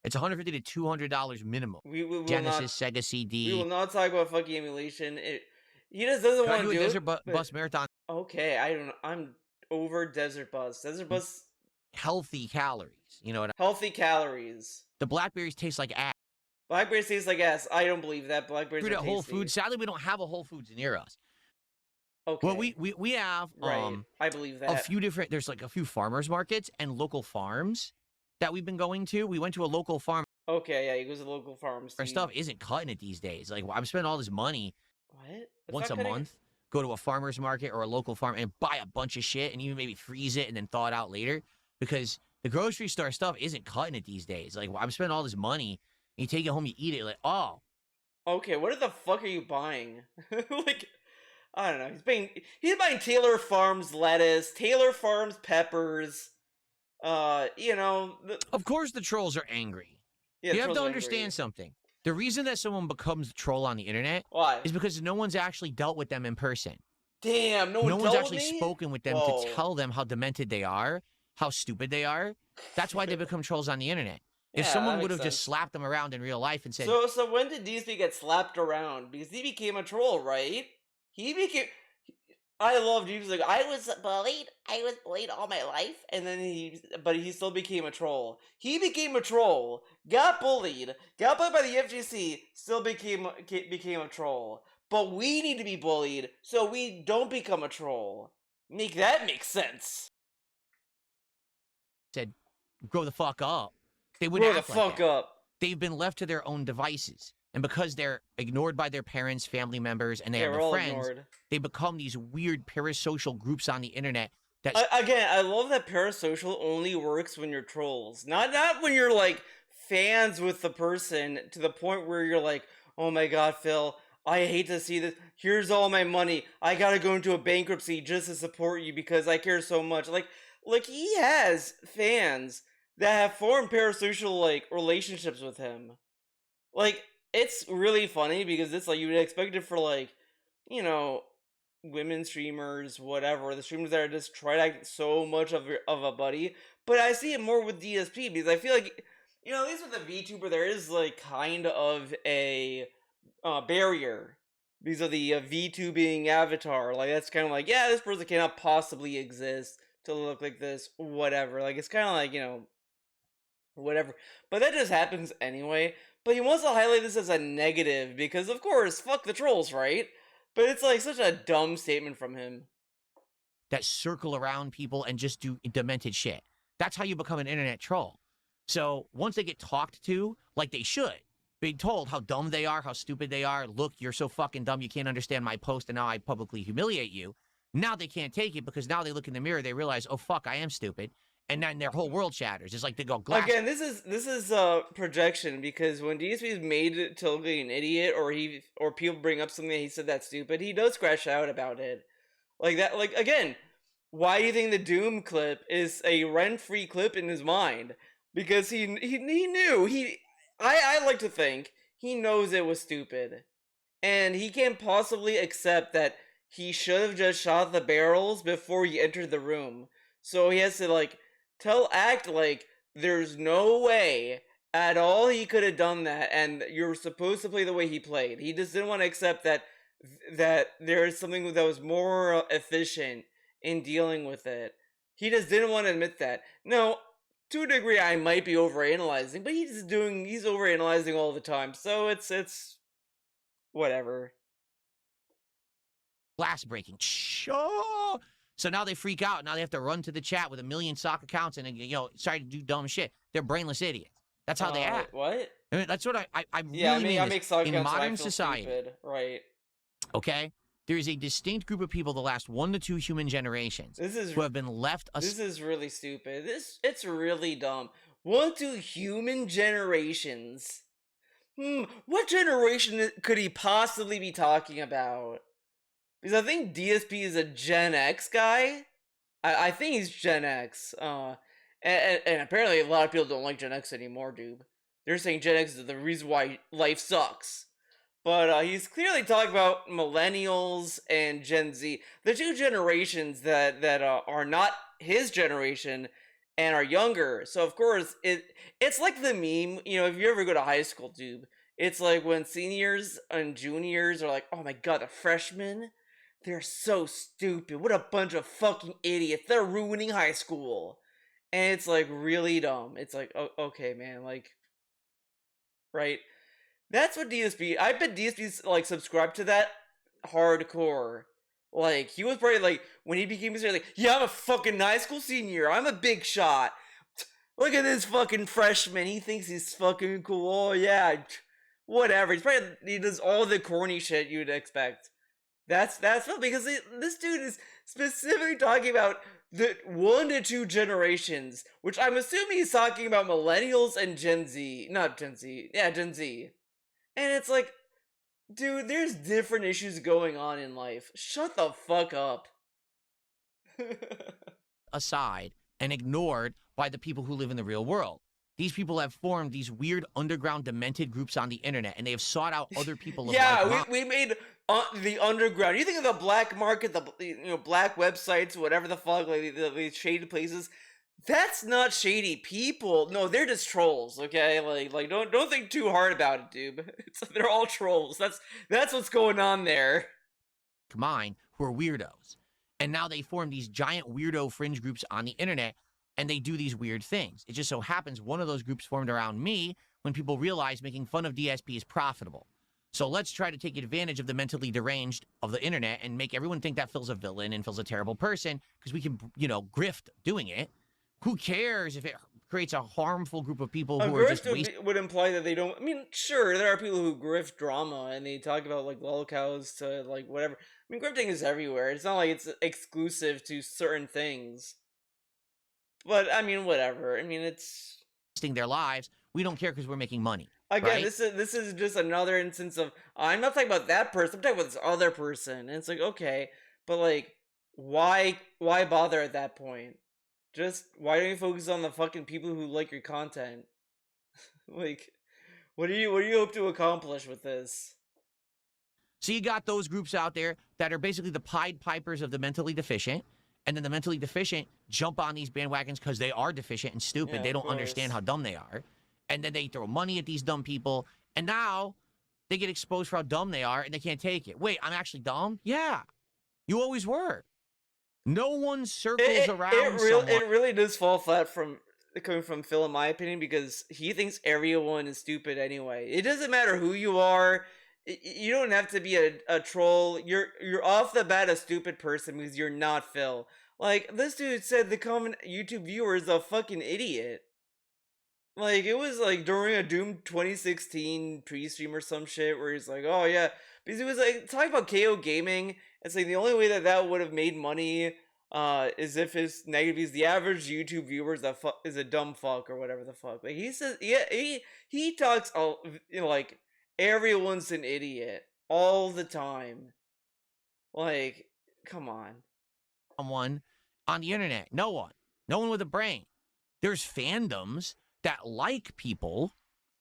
It's $150 to $200 minimum. We will Genesis, not, Sega CD. we will not talk about fucking emulation. He just doesn't Can I want do to a do Desert it. Bus Marathon? Okay, I'm over Desert Bus. Desert Bus, Healthy calories. You know what? healthy calories. The blackberries taste like ass. Blackberries taste like ass. I don't believe that. Blackberries Food are at Whole tasty. Foods. Sadly, we don't have a Whole Foods near us. Okay. Well, we have right. I believe that. a few different. There's like a few farmers markets and local farms that we've been going to. We went to a local farm. Okay, yeah, he goes to local farms. Our stuff isn't cutting it these days. Like I'm spending all this money What? once a month. Go to a farmer's market or a local farm and buy a bunch of shit and even maybe freeze it and then thaw it out later, because the grocery store stuff isn't cutting it these days. Like I'm spending all this money and you take it home, you eat it, like, oh. Okay, what the fuck are you buying? Like, I don't know. He's buying Taylor Farms lettuce, Taylor Farms peppers. Of course the trolls are angry. Yeah, you have to understand something. The reason that someone becomes a troll on the internet Why? is because no one's actually dealt with them in person. Damn, no one's told actually me? spoken with them Whoa. to tell them how demented they are, how stupid they are. That's why they become trolls on the internet. If Yeah, someone that would makes have just sense. slapped them around in real life and said, So when did DSP get slapped around? Because he became a troll, right? I loved he was like, I was bullied all my life, and then but he still became a troll. He became a troll, got bullied by the FGC, still became a troll. But we need to be bullied so we don't become a troll. Make sense. said, grow the fuck up. They Grow wouldn't the act like fuck that. up. They've been left to their own devices. And because they're ignored by their parents, family members, and they have we're no all friends, ignored. they become these weird parasocial groups on the internet that Again, I love that parasocial only works when you're trolls. Not when you're like fans with the person to the point where you're like, oh my god, Phil, I hate to see this. Here's all my money. I gotta go into a bankruptcy just to support you because I care so much. Like he has fans that have formed parasocial like relationships with him. Like, it's really funny because it's like you would expect it for like, women streamers, whatever, the streamers that are just try to act so much of a buddy. But I see it more with DSP because I feel like, at least with the VTuber, there is like kind of a barrier because of the VTubing avatar. Like that's kind of like, yeah, this person cannot possibly exist to look like this, whatever. Like it's kind of like whatever. But that just happens anyway. But he wants to highlight this as a negative because, of course, fuck the trolls, right? But it's like such a dumb statement from him. that circle around people and just do demented shit. That's how you become an internet troll. So once they get talked to, like they should, being told how dumb they are, how stupid they are, look, you're so fucking dumb, you can't understand my post, and now I publicly humiliate you. Now they can't take it because now they look in the mirror, they realize, oh fuck, I am stupid, and then their whole world shatters. It's like they go glass. Again, this is projection, because when DSP is made to look like an idiot, or people bring up something that he said that's stupid, he does crash out about it. Like that, like, again, why do you think the Doom clip is a rent-free clip in his mind? Because he knew, I like to think he knows it was stupid. And he can't possibly accept that he should have just shot the barrels before he entered the room. So he has to, like, act like there's no way at all he could have done that, and you're supposed to play the way he played. He just didn't want to accept that there is something that was more efficient in dealing with it. He just didn't want to admit that. No, to a degree, I might be overanalyzing, but he's overanalyzing all the time, so it's whatever. Glass breaking. Sure. So now they freak out. Now they have to run to the chat with 1 million sock accounts and, you know, start to do dumb shit. They're brainless idiots. That's how they act. What? I mean, that's what I Yeah, really mean. I make sock in accounts when I modern feel society, stupid. Right. okay, there is a distinct group of people the last 1 to 2 human generations who have been left. This is really stupid. It's really dumb. 1 to human generations. What generation could he possibly be talking about? Because I think DSP is a Gen X guy. I think he's Gen X. And apparently a lot of people don't like Gen X anymore, dude. They're saying Gen X is the reason why life sucks. But he's clearly talking about millennials and Gen Z, the two generations that are not his generation and are younger. So of course it's like the meme, you know, if you ever go to high school, dude. It's like when seniors and juniors are like, oh my god, the freshmen, they're so stupid. What a bunch of fucking idiots. They're ruining high school. And it's like really dumb. It's like, oh, okay, man, like, right? That's what DSP. I bet DSP's like subscribed to that hardcore. Like he was probably like when he became a senior, like, yeah, I'm a fucking high school senior. I'm a big shot. Look at this fucking freshman. He thinks he's fucking cool. Oh yeah, whatever. He does all the corny shit you'd expect. That's what, because this dude is specifically talking about the 1 to 2 generations, which I'm assuming he's talking about millennials and Gen Z. Not Gen Z. Yeah, Gen Z. And it's like, dude, there's different issues going on in life. Shut the fuck up. Aside and ignored by the people who live in the real world. These people have formed these weird underground demented groups on the internet, and they have sought out other people. Yeah, we made the underground. You think of the black market, the black websites, whatever the fuck, like the shady places. That's not shady people. No, they're just trolls. Okay, like don't think too hard about it, dude. They're all trolls. That's what's going on there. Mine who are weirdos, and now they form these giant weirdo fringe groups on the internet. And they do these weird things. It just so happens one of those groups formed around me when people realized making fun of DSP is profitable. So let's try to take advantage of the mentally deranged of the internet and make everyone think that Phil's a villain and Phil's a terrible person because we can, grift doing it. Who cares if it creates a harmful group of people who are just would imply that they don't. I mean, sure, there are people who grift drama and they talk about like lolcows to like whatever. I mean, grifting is everywhere. It's not like it's exclusive to certain things. But I mean, whatever. I mean, it's their lives. We don't care because we're making money. Again, right? this is just another instance of I'm not talking about that person. I'm talking about this other person. And it's like, okay, but like, why bother at that point? Just why don't you focus on the fucking people who like your content? Like, what do you hope to accomplish with this? So you got those groups out there that are basically the Pied Pipers of the mentally deficient. And then the mentally deficient jump on these bandwagons because they are deficient and stupid. Yeah, they don't understand how dumb they are. And then they throw money at these dumb people. And now they get exposed for how dumb they are and they can't take it. Wait, I'm actually dumb? Yeah. You always were. No one circles around someone. It really does fall flat coming from Phil, in my opinion, because he thinks everyone is stupid anyway. It doesn't matter who you are. you don't have to be a troll. You're off the bat a stupid person because you're not Phil. Like, this dude said the common YouTube viewer is a fucking idiot. Like, it was like during a Doom 2016 pre-stream or some shit where he's like, oh yeah, because he was like talking about KO gaming. It's like the only way that would have made money is if his negative is the average YouTube viewer is a dumb fuck or whatever the fuck. Like, he says, yeah, he talks all, like, everyone's an idiot all the time. Like, come on. Someone on the internet. No one with a brain. There's fandoms that like people,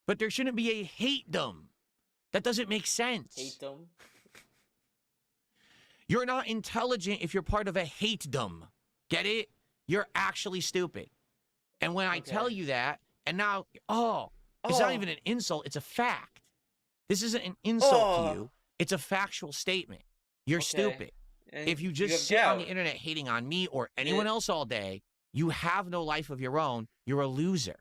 but there shouldn't be a hate-dom. That doesn't make sense. Hate-dom? You're not intelligent if you're part of a hate-dom. Get it? You're actually stupid. And when I tell you that, and now, it's not even an insult, it's a fact. This isn't an insult to you. It's a factual statement. You're stupid. And if you just sit on the internet hating on me or anyone else all day, you have no life of your own. You're a loser.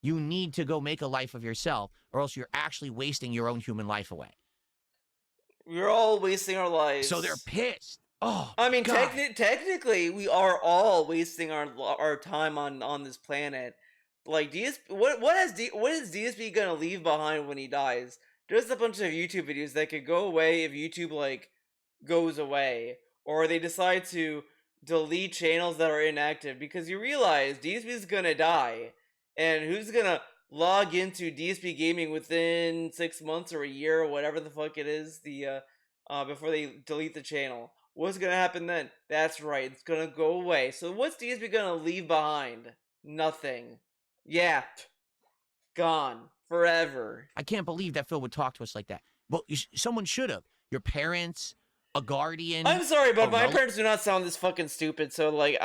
You need to go make a life of yourself, or else you're actually wasting your own human life away. We're all wasting our lives. So they're pissed. Oh, I mean, technically, we are all wasting our time on this planet. Like, DSP, what is DSP gonna leave behind when he dies? Just a bunch of YouTube videos that could go away if YouTube, like, goes away, or they decide to delete channels that are inactive, because you realize DSP is gonna die, and who's gonna log into DSP gaming within 6 months or a year or whatever the fuck it is, before they delete the channel? What's gonna happen then? That's right, it's gonna go away. So what's DSP gonna leave behind? Nothing. Yeah, gone forever. I can't believe that Phil would talk to us like that. Well, someone should have. Your parents, a guardian. I'm sorry, but my parents do not sound this fucking stupid. So, like,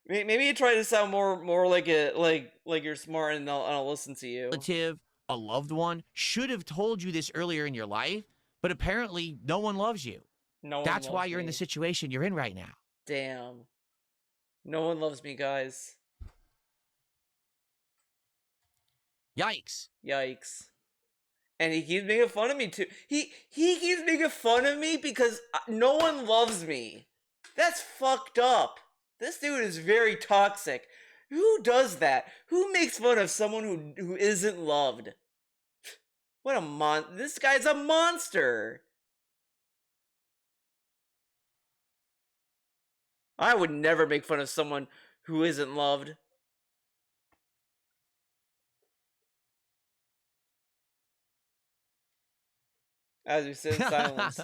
maybe you try to sound more like you're smart, and I'll listen to you. Relative, a loved one should have told you this earlier in your life, but apparently no one loves you. That's why you're in the situation you're in right now. Damn. No one loves me, guys. Yikes. Yikes. And he keeps making fun of me too. He keeps making fun of me because no one loves me. That's fucked up. This dude is very toxic. Who does that? Who makes fun of someone who isn't loved? What a this guy's a monster. I would never make fun of someone who isn't loved. As we sit in silence.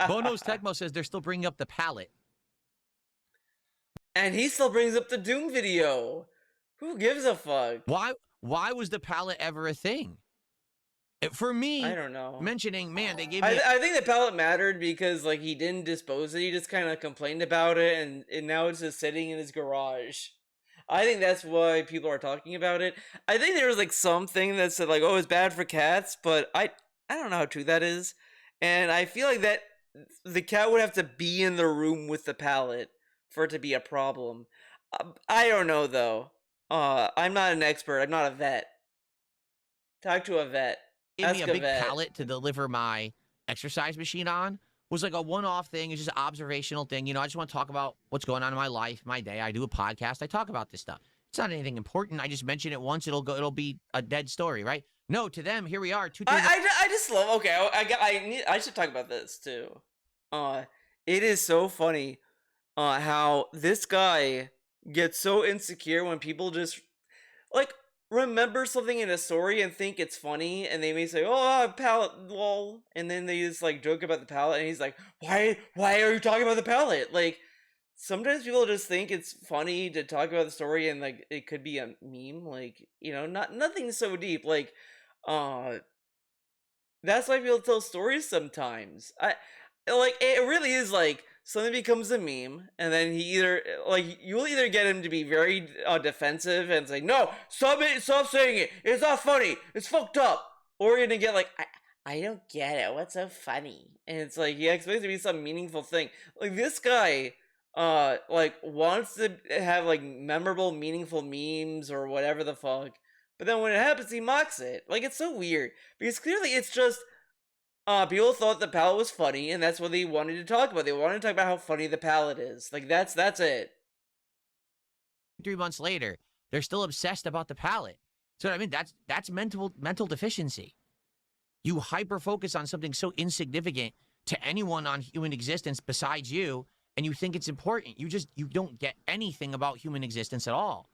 Bono's Tecmo says they're still bringing up the palette. And he still brings up the Doom video. Who gives a fuck? Why was the palette ever a thing? For me, I don't know. Mentioning, man, they gave me... I think the palette mattered because, like, he didn't dispose it. He just kind of complained about it, and now it's just sitting in his garage. I think that's why people are talking about it. I think there was, like, something that said, like, oh, it's bad for cats, but I don't know how true that is. And I feel like that the cat would have to be in the room with the palette for it to be a problem. I don't know, though. I'm not an expert. I'm not a vet. Talk to a vet. Give me a big palette to deliver my exercise machine on. Was like a one-off thing. It's just an observational thing. You know, I just want to talk about what's going on in my life, my day. I do a podcast. I talk about this stuff. It's not anything important. I just mention it once. It'll be a dead story, right? No, to them, here we are. I just love. Okay, I should talk about this too. It is so funny, how this guy gets so insecure when people just like remember something in a story and think it's funny, and they may say, "Oh, palette, lol," and then they just like joke about the palette, and he's like, "Why are you talking about the palette?" Like, sometimes people just think it's funny to talk about the story, and like it could be a meme, like, you know, nothing so deep. Like, that's why people tell stories sometimes. Like, it really is like something becomes a meme, and then you'll either get him to be very defensive and say, no, stop saying it, it's not funny, it's fucked up, or you're gonna get like, I don't get it, what's so funny? And it's like, he expects it to be some meaningful thing. Like, this guy like wants to have like memorable, meaningful memes or whatever the fuck, but then when it happens, he mocks it. Like, it's so weird because clearly it's just people thought the palette was funny, and that's what they wanted to talk about. They wanted to talk about how funny the palette is. Like, that's it. 3 months later, they're still obsessed about the palette. So I mean, that's mental deficiency. You hyper focus on something so insignificant to anyone on human existence besides you, and you think it's important. You don't get anything about human existence at all.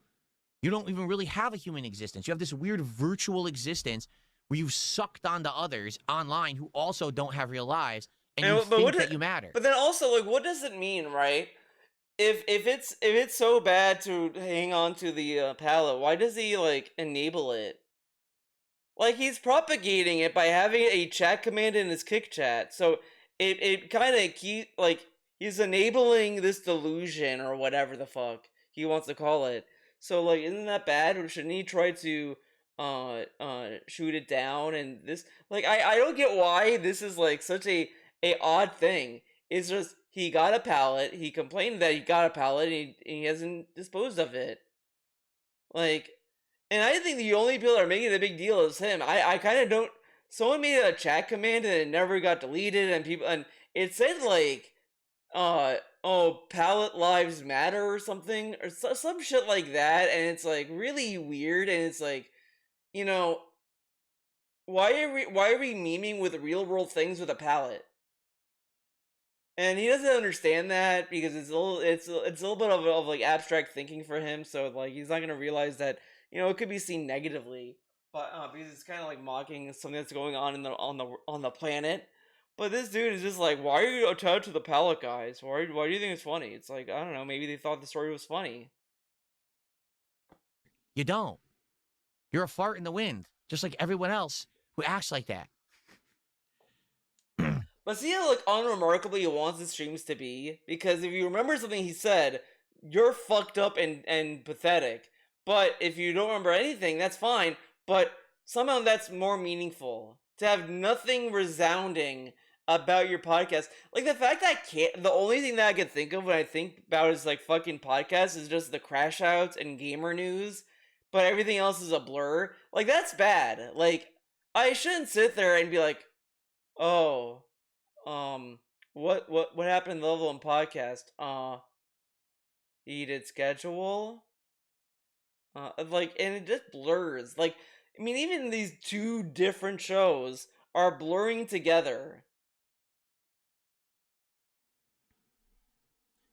You don't even really have a human existence. You have this weird virtual existence where you've sucked onto others online who also don't have real lives, and you think that you matter. But then also, like, what does it mean, right? If it's so bad to hang on to the palette, why does he like enable it? Like, he's propagating it by having a chat command in his kick chat. So it kind of he's enabling this delusion or whatever the fuck he wants to call it. So like, isn't that bad? Or shouldn't he try to shoot it down? And this, like, I don't get why this is like such a odd thing. It's just he got a palette. He complained that he got a palette, and he hasn't disposed of it. Like, and I think the only people that are making the big deal is him. I kind of don't. Someone made a chat command and it never got deleted, and it said like, oh, palette lives matter or something, or some shit like that, and it's like really weird, and it's like, you know, why are we memeing with real world things with a palette? And he doesn't understand that because it's a little bit of like abstract thinking for him. So like, he's not gonna realize that, you know, it could be seen negatively, but because it's kind of like mocking something that's going on in on the planet. But this dude is just like, why are you attached to the palette, guys? Why do you think it's funny? It's like, I don't know, maybe they thought the story was funny. You don't. You're a fart in the wind, just like everyone else who acts like that. But see how like unremarkable he wants the streams to be? Because if you remember something he said, you're fucked up and pathetic. But if you don't remember anything, that's fine. But somehow that's more meaningful. To have nothing resounding about your podcast. Like, the fact that the only thing that I can think of when I think about his like fucking podcast is just the crash outs and gamer news, but everything else is a blur. Like, that's bad. Like, I shouldn't sit there and be like, oh, what happened in the Level 1 podcast? He did schedule? Like, and it just blurs. Like, I mean, even these two different shows are blurring together.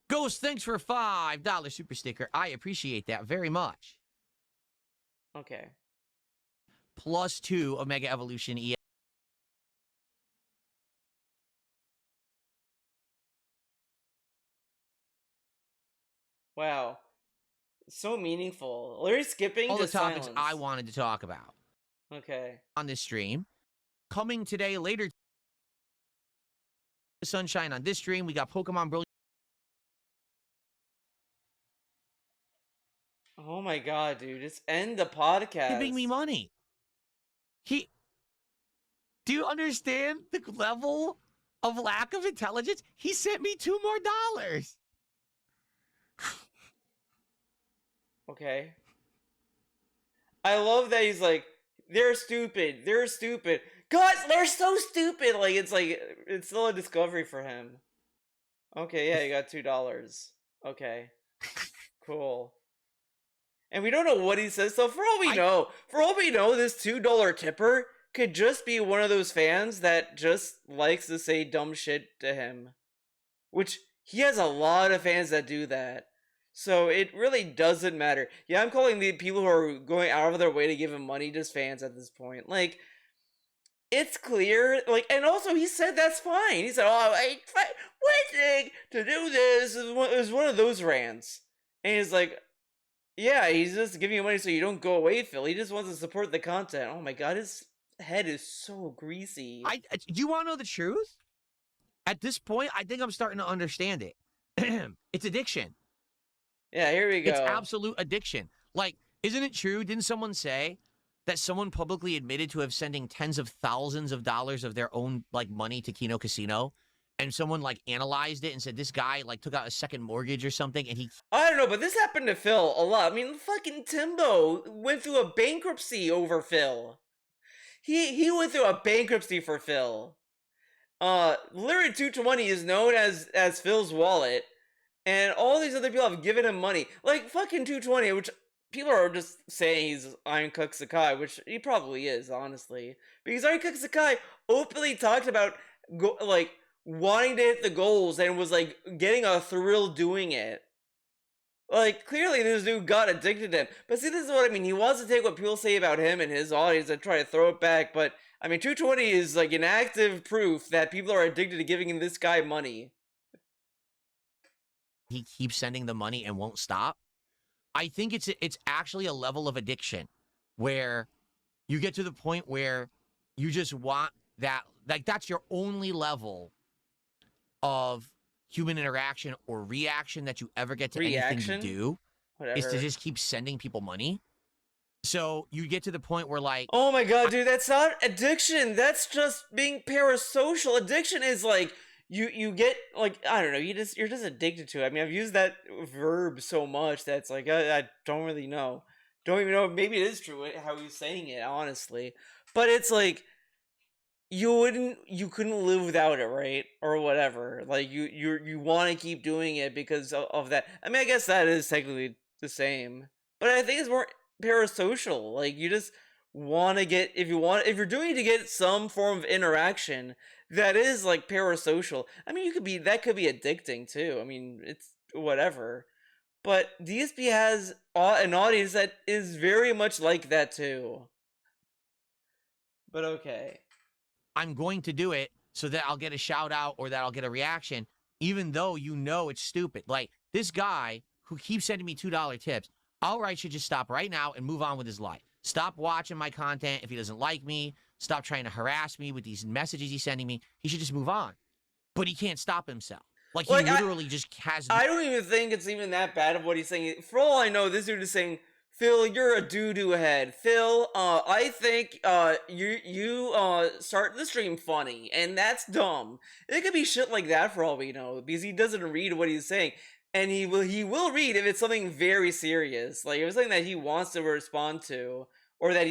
Ghost, thanks for a $5 super sticker. I appreciate that very much. Okay. +2 Omega Evolution ES. Wow. So meaningful. Larry skipping All the to topics silence. I wanted to talk about. Okay. On this stream. Coming today, later. Sunshine on this stream. We got Pokemon Brilliant. Oh my god, dude. Just end the podcast. Giving me money. Do you understand the level of lack of intelligence? He sent me $2 more. Okay. I love that he's like, they're stupid. They're stupid. God, they're so stupid. Like, it's still a discovery for him. Okay, yeah, you got $2. Okay. Cool. And we don't know what he says, so for all we know, this $2 tipper could just be one of those fans that just likes to say dumb shit to him. Which, he has a lot of fans that do that. So it really doesn't matter. Yeah, I'm calling the people who are going out of their way to give him money just fans at this point. Like, it's clear, like, and also he said that's fine. He said, oh, waiting to do this is one of those rants. And he's like, yeah, he's just giving you money so you don't go away, Phil. He just wants to support the content. Oh my god, his head is so greasy. Do you want to know the truth? At this point, I think I'm starting to understand it. It's addiction. Yeah, here we go. It's absolute addiction. Like, isn't it true? Didn't someone say that someone publicly admitted to have sending tens of thousands of dollars of their own like money to Kino Casino? And someone like analyzed it and said this guy like took out a second mortgage or something, and he. I don't know, but this happened to Phil a lot. I mean, fucking Timbo went through a bankruptcy over Phil. He went through a bankruptcy for Phil. literally 220 is known as Phil's wallet, and all these other people have given him money. Like fucking 220, which people are just saying he's Iron Cook Sakai, which he probably is, honestly. Because Iron Cook Sakai openly talked about like wanting to hit the goals and was like getting a thrill doing it. Like, clearly this dude got addicted to him. But see, this is what I mean. He wants to take what people say about him and his audience and try to throw it back. But, I mean, 220 is, like, an active proof that people are addicted to giving this guy money. He keeps sending the money and won't stop. I think it's actually a level of addiction where you get to the point where you just want that, like, that's your only level of human interaction or reaction that you ever get to anything to do. Whatever. Is to just keep sending people money. So you get to the point where, like, oh my god, dude, that's not addiction. That's just being parasocial. Addiction is like you get like, I don't know, you're just addicted to it. I mean, I've used that verb so much that's like I don't really know. Don't even know. Maybe it is true how he's saying it, honestly. But it's like you couldn't live without it, right? Or whatever. Like you want to keep doing it because of that. I mean, I guess that is technically the same, but I think it's more parasocial. Like you just want to get, if you're doing it to get some form of interaction that is like parasocial. I mean, that could be addicting too. I mean, it's whatever. But DSP has an audience that is very much like that too. But okay. I'm going to do it so that I'll get a shout out or that I'll get a reaction, even though you know it's stupid. Like this guy who keeps sending me $2 tips, Alright should just stop right now and move on with his life. Stop watching my content if he doesn't like me. Stop trying to harass me with these messages he's sending me. He should just move on. But he can't stop himself. Like he literally just has. I don't even think it's even that bad of what he's saying. For all I know, this dude is saying, Phil, you're a doo-doo head. Phil, I think, you start the stream funny, and that's dumb. It could be shit like that for all we know, because he doesn't read what he's saying. And he will read if it's something very serious. Like, if it's something that he wants to respond to, or that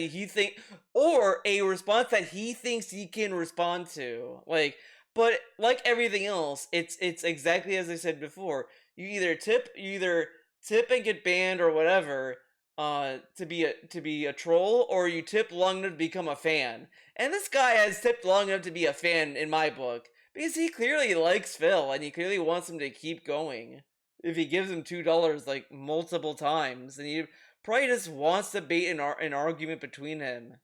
or a response that he thinks he can respond to. Like, but like everything else, it's exactly as I said before. You either tip and get banned or whatever, to be a troll, or you tip long enough to become a fan. And this guy has tipped long enough to be a fan in my book, because he clearly likes Phil and he clearly wants him to keep going. If he gives him $2 like multiple times, and he probably just wants to bait an argument between him,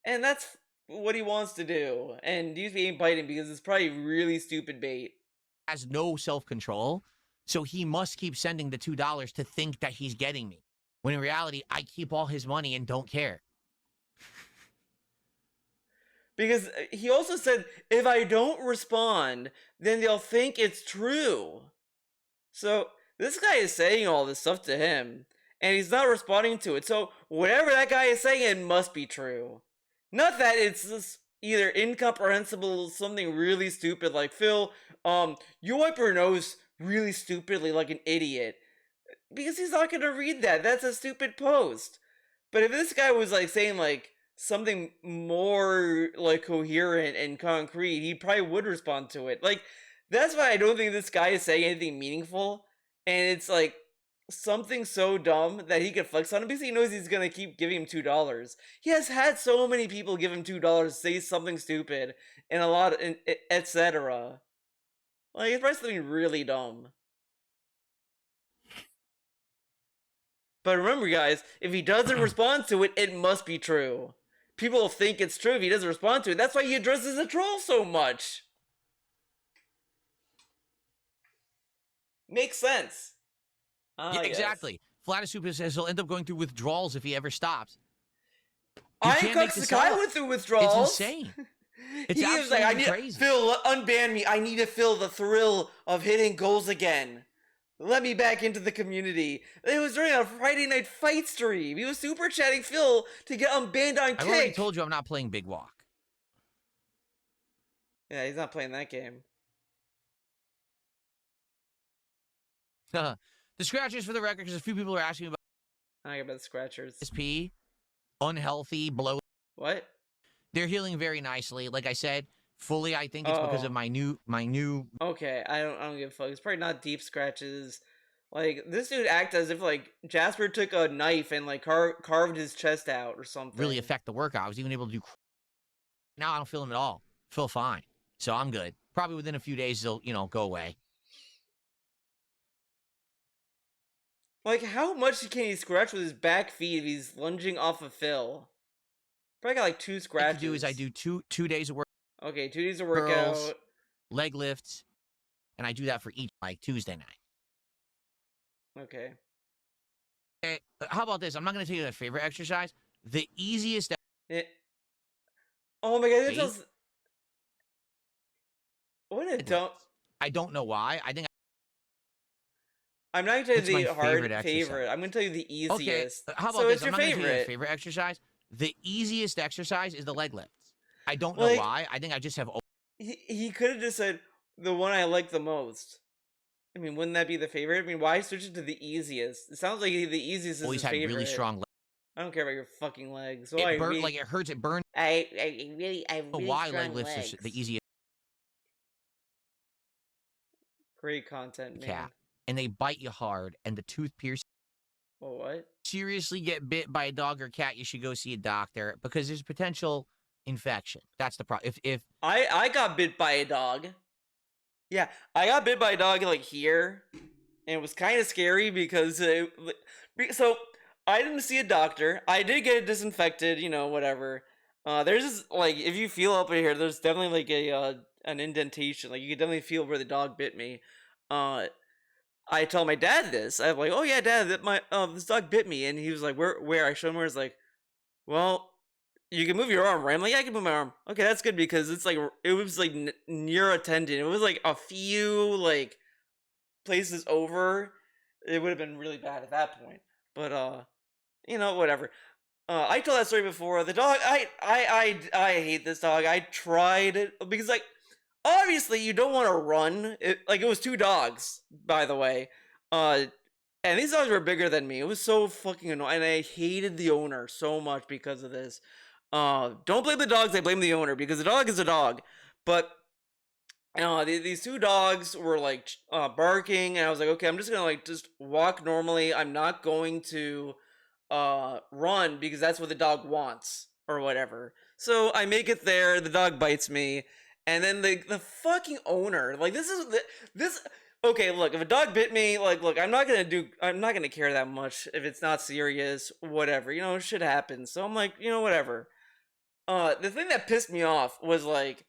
and that's what he wants to do. And DSP ain't biting because it's probably really stupid bait. Has no self-control, so he must keep sending the $2 to think that he's getting me. When in reality, I keep all his money and don't care. Because he also said, if I don't respond, then they'll think it's true. So this guy is saying all this stuff to him, and he's not responding to it. So whatever that guy is saying, it must be true. Not that it's just either incomprehensible, something really stupid like, Phil, you wipe your nose really stupidly like an idiot. Because he's not gonna read that. That's a stupid post. But if this guy was like saying like something more like coherent and concrete, he probably would respond to it. Like, that's why I don't think this guy is saying anything meaningful. And it's like something so dumb that he could flex on him because he knows he's gonna keep giving him $2. He has had so many people give him $2, say something stupid, and etc. Like, it's probably something really dumb. But remember, guys, if he doesn't respond to it, it must be true. People think it's true if he doesn't respond to it. That's why he addresses a troll so much. Makes sense. Yeah, exactly. Flatasupa says he'll end up going through withdrawals if he ever stops. Iron Cook Sakai went through withdrawals. It's insane. It's he was like, crazy. Phil, unban me. I need to feel the thrill of hitting goals again. Let me back into the community. It was during a Friday Night Fight stream. He was super chatting Phil to get unbanned on Kick. I already told you I'm not playing Big Walk. Yeah, he's not playing that game. The scratchers, for the record, because a few people are asking about. I get about the scratchers. DSP, unhealthy, blow. What? They're healing very nicely. Like I said, Fully, I think it's because of Oh, my new. okay. I don't give a fuck. It's probably not deep scratches. Like this dude act as if like Jasper took a knife and like carved his chest out or Really something. affect the workout. I was even able to do. Now I don't feel them at all. Feel fine. So I'm good. Probably within a few days they'll go away. Like how much can he scratch with his back feet if he's lunging off of Phil? Probably got like two What I like to do is I scratches. do two days of work, Okay, 2 days of curls, workout. leg lifts, and I do that for each like Tuesday night. Okay. Okay, how about this? I'm not going to tell you the favorite exercise. The easiest It, oh my god, this weight is what a leg dumb. lifts. I don't know why. I think I'm not gonna tell you it's my the favorite hard exercise. favorite. I'm gonna tell you the Okay, easiest. how So about this? it's I'm your not going to tell you the favorite. favorite exercise. The easiest exercise is the leg lifts. I don't know Like why. I think I just have. he could have just said the one I like the most. I mean, wouldn't that be the favorite? I mean, why switch it to the easiest? It sounds like the easiest is Always his had really favorite. strong legs. I don't care about your fucking legs. So It I burnt like really it hurts. It burns. I have really Why leg strong lifts are legs. the easiest great content, cat, man. and they bite you hard, and the tooth pierces. Oh, what? Seriously, get bit by a dog or cat, you should go see a doctor because there's potential infection. That's the problem. If I got bit by a dog. Yeah, I got bit by a dog like here, and it was kind of scary because so I didn't see a doctor. I did get it disinfected, whatever. There's just like if you feel up in here, there's definitely like a an indentation. Like you can definitely feel where the dog bit me. Uh, I tell my dad this. I'm like, oh yeah, dad, that my this dog bit me, and he was like, where? I showed him where. He's like, well, you can move your arm, right? I'm like, yeah, I can move my arm. Okay, that's good because it's like it was like near a tendon. It was like a few like places over. It would have been really bad at that point. But whatever. I told that story before. The dog, I hate this dog. I tried it because like obviously you don't want to run. It was two dogs, by the way. Uh, and these dogs were bigger than me. It was so fucking annoying. And I hated the owner so much because of this. Don't blame the dogs, I blame the owner because the dog is a dog. But these two dogs were like barking, and I was like, okay, I'm just gonna like just walk normally. I'm not going to run because that's what the dog wants or whatever. So I make it there. The dog bites me, and then the fucking owner like this. Okay, look, if a dog bit me, like, look, I'm not gonna care that much if it's not serious, whatever. Shit happens. So I'm like, whatever. The thing that pissed me off was like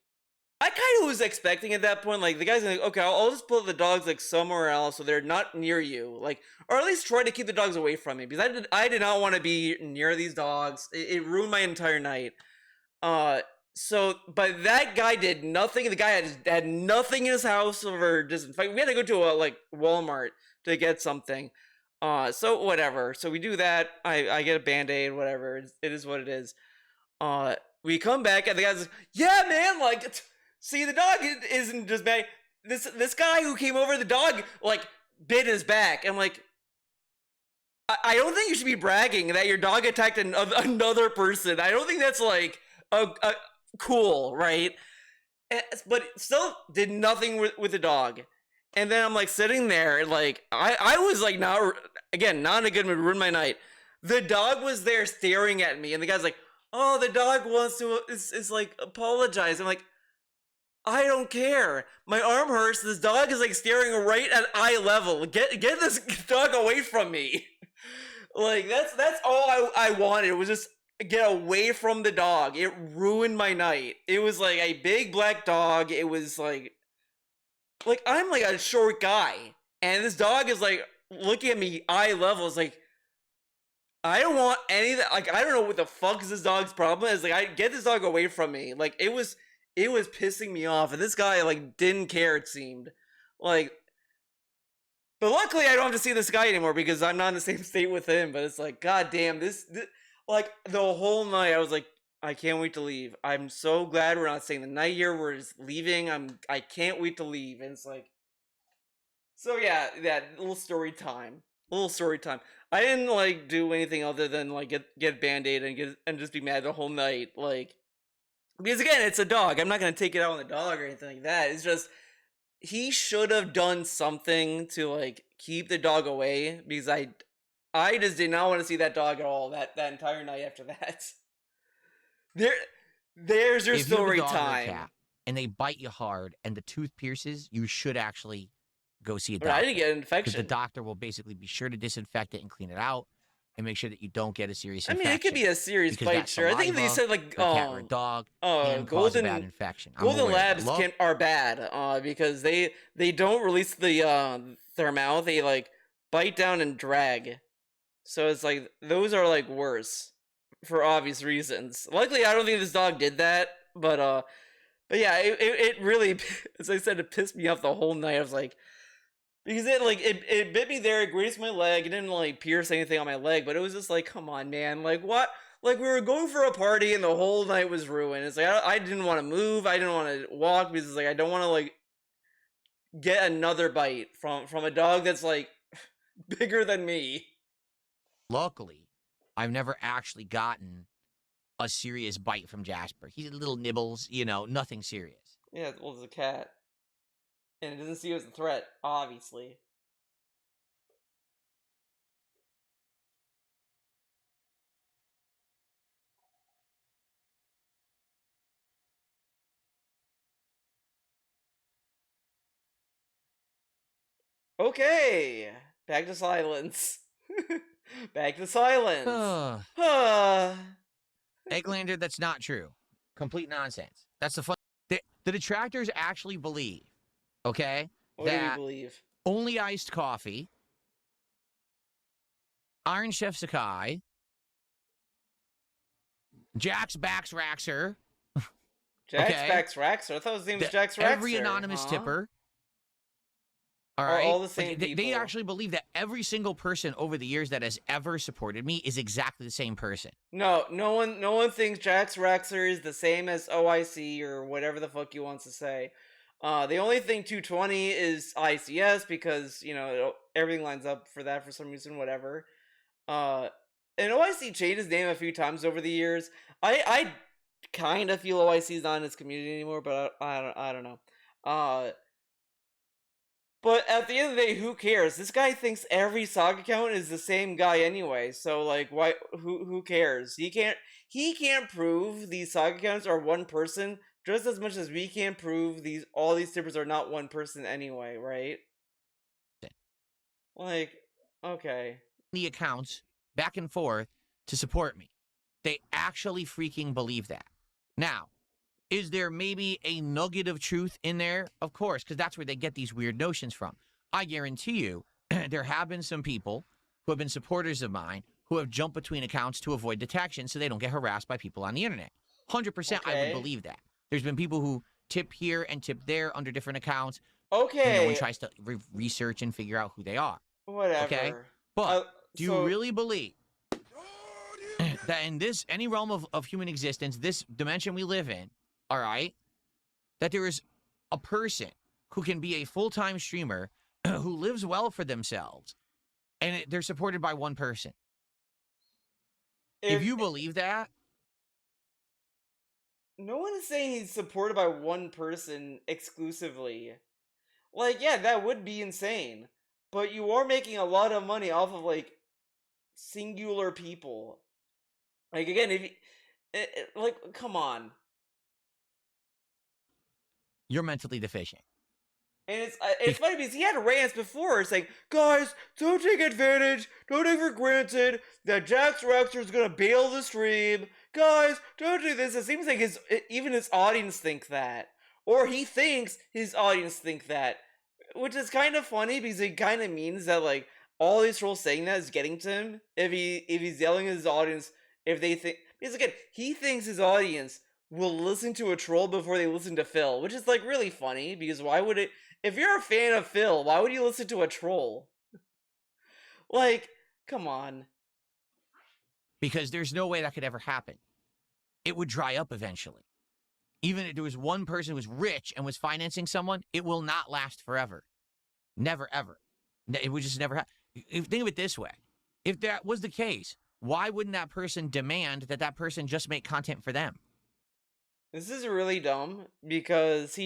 I kind of was expecting at that point, like the guy's like, okay, I'll just put the dogs like somewhere else so they're not near you, like, or at least try to keep the dogs away from me because I did not want to be near these dogs. It ruined my entire night. Uh, but that guy did nothing. The guy had nothing in his house or disinfect. We had to go to a like Walmart to get something. So whatever. So we do that. I get a band-aid. Whatever. It is what it is. Uh, we come back and the guy's like, "Yeah, man, like, see, the dog isn't just bad. This guy who came over, the dog like bit his back." I'm like, I don't think you should be bragging that your dog attacked another person. I don't think that's like a cool, right? But still did nothing with the dog. And then I'm like sitting there, like I was like not not in a good mood, ruined my night. The dog was there staring at me, and the guy's like, "Oh, the dog wants to is like apologize." I'm like, I don't care. My arm hurts. This dog is like staring right at eye level. Get this dog away from me. Like that's all I wanted. It was just get away from the dog. It ruined my night. It was like a big black dog. It was like I'm like a short guy, and this dog is like looking at me eye level. It's like I don't want any of that. Like I don't know what the fuck is this dog's problem. Is like I get this dog away from me. Like it was pissing me off, and this guy like didn't care. It seemed like, but luckily I don't have to see this guy anymore because I'm not in the same state with him. But it's like, god damn, this like the whole night I was like, I can't wait to leave. I'm so glad we're not staying the night here. We're just leaving. I can't wait to leave. And it's like, so yeah, that little story time. Little story time. I didn't like do anything other than like get band-aid and just be mad the whole night. Like Because again, it's a dog. I'm not gonna take it out on the dog or anything like that. It's just he should have done something to like keep the dog away because I just did not want to see that dog at all that entire night after that. There there's your If you have a story dog or a time. cat and they bite you hard and the tooth pierces, you should actually go see a But I doctor. didn't get an Because the infection. doctor will basically be sure to disinfect it and clean it out and make sure that you don't get a serious I mean, infection. it could be a serious Because bite, that sure. I think they saliva said like for a cat or a dog can cause a bad infection. I'm golden aware of that. labs are bad because they don't release their mouth. They like bite down and drag. So it's like those are like worse for obvious reasons. Luckily, I don't think this dog did that, but yeah, it really, as I said, it pissed me off the whole night. I was like, because it bit me there, it grazed my leg, it didn't like pierce anything on my leg, but it was just like, come on, man, like what? Like we were going for a party and the whole night was ruined. It's like I didn't want to move, I didn't want to walk because it's like I don't want to like get another bite from a dog that's like bigger than me. Luckily, I've never actually gotten a serious bite from Jasper. He's little nibbles, nothing serious. Yeah, well, it's a cat. And it doesn't see you as a threat, obviously. Okay, back to silence. Back to silence. Egglander, that's not true. Complete nonsense. That's the fun. The detractors actually believe, okay, What do we that believe? only iced coffee, Iron Chef Sakai, Jax Bax Raxer, Jax okay. Bax Raxer? I thought his name was Jax Raxer. Every anonymous tipper. All right. All the same they people. actually believe that every single person over the years that has ever supported me is exactly the same person. No one thinks Jax Raxer is the same as OIC or whatever the fuck you wants to say. The only thing 220 is ICS because, everything lines up for that for some reason, whatever. And OIC changed his name a few times over the years. I kind of feel OIC's not in his community anymore, but I don't know. But at the end of the day, who cares? This guy thinks every Saga account is the same guy anyway. So like, why? Who cares? He can't prove these Saga accounts are one person just as much as we can't prove all these tippers are not one person anyway, right? Like, okay. The accounts back and forth to support me. They actually freaking believe that. Now, is there maybe a nugget of truth in there? Of course, because that's where they get these weird notions from. I guarantee you, there have been some people who have been supporters of mine who have jumped between accounts to avoid detection so they don't get harassed by people on the internet. 100% I would believe that. There's been people who tip here and tip there under different accounts. Okay. No one tries to research and figure out who they are. Whatever. Okay? But do you really believe that in any realm of human existence, this dimension we live in, all right, that there is a person who can be a full-time streamer who lives well for themselves, and they're supported by one person? If you believe that, no one is saying he's supported by one person exclusively. Like, yeah, that would be insane. But you are making a lot of money off of, like, singular people. Like, again, come on. you're mentally deficient. And it's funny because he had rants before saying, guys, don't take advantage, don't take for granted that Jax Raxer is gonna bail the stream. Guys, don't do this. It seems like even his audience think that. Or he thinks his audience think that. Which is kind of funny because it kind of means that, like, all these trolls saying that is getting to him. If he's yelling at his audience, if they think... Because again, he thinks his audience will listen to a troll before they listen to Phil. Which is, like, really funny because why would it... If you're a fan of Phil, why would you listen to a troll? Like, come on. Because there's no way that could ever happen. It would dry up eventually. Even if there was one person who was rich and was financing someone, it will not last forever. Never, ever. It would just never happen. Think of it this way. If that was the case, why wouldn't that person demand that person just make content for them? This is really dumb because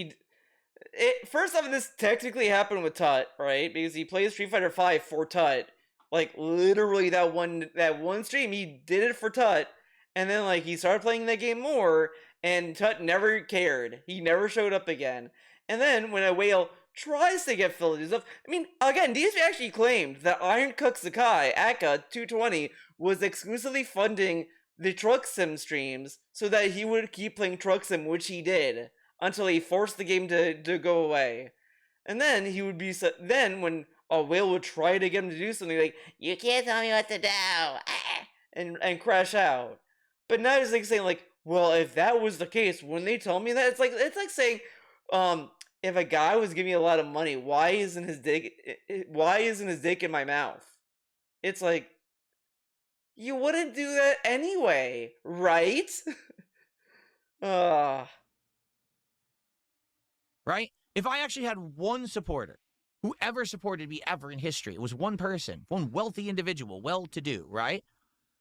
first off, this technically happened with Tut, right? Because he plays Street Fighter V for Tut. Like literally that one stream, he did it for Tut, and then like he started playing that game more, and Tut never cared. He never showed up again. And then when a whale tries to get Phil to do stuff, I mean, again, DSP actually claimed that Iron Cook Sakai, Aka 220, was exclusively funding the Truck Sim streams so that he would keep playing Truck Sim, which he did until he forced the game to go away. And then he would be then when a whale would try to get him to do something like You can't tell me what to do. and crash out. But now he's like saying like, well, if that was the case, wouldn't they tell me that? It's like saying, if a guy was giving me a lot of money, why isn't his dick in my mouth? It's like you wouldn't do that anyway, right? uh Right? If I actually had one supporter who ever supported me ever in history, it was one person, one wealthy individual, well-to-do, right?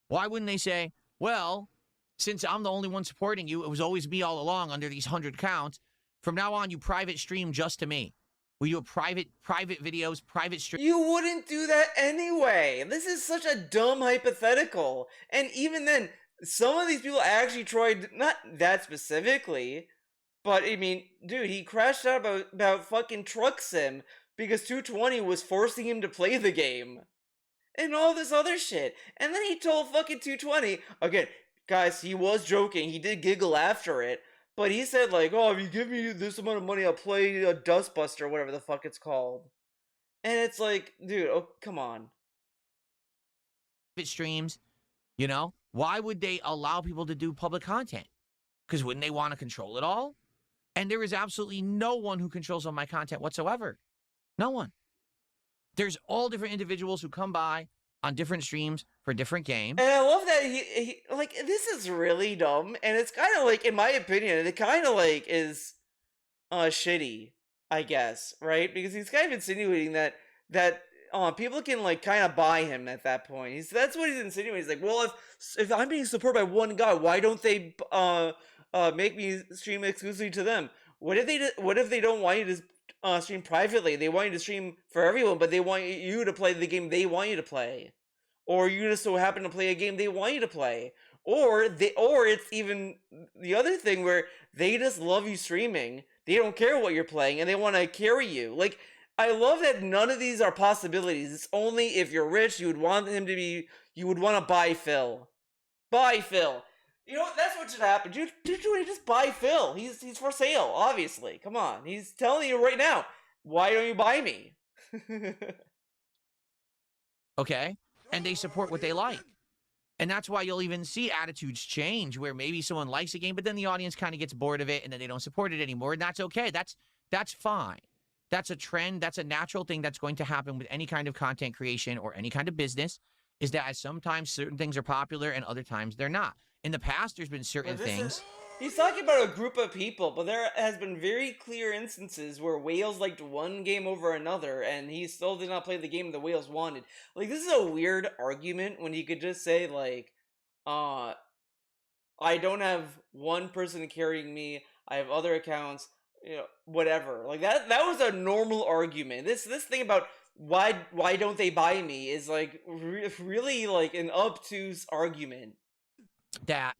Why wouldn't they say, well, since I'm the only one supporting you, it was always me all along under these 100 counts. From now on, you private stream just to me. We do a private videos, private stream. You wouldn't do that anyway. This is such a dumb hypothetical. And even then, some of these people actually tried, not that specifically, but I mean, dude, he crashed out about fucking Truck Sim because 220 was forcing him to play the game. And all this other shit. And then he told fucking 220, again, guys, he was joking, he did giggle after it, but he said like, oh, if you give me this amount of money, I'll play a Dustbuster, whatever the fuck it's called. And it's like, dude, oh, come on. Streams, you know? Why would they allow people to do public content? Because wouldn't they want to control it all? And there is absolutely no one who controls all my content whatsoever. No one. There's all different individuals who come by on different streams for different games. And I love that he like, this is really dumb, and it's kind of like, in my opinion, it kind of like is shitty, I guess, right? Because he's kind of insinuating that people can like kind of buy him at that point. That's what he's insinuating. He's like, well, if I'm being supported by one guy, why don't they make me stream exclusively to them? What if they don't want you to stream privately? They want you to stream for everyone, but they want you to play the game they want you to play, or you just so happen to play a game they want you to play, or it's even the other thing where they just love you streaming. They don't care what you're playing, and they want to carry you. Like, I love that none of these are possibilities. It's only if you're rich, you would want to buy Phil. Buy Phil. You know what? That's what should happen. Dude, just buy Phil. He's for sale, obviously. Come on. He's telling you right now, why don't you buy me? Okay? And they support what they like. And that's why you'll even see attitudes change where maybe someone likes a game, but then the audience kind of gets bored of it and then they don't support it anymore. And that's okay. That's fine. That's a trend. That's a natural thing that's going to happen with any kind of content creation or any kind of business, is that sometimes certain things are popular and other times they're not. In the past, there's been certain things. He's talking about a group of people, but there has been very clear instances where whales liked one game over another, and he still did not play the game the whales wanted. Like, this is a weird argument when he could just say, like, I don't have one person carrying me, I have other accounts, you know, whatever. Like, that was a normal argument. This thing about why don't they buy me is, like, really, like, an obtuse argument. That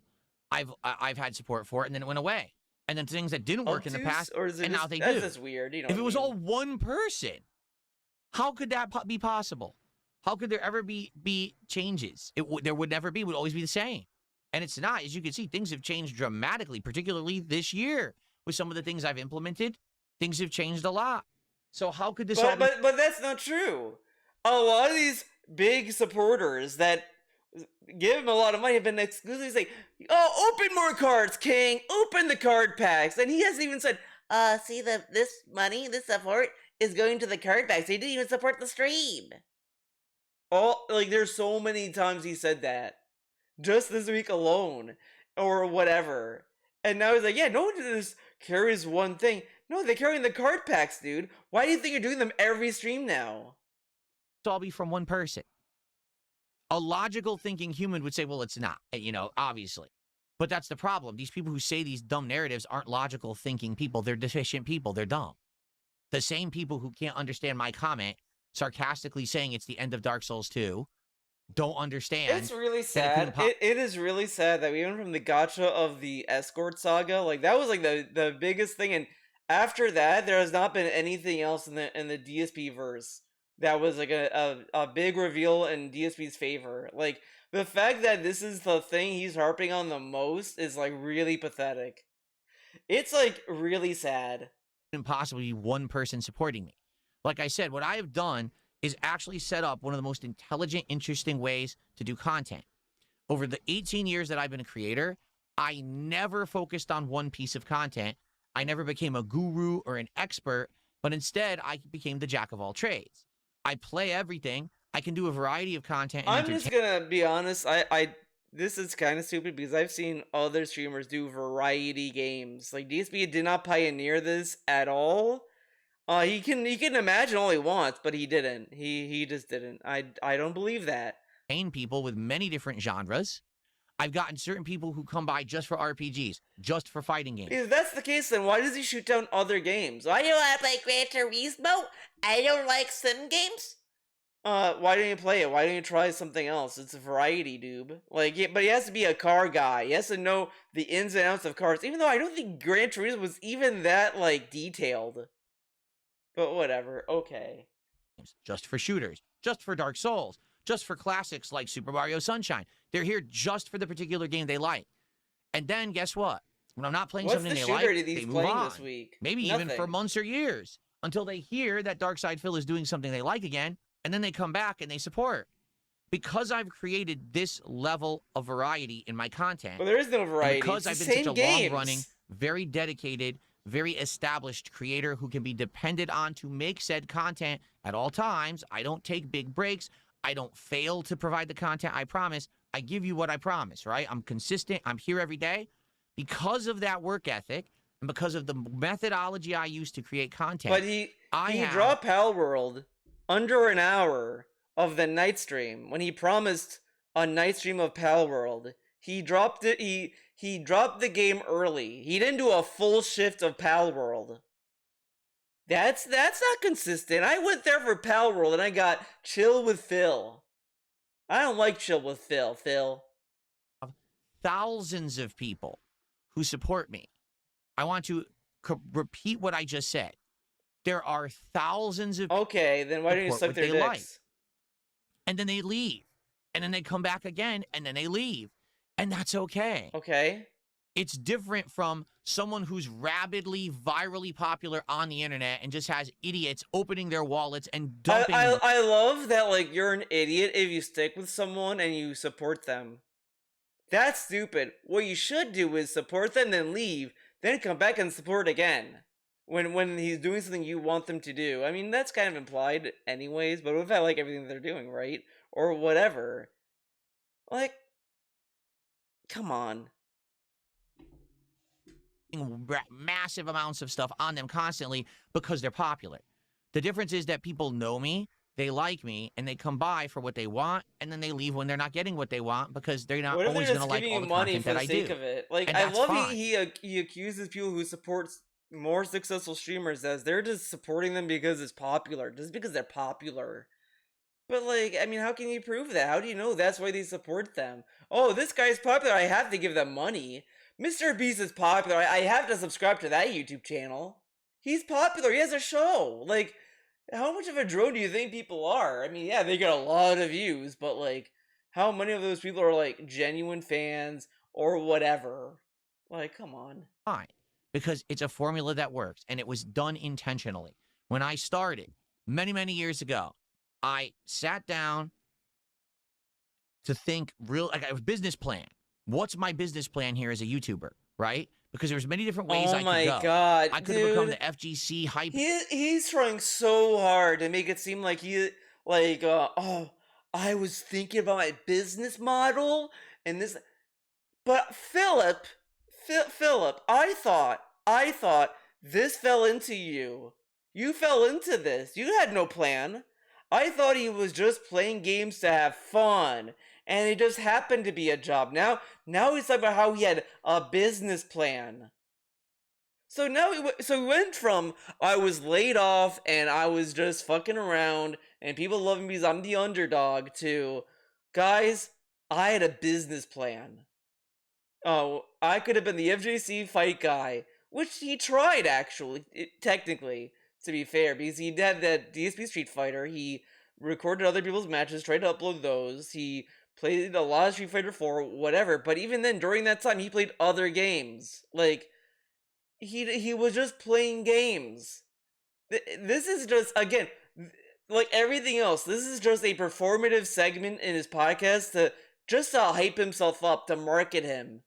I've had support for it, and then it went away. And then things that didn't work in the past, or is it and just, now they that's do. just weird. You know, if it was all one person, how could that be possible? How could there ever be changes? There would never be. It would always be the same. And it's not. As you can see, things have changed dramatically, particularly this year. With some of the things I've implemented, things have changed a lot. So how could this all be... But that's not true. A lot of these big supporters that give him a lot of money have been exclusively saying, oh, open more cards, King, open the card packs. And he hasn't even said, see, this money, this support is going to the card packs. He didn't even support the stream. There's so many times he said that. Just this week alone. Or whatever. And now he's like, yeah, no one just carries one thing. No, they're carrying the card packs, dude. Why do you think you're doing them every stream now? It's all be from one person. A logical thinking human would say, well, it's not, you know, obviously. But that's the problem. These people who say these dumb narratives aren't logical thinking people. They're deficient people. They're dumb. The same people who can't understand my comment, sarcastically saying it's the end of Dark Souls 2, don't understand. It's really that it sad. couldn't It is really sad that we went from the gotcha of the escort saga, like that was like the biggest thing, and after that, there has not been anything else in the DSP verse that was like a big reveal in DSP's favor. Like the fact that this is the thing he's harping on the most is like really pathetic. It's like really sad. possibly one person supporting me. Like I said, what I have done is actually set up one of the most intelligent, interesting ways to do content. Over the 18 years that I've been a creator, I never focused on one piece of content. I never became a guru or an expert, but instead I became the jack of all trades. I play everything. I can do a variety of content. And I'm just gonna be honest. This is kind of stupid because I've seen other streamers do variety games. Like DSP did not pioneer this at all. He can imagine all he wants, but he didn't. He just didn't. I don't believe that. entertain people with many different genres. I've gotten certain people who come by just for RPGs, just for fighting games. If that's the case, then why does he shoot down other games? Why do you want to play Gran Turismo? I don't like sim games. Why don't you play it? Why don't you try something else? It's a variety, dude. Like, yeah, but he has to be a car guy. He has to know the ins and outs of cars. Even though I don't think Gran Turismo was even that like detailed. But whatever. Okay. Just for shooters, just for Dark Souls, just for classics like Super Mario Sunshine. They're here just for the particular game they like. And then guess what? When I'm not playing What's something the they shooter like, he's they move playing on. this week? Maybe even for months or years until they hear that Darkside Phil is doing something they like again, and then they come back and they support. Because I've created this level of variety in my content. Well, there is no variety. Because it's I've the been same such a games. long-running, very dedicated, very established creator who can be depended on to make said content at all times. I don't take big breaks. I don't fail to provide the content I promise. I give you what I promise, right? I'm consistent. I'm here every day. Because of that work ethic and because of the methodology I use to create content. But he dropped Pal World under an hour of the night stream when he promised a night stream of Pal World. He dropped it. He dropped the game early. He didn't do a full shift of Pal World. That's not consistent. I went there for Pal World and I got Chill with Phil. I don't like Chill with Phil. Thousands of people who support me. I want to repeat what I just said. There are thousands of Okay, then why don't you suck their dicks? Like. And then they leave. And then they come back again, and then they leave. And that's okay. Okay. It's different from someone who's rabidly, virally popular on the internet and just has idiots opening their wallets and dumping. I love that, like, you're an idiot if you stick with someone and you support them. That's stupid. What you should do is support them, then leave, then come back and support again. When he's doing something you want them to do. I mean, that's kind of implied anyways, but what if I like everything they're doing, right? Or whatever. Like, come on. Massive amounts of stuff on them constantly because they're popular. The difference is that people know me, they like me, and they come by for what they want, and then they leave when they're not getting what they want because they're not always going to like all the content that I do. Of it. Like, I love he accuses people who support more successful streamers as they're just supporting them because it's popular, just because they're popular. But, like, I mean, how can you prove that? How do you know that's why they support them? Oh, this guy's popular, I have to give them money. Mr. Beast is popular, I have to subscribe to that YouTube channel. He's popular, he has a show. Like, how much of a drone do you think people are? I mean, yeah, they get a lot of views, but, like, how many of those people are, like, genuine fans or whatever? Like, come on. Fine. Because it's a formula that works, and it was done intentionally. When I started, many, many years ago, I sat down to think like a business plan. What's my business plan here as a YouTuber, right? Because there's many different ways I could go. Oh my god, I could have become the FGC hype. He's trying so hard to make it seem like oh, I was thinking about my business model and this. But Philip, I thought this fell into you. You fell into this. You had no plan. I thought he was just playing games to have fun, and it just happened to be a job. Now he's talking about how he had a business plan. So now we went from I was laid off and I was just fucking around and people love me because I'm the underdog to guys, I had a business plan. Oh, I could have been the FJC fight guy, which he tried actually, technically, to be fair, because he had that DSP Street Fighter. He recorded other people's matches, tried to upload those. He played a lot of Street Fighter 4, whatever. But even then, during that time, he played other games. Like he was just playing games. This is just again like everything else. This is just a performative segment in his podcast to hype himself up, to market him.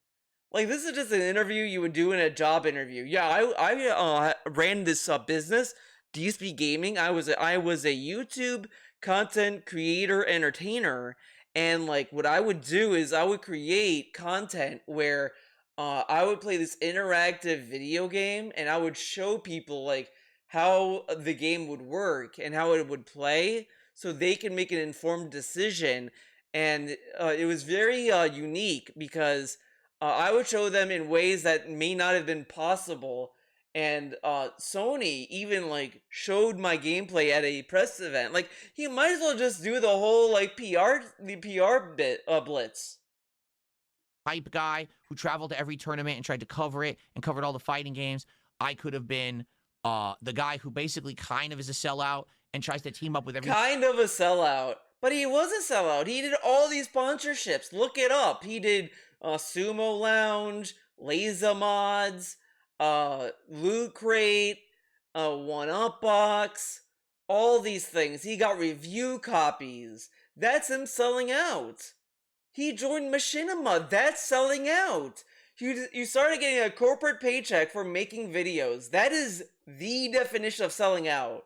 Like this is just an interview you would do in a job interview. Yeah, I ran this business, DSP Gaming. I was a YouTube content creator entertainer, and like what I would do is I would create content where I would play this interactive video game, and I would show people like how the game would work and how it would play, so they can make an informed decision. And it was very unique because I would show them in ways that may not have been possible. And Sony even like showed my gameplay at a press event. Like he might as well just do the whole like the PR bit blitz. Hype guy who traveled to every tournament and tried to cover it and covered all the fighting games. I could have been the guy who basically kind of is a sellout and tries to team up with every Kind of a sellout, but he was a sellout. He did all these sponsorships. Look it up. He did Sumo Lounge, Laser Mods, Loot Crate, One Up Box, all these things. He got review copies. That's him selling out. He joined Machinima. That's selling out. You started getting a corporate paycheck for making videos. That is the definition of selling out.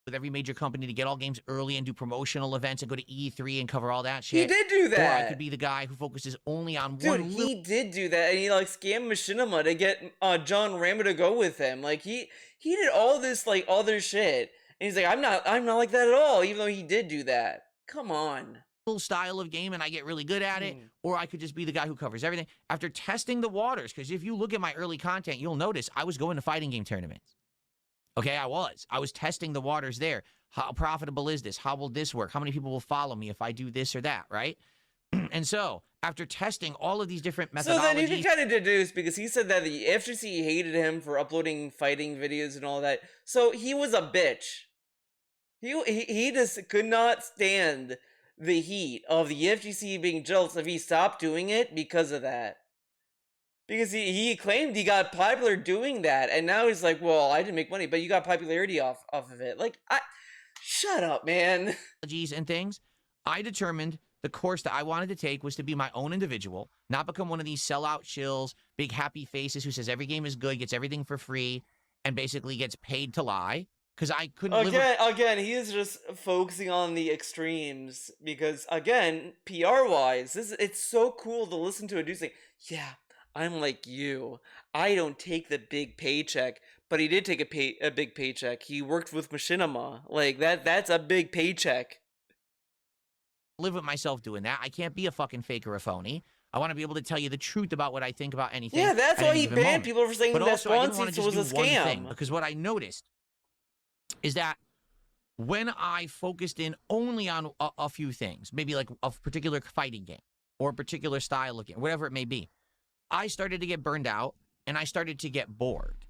with every major company to get all games early and do promotional events and go to E3 and cover all that shit. He did do that. Or I could be the guy who focuses only on one. Dude, he did do that, and he like scammed Machinima to get John Rambo to go with him. Like he did all this like other shit, and he's like, I'm not like that at all, even though he did do that. Come on. Style of game and I get really good at it, or I could just be the guy who covers everything. After testing the waters, because if you look at my early content, you'll notice I was going to fighting game tournaments. Okay, I was testing the waters there. How profitable is this? How will this work? How many people will follow me if I do this or that, right? And so, after testing all of these different methodologies... So then you can kind of deduce, because he said that the FGC hated him for uploading fighting videos and all that. So he was a bitch. He just could not stand the heat of the FGC being jealous if he stopped doing it because of that. Because he claimed he got popular doing that, and now he's like, well, I didn't make money, but you got popularity off of it. Like, shut up, man. And things, I determined the course that I wanted to take was to be my own individual, not become one of these sellout shills, big happy faces who says every game is good, gets everything for free, and basically gets paid to lie. Because I couldn't Again, he is just focusing on the extremes. Because, again, PR-wise, it's so cool to listen to a dude say, yeah, I'm like you. I don't take the big paycheck. But he did take a big paycheck. He worked with Machinima. Like, that's a big paycheck. Live with myself doing that. I can't be a fucking fake or a phony. I want to be able to tell you the truth about what I think about anything. Yeah, that's why he banned people for saying but that also, Spawn Seats was a scam. Because what I noticed is that when I focused in only on a few things, maybe like a particular fighting game or a particular style of game, whatever it may be, I started to get burned out and I started to get bored.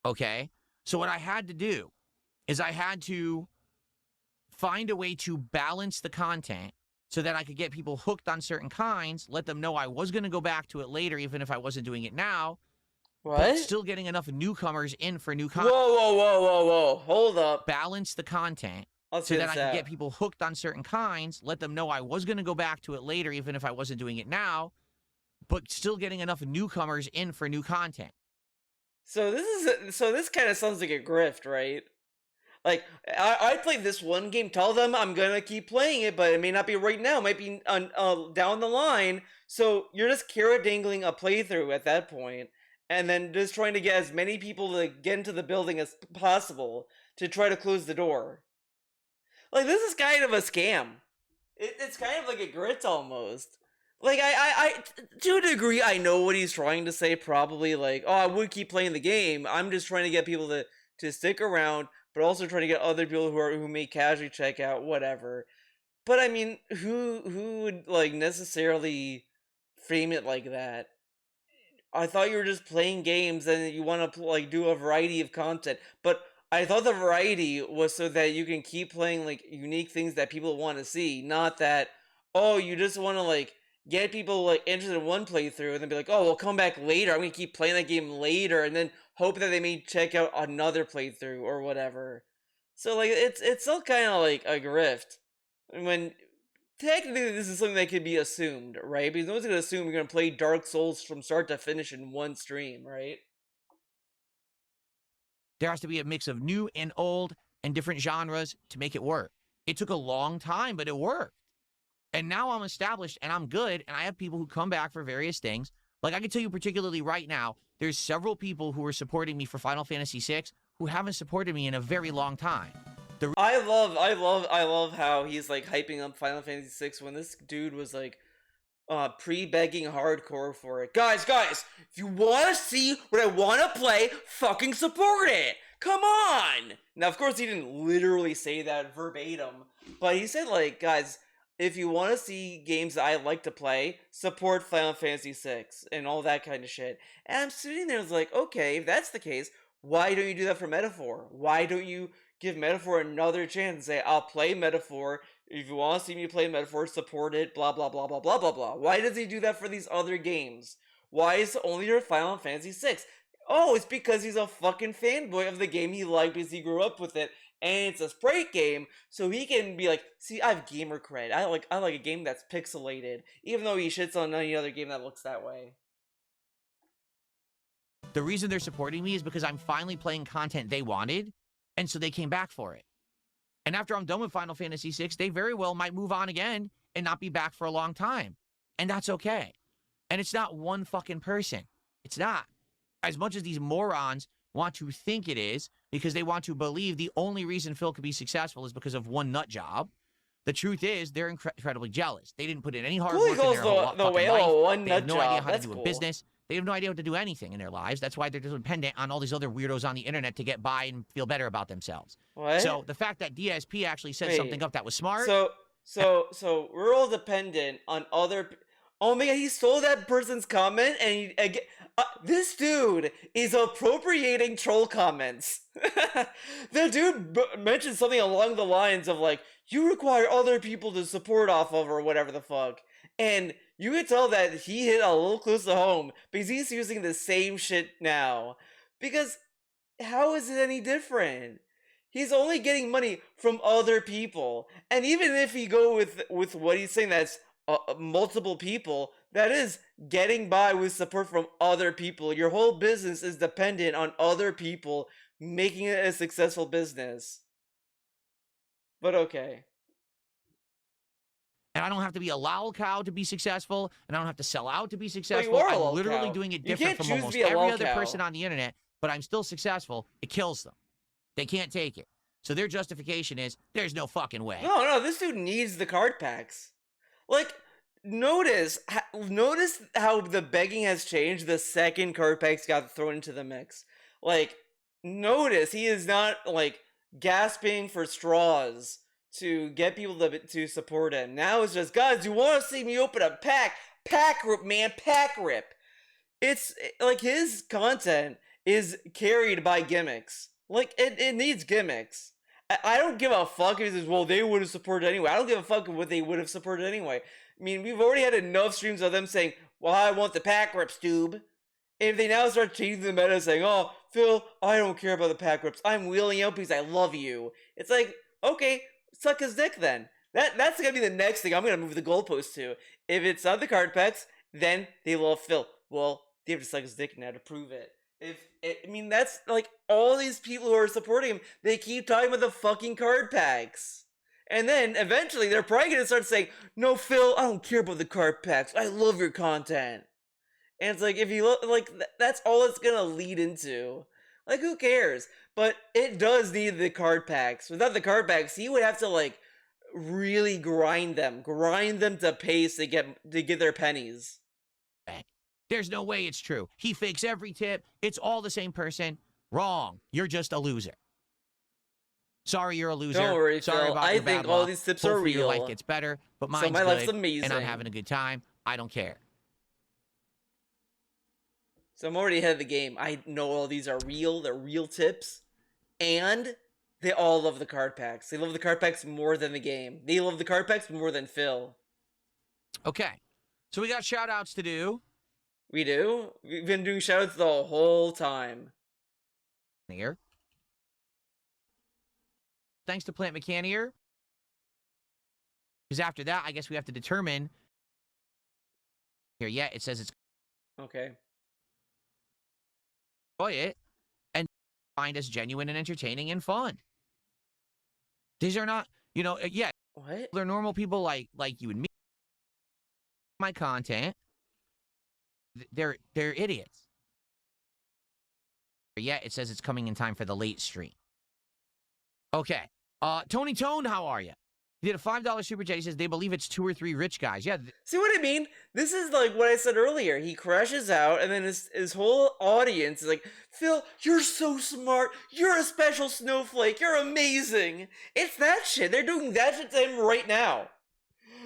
Okay? So what I had to do is I had to find a way to balance the content so that I could get people hooked on certain kinds, let them know I was going to go back to it later, even if I wasn't doing it now. What? But still getting enough newcomers in for new content. Whoa. Hold up. Balance the content so that I could get people hooked on certain kinds, let them know I was going to go back to it later, even if I wasn't doing it now, but still getting enough newcomers in for new content. So this kind of sounds like a grift, right? Like, I played this one game, tell them I'm gonna keep playing it, but it may not be right now, it might be down the line. So you're just carrot dangling a playthrough at that point, and then just trying to get as many people to get into the building as possible to try to close the door. Like, this is kind of a scam. It's kind of like a grit almost. Like, to a degree, I know what he's trying to say. Probably like, oh, I would keep playing the game. I'm just trying to get people to stick around, but also trying to get other people who may casually check out, whatever. But I mean, who would like necessarily frame it like that? I thought you were just playing games and you want to like do a variety of content, but I thought the variety was so that you can keep playing like unique things that people want to see, not that, oh, you just want to like get people like interested in one playthrough and then be like, oh, we'll come back later. I'm gonna keep playing that game later, and then hope that they may check out another playthrough or whatever. So like it's still kind of like a grift when technically this is something that could be assumed, right? Because no one's gonna assume you're gonna play Dark Souls from start to finish in one stream, right? There has to be a mix of new and old and different genres to make it work. It took a long time, but it worked. And now I'm established and I'm good, and I have people who come back for various things. Like, I can tell you particularly right now, there's several people who are supporting me for Final Fantasy VI who haven't supported me in a very long time. I love how he's like hyping up Final Fantasy VI when this dude was like pre-begging hardcore for it. Guys, if you want to see what I want to play, fucking support it. Come on. Now, of course, he didn't literally say that verbatim, but he said like, guys, if you want to see games that I like to play, support Final Fantasy VI and all that kind of shit. And I'm sitting there, like, okay, if that's the case, why don't you do that for Metaphor? Why don't you give Metaphor another chance and say, I'll play Metaphor. If you want to see me play Metaphor, support it, blah, blah, blah, blah, blah, blah, blah. Why does he do that for these other games? Why is it only your Final Fantasy VI? Oh, it's because he's a fucking fanboy of the game he liked because he grew up with it, and it's a sprite game, so he can be like, see, I have gamer cred. I like a game that's pixelated, even though he shits on any other game that looks that way. The reason they're supporting me is because I'm finally playing content they wanted, and so they came back for it. And after I'm done with Final Fantasy VI, they very well might move on again and not be back for a long time. And that's okay. And it's not one fucking person. It's not. As much as these morons want to think it is, because they want to believe the only reason Phil could be successful is because of one nut job, the truth is they're incredibly jealous. They didn't put in any hard work in their whole the fucking whale life. one They have nut no job. idea how That's to do cool. a business. They have no idea how to do anything in their lives. That's why they're dependent on all these other weirdos on the internet to get by and feel better about themselves. What? So the fact that DSP actually set Wait. something up that was smart. So we're all dependent on other. Oh my god, he stole that person's comment, and this dude is appropriating troll comments. The dude mentioned something along the lines of like, you require other people to support off of, or whatever the fuck. And you could tell that he hit a little close to home because he's using the same shit now. Because how is it any different? He's only getting money from other people. And even if he go with what he's saying, that's multiple people, that is getting by with support from other people. Your whole business is dependent on other people making it a successful business. But okay. And I don't have to be a lol cow to be successful, and I don't have to sell out to be successful. are a I'm lol literally cow. doing it You different can't from choose to almost be a every lol other cow. person on the internet, but I'm still successful. It kills them. They can't take it. So their justification is, there's no fucking way. No, this dude needs the card packs. Like, notice how the begging has changed the second card packs got thrown into the mix. Like, notice he is not like gasping for straws to get people to support him. Now it's just, guys, you want to see me open a pack rip, man, pack rip. It's like his content is carried by gimmicks. Like, it needs gimmicks. I don't give a fuck if he says, well, they would have supported anyway. I don't give a fuck what they would have supported anyway. I mean, we've already had enough streams of them saying, well, I want the pack rips, dude. And if they now start changing the meta saying, oh, Phil, I don't care about the pack rips. I'm wheeling out because I love you. It's like, okay, suck his dick then. That's going to be the next thing I'm going to move the goalpost to. If it's not the card packs, then they love Phil. Well, they have to suck his dick now to prove it. That's like all these people who are supporting him, they keep talking about the fucking card packs. And then eventually they're probably going to start saying, no, Phil, I don't care about the card packs. I love your content. And it's like, if you look, like, that's all it's going to lead into. Like, who cares? But it does need the card packs. Without the card packs, he would have to, like, really grind them to pace to get their pennies. There's no way it's true. He fakes every tip. It's all the same person. Wrong. You're just a loser. Sorry, you're a loser. Don't worry, Sorry Phil. about I your think bad all luck. these tips Hopefully are your life real. gets better, but So mine's my life's good, amazing. and I'm having a good time. I don't care. So I'm already ahead of the game. I know all these are real. They're real tips. And they all love the card packs. They love the card packs more than the game. They love the card packs more than Phil. Okay. So we got shout-outs to do. We do? We've been doing shoutouts the whole time. Here. Thanks to Plant Mechanier. Because after that, I guess we have to determine. Here, yeah, it says it's Okay. enjoy it and find us genuine and entertaining and fun. These are not, yeah, What? they're normal people like you and me. My content. They're idiots. Yeah, it says it's coming in time for the late stream. Okay. Tony Tone, how are you? He did a $5 super chat. He says they believe it's 2 or 3 rich guys. Yeah. See what I mean? This is like what I said earlier. He crashes out, and then his whole audience is like, Phil, you're so smart. You're a special snowflake. You're amazing. It's that shit. They're doing that shit to him right now.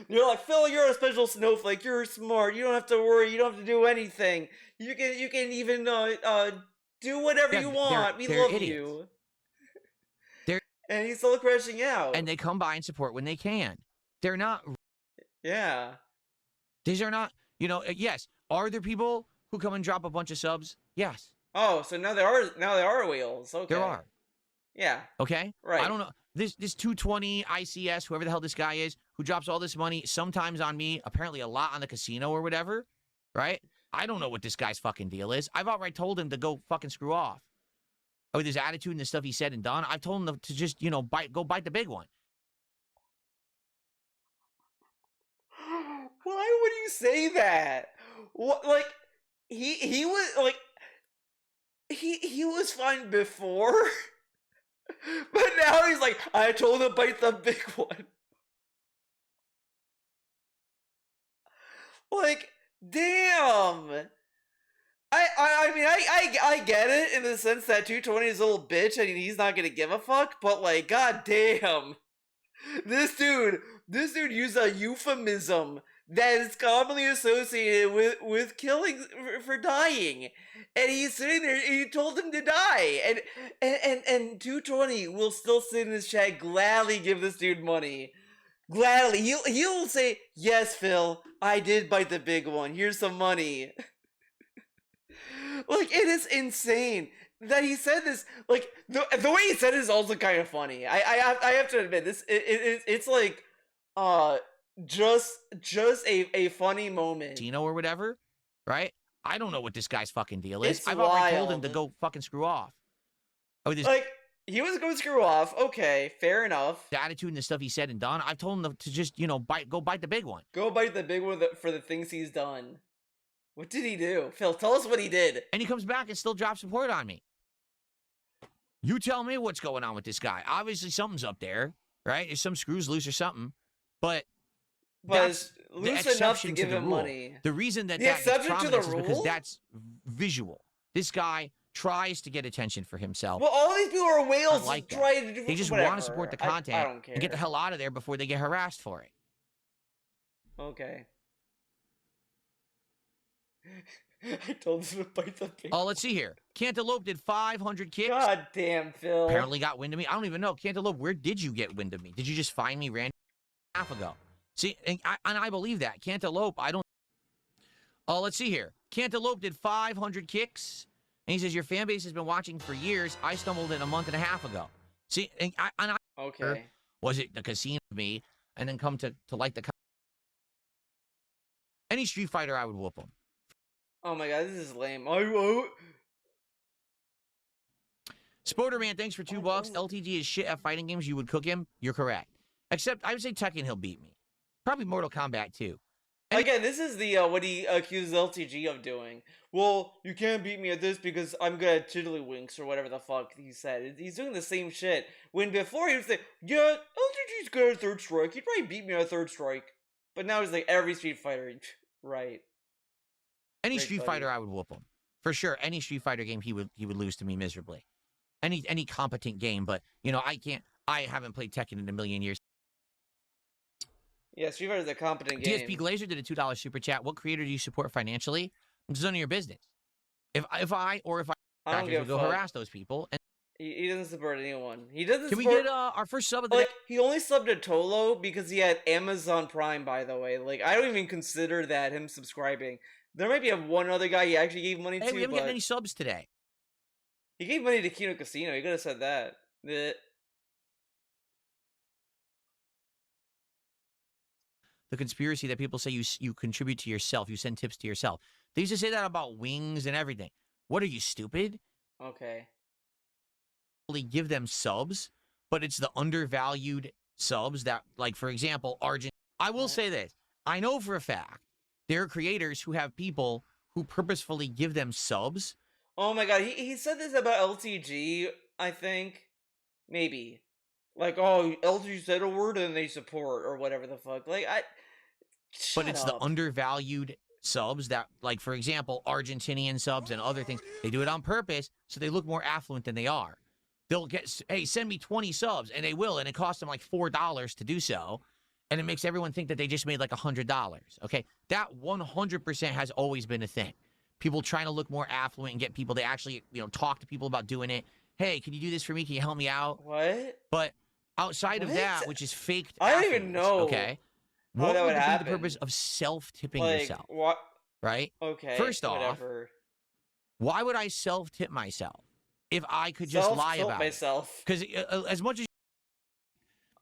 You're like, Phil, you're a special snowflake. You're smart. You don't have to worry. You don't have to do anything. You can even do whatever Yeah, you want. We they're love idiots. you. They're And he's still crashing out. and they come by and support when they can. They're not. Yeah. These are not. Yes. Are there people who come and drop a bunch of subs? Yes. Oh, so now there are whales. Okay. There are. Yeah. Okay. Right. I don't know. This 220 ICS, whoever the hell this guy is, who drops all this money, sometimes on me, apparently a lot on the casino or whatever, right? I don't know what this guy's fucking deal is. I've outright told him to go fucking screw off. With his attitude and the stuff he said and done, I've told him to just, go bite the big one. Why would you say that? What, like, he was like he was fine before, but now he's like, I told him to bite the big one. Like, damn. I mean, I get it in the sense that 220 is a little bitch and he's not gonna give a fuck, but like, god damn. This dude used a euphemism that is commonly associated with killing for dying. And he's sitting there and he told him to die. And 220 will still sit in his chat, gladly give this dude money. Gladly. He'll say, yes, Phil, I did bite the big one. Here's some money. Like, it is insane that he said this. Like, the way he said it is also kind of funny. I have to admit, this it's like just a funny moment. Or whatever, right? I don't know what this guy's fucking deal is. It's I've already told him wild. to go fucking screw off. This Like, he was going to screw off. Okay, fair enough. attitude and the stuff he said and done, I've told him to just, go bite the big one. Go bite the big one for the things he's done. What did he do? Phil, tell us what he did. And he comes back and still drops support on me. You tell me what's going on with this guy. Obviously, something's up there, right? There's some screws loose or something. But that's it's the loose enough to exception give the him rule. money. The reason that The that gets exception to the prominence is because rule? that's visual. This guy tries to get attention for himself. Well, all these people are whales like that. trying to do They just whatever. want to support the I content don't care. and get the hell out of there before they get harassed for it. Okay. I told him to bite the big. Oh, let's see here. Cantaloupe did 500 kicks. God damn, Phil. Apparently got wind of me. I don't even know. Cantaloupe, where did you get wind of me? Did you just find me random half ago? See, and I believe that. Cantaloupe, I don't. Oh, let's see here. Cantaloupe did 500 kicks. And he says, your fan base has been watching for years. I stumbled in a month and a half ago. See, and I Okay. was it the casino of me, and then come to like the. Any Street Fighter, I would whoop him. Oh my god, this is lame. Spoderman, thanks for $2. LTG is shit at fighting games. You would cook him. You're correct. Except I would say Tekken, he'll beat me. Probably Mortal Kombat too. Again, this is the what he accuses LTG of doing. Well, you can't beat me at this because I'm good at tiddlywinks or whatever the fuck he said. He's doing the same shit. When before he was like, yeah, LTG's good at third strike. He'd probably beat me at third strike. But now he's like every Street Fighter. Right. Any Great Street buddy. Fighter, I would whoop him for sure. Any Street Fighter game, he would lose to me miserably. Any competent game, but you know, I haven't played Tekken in a million years. Yeah, Street Fighter's a competent game. DSP Glazer did a $2 super chat. What creator do you support financially? It's none of your business. If I I don't give a go fuck. harass those people. And He doesn't support anyone. He doesn't can we support... get our first sub of the Like, day? he only subbed to Tolo because he had Amazon Prime, by the way. Like, I don't even consider that him subscribing. There might be one other guy he actually gave money Hey, to, we haven't but... gotten any subs today. He gave money to Kino Casino. He could have said that. The conspiracy that people say you contribute to yourself, you send tips to yourself. They used to say that about wings and everything. What are you, stupid? Okay. Give them subs, but it's the undervalued subs that, like, for example, Argent. I will say this. I know for a fact there are creators who have people who purposefully give them subs. Oh my god, he said this about LTG, I think. Maybe. Like, oh, LTG said a word and they support, or whatever the fuck. Like, But it's the undervalued subs that, like, for example, Argentinian subs and other things. They do it on purpose so they look more affluent than they are. They'll get, hey, send me 20 subs, and they will, and it costs them like $4 to do so, and it makes everyone think that they just made like $100. Okay, that 100% has always been a thing. People trying to look more affluent and get people to actually, you know, talk to people about doing it. Hey, can you do this for me? Can you help me out? What? But outside of What? that, which is faked, I don't even know Okay, how what that would would be happen. the purpose of self-tipping Like, yourself? what? Right? Okay. First off, whatever. Why would I self-tip myself if I could just lie about myself. it? Because as much as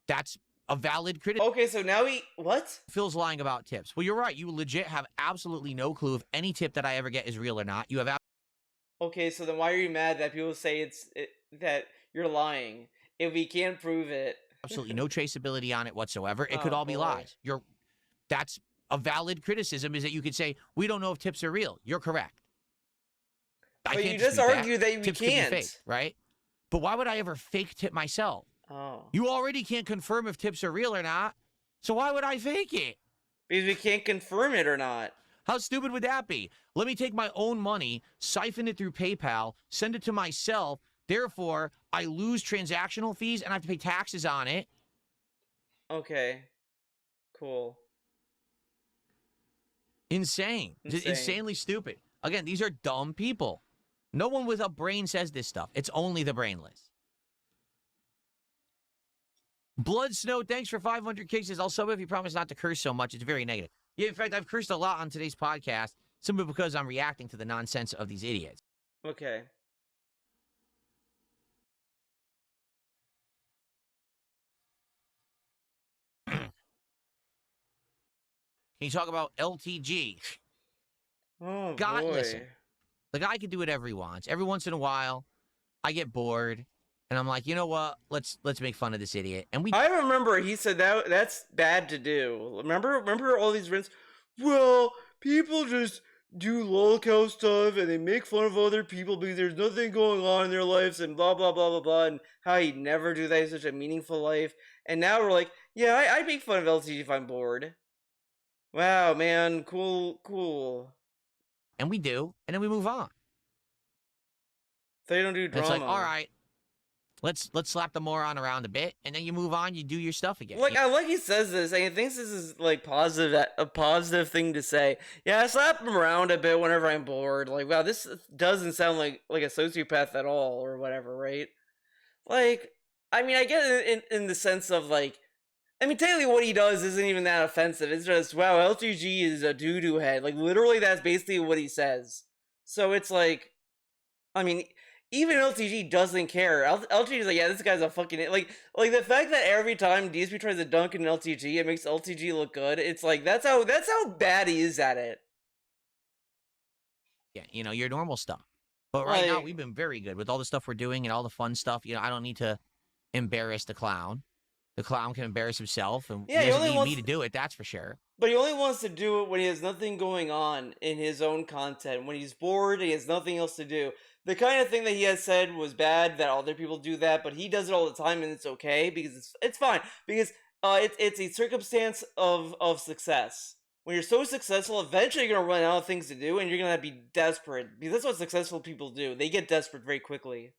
that's a valid criticism. Okay, so now what? Phil's lying about tips. Well, you're right. You legit have absolutely no clue if any tip that I ever get is real or not. You have Okay, so then why are you mad that people say that you're lying if we can't prove it? absolutely no traceability on it whatsoever. It could Oh, all be boy. lies. That's a valid criticism, is that you could say, we don't know if tips are real. You're correct. But you just argued that we tips can't. Could be fake, right? But why would I ever fake tip myself? Oh. You already can't confirm if tips are real or not. So why would I fake it? Because we can't confirm it or not. How stupid would that be? Let me take my own money, siphon it through PayPal, send it to myself. Therefore, I lose transactional fees and I have to pay taxes on it. Okay. Cool. Insane. Just insanely stupid. Again, these are dumb people. No one with a brain says this stuff. It's only the brainless. Blood Snow, thanks for 500 kicks. I'll sub if you promise not to curse so much. It's very negative. Yeah, in fact, I've cursed a lot on today's podcast, simply because I'm reacting to the nonsense of these idiots. Okay. Can you talk about LTG? Oh, God, boy. listen. The guy can do whatever he wants. Every once in a while, I get bored, and I'm like, you know what? Let's make fun of this idiot. And I remember he said that's bad to do. Remember all these rants? Well, people just do lolcow stuff and they make fun of other people because there's nothing going on in their lives and blah blah blah blah blah, and how he'd never do that in such a meaningful life. And now we're like, yeah, I make fun of LTG if I'm bored. Wow, man, cool. And we do, and then we move on. They don't do drama. It's like, all right, let's slap the moron around a bit, and then you move on. You do your stuff again. Like, I like he says this, and he thinks this is like a positive thing to say. Yeah, I slap him around a bit whenever I'm bored. Like, wow, this doesn't sound like a sociopath at all, or whatever, right? Like, I mean, I get it in the sense of like, I mean, technically what he does isn't even that offensive. It's just, wow, LTG is a doo-doo head. Like, literally, that's basically what he says. So it's like, I mean, even LTG doesn't care. LTG is like, yeah, this guy's a fucking... Like the fact that every time DSP tries to dunk in LTG, it makes LTG look good. It's like, that's how bad he is at it. Yeah, you know, your normal stuff. But right now, we've been very good with all the stuff we're doing and all the fun stuff. You know, I don't need to embarrass the clown. the clown can embarrass himself, and Yeah, he he doesn't only need me wants to do it. That's for sure. But he only wants to do it when he has nothing going on in his own content. When he's bored, he has nothing else to do. The kind of thing that he has said was bad, that other people do that, but he does it all the time, and it's okay because it's fine because it's a circumstance of success. When you're so successful, eventually you're gonna run out of things to do, and you're gonna be desperate because that's what successful people do. They get desperate very quickly.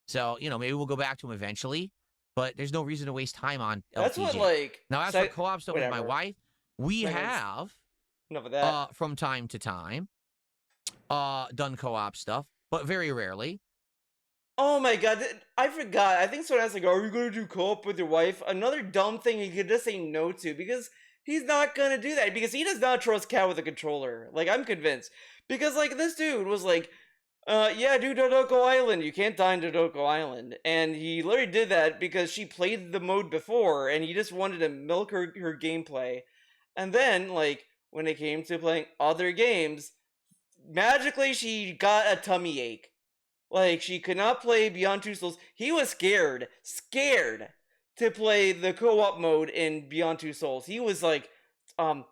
So, maybe we'll go back to him eventually, but there's no reason to waste time on That's what LTJ. Now, as for co-op stuff with my whatever. wife, we Like, it's- have, Enough of that. from time to time, done co-op stuff, but very rarely. Oh my god, I forgot. I think someone asked, like, are you gonna do co-op with your wife? Another dumb thing you could just say no to, because he's not gonna do that, because he does not trust Cat with a controller. Like, I'm convinced. Because, like, this dude was like, yeah, do Dodoko Island. You can't die in Dodoko Island. And he literally did that because she played the mode before, and he just wanted to milk her gameplay. And then, like, when it came to playing other games, magically she got a tummy ache. Like, she could not play Beyond Two Souls. He was scared to play the co-op mode in Beyond Two Souls. He was like, I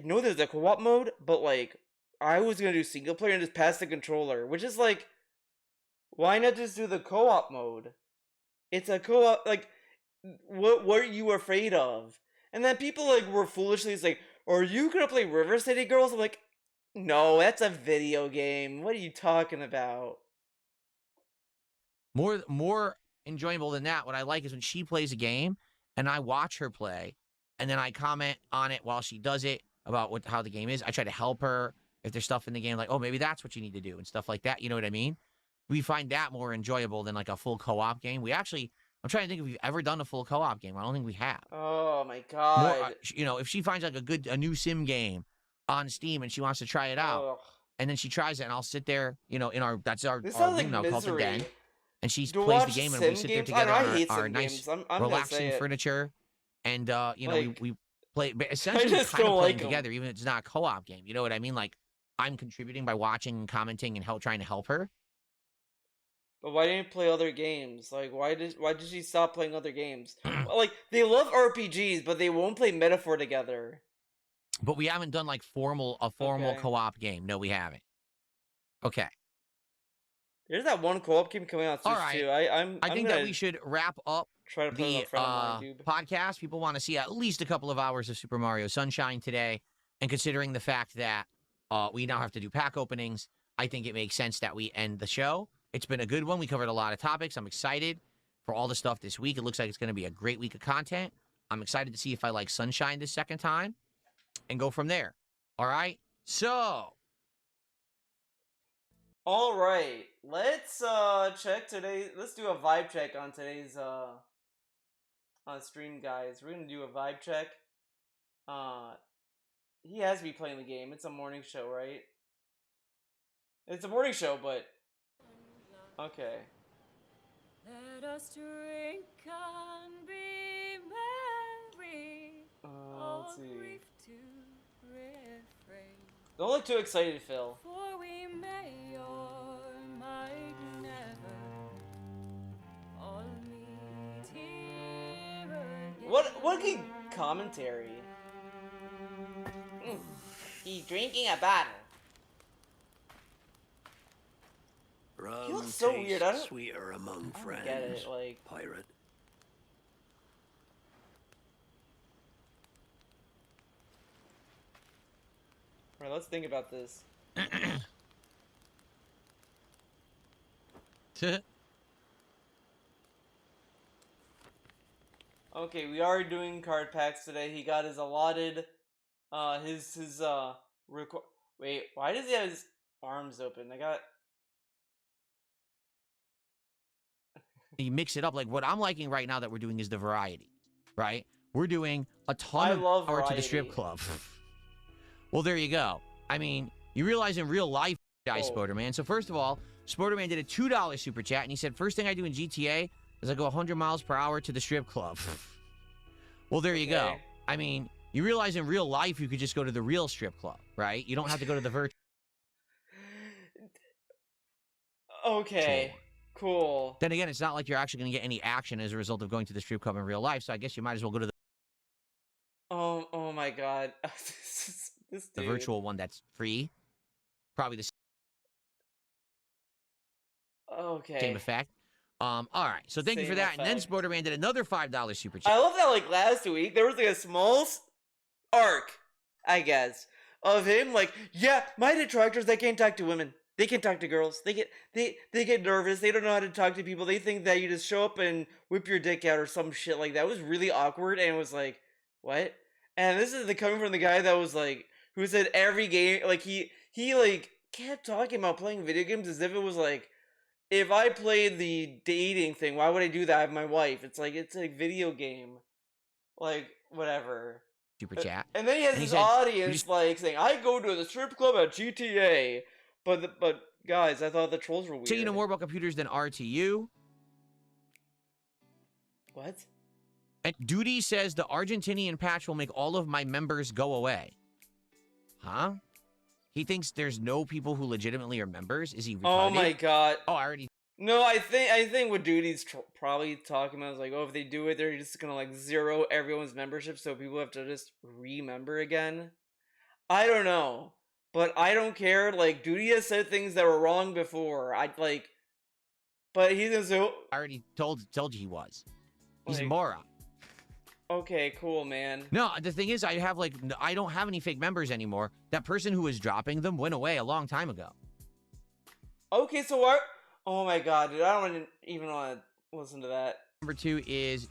know there's a co-op mode, but like, I was gonna do single player and just pass the controller, which is like, why not just do the co-op mode? It's a co-op, like, what are you afraid of? And then people like were foolishly like, are you gonna play River City Girls? I'm like, no, that's a video game. What are you talking about? More enjoyable than that, what I like is when she plays a game and I watch her play, and then I comment on it while she does it about how the game is. I try to help her if there's stuff in the game like, oh, maybe that's what you need to do and stuff like that. You know what I mean? We find that more enjoyable than like a full co-op game. I'm trying to think if we've ever done a full co-op game. I don't think we have. Oh my god. If she finds like a new sim game on Steam and she wants to try it out, Ugh. and then she tries it, and I'll sit there, that's our This room sounds like now called the Den. misery. And she To plays the watch game, and we sim sit there games? together I on hate our sim nice, games. I'm gonna say relaxing it. furniture, and Like, we play. But essentially, just kind of don't playing like 'em. together, even if it's not a co-op game. You know what I mean? Like, I'm contributing by watching and commenting and trying to help her. But why didn't you play other games? Like, why did she stop playing other games? Like, they love RPGs, but they won't play Metaphor together. But we haven't done like a formal Okay. co-op game. No, we haven't. Okay. There's that one co-op game coming out Switch All right. too. I think that we should wrap up try to play the with a friend of mine, dude. podcast. People want to see at least a couple of hours of Super Mario Sunshine today. And considering the fact that we now have to do pack openings, I think it makes sense that we end the show. It's been a good one. We covered a lot of topics. I'm excited for all the stuff this week. It looks like it's going to be a great week of content. I'm excited to see if I like Sunshine this second time and go from there. All right? So, All right, let's check today. Let's do a vibe check on today's on stream, guys. We're gonna do a vibe check. He has to be playing the game. It's a morning show, right? It's a morning show, but okay. Let us drink and be merry. Let's see. Grief to refrain. Don't look too excited, Phil. For we may or might never all meet here again. What good commentary? He's drinking a bottle. Rum looks so tastes weird, I don't- sweeter among I don't friends. get it, like. Pirate. Alright, let's think about this. Okay, we are doing card packs today. He got his allotted, wait, why does he have his arms open? you mix it up. Like, what I'm liking right now that we're doing is the variety, right? We're doing a ton I of love power to the strip variety. club. Well, there you go. I mean, you realize in real life, guy Oh. Spoderman. So first of all, Spoderman did a $2 super chat, and he said, first thing I do in GTA is I go 100 miles per hour to the strip club. Well, there you go. Okay. I mean, you realize in real life you could just go to the real strip club, right? You don't have to go to the virtual. Okay. Cool. Then again, it's not like you're actually going to get any action as a result of going to the strip club in real life, so I guess you might as well go to Oh my god. This the dude. virtual one that's free. Probably the Okay. same effect. All right, so thank you for Same that. And then effect. Sporterman did another $5 super chat. I love that, like, last week, there was, like, a small arc, I guess, of him, like, yeah, my detractors, they can't talk to women. They can't talk to girls. They get nervous. They don't know how to talk to people. They think that you just show up and whip your dick out or some shit like that. It was really awkward, and it was like, what? And this is coming from the guy that was, like, who said every game, like, he like, kept talking about playing video games as if it was, like, if I played the dating thing, why would I do that? I have my wife. It's a video game. Like, whatever. Super chat. And then he has And he his said, audience, like, saying, I go to the strip club at GTA. But guys, I thought the trolls were weird. So you know more about computers than RTU. What? And Duty says the Argentinian patch will make all of my members go away. Huh? He thinks there's no people who legitimately are members? Is he retarded? Oh my god. Oh, I already... No, I think what Duty's probably talking about is like, oh, if they do it, they're just gonna like zero everyone's membership, so people have to just remember again. I don't know, but I don't care. Like, Duty has said things that were wrong before. But he's gonna say, I already told you he was. He's a like, moron. okay, cool, man. No, the thing is, I don't have any fake members anymore. That person who was dropping them went away a long time ago. Okay, so what? Oh my god, dude, I don't even want to listen to that. Number 2 is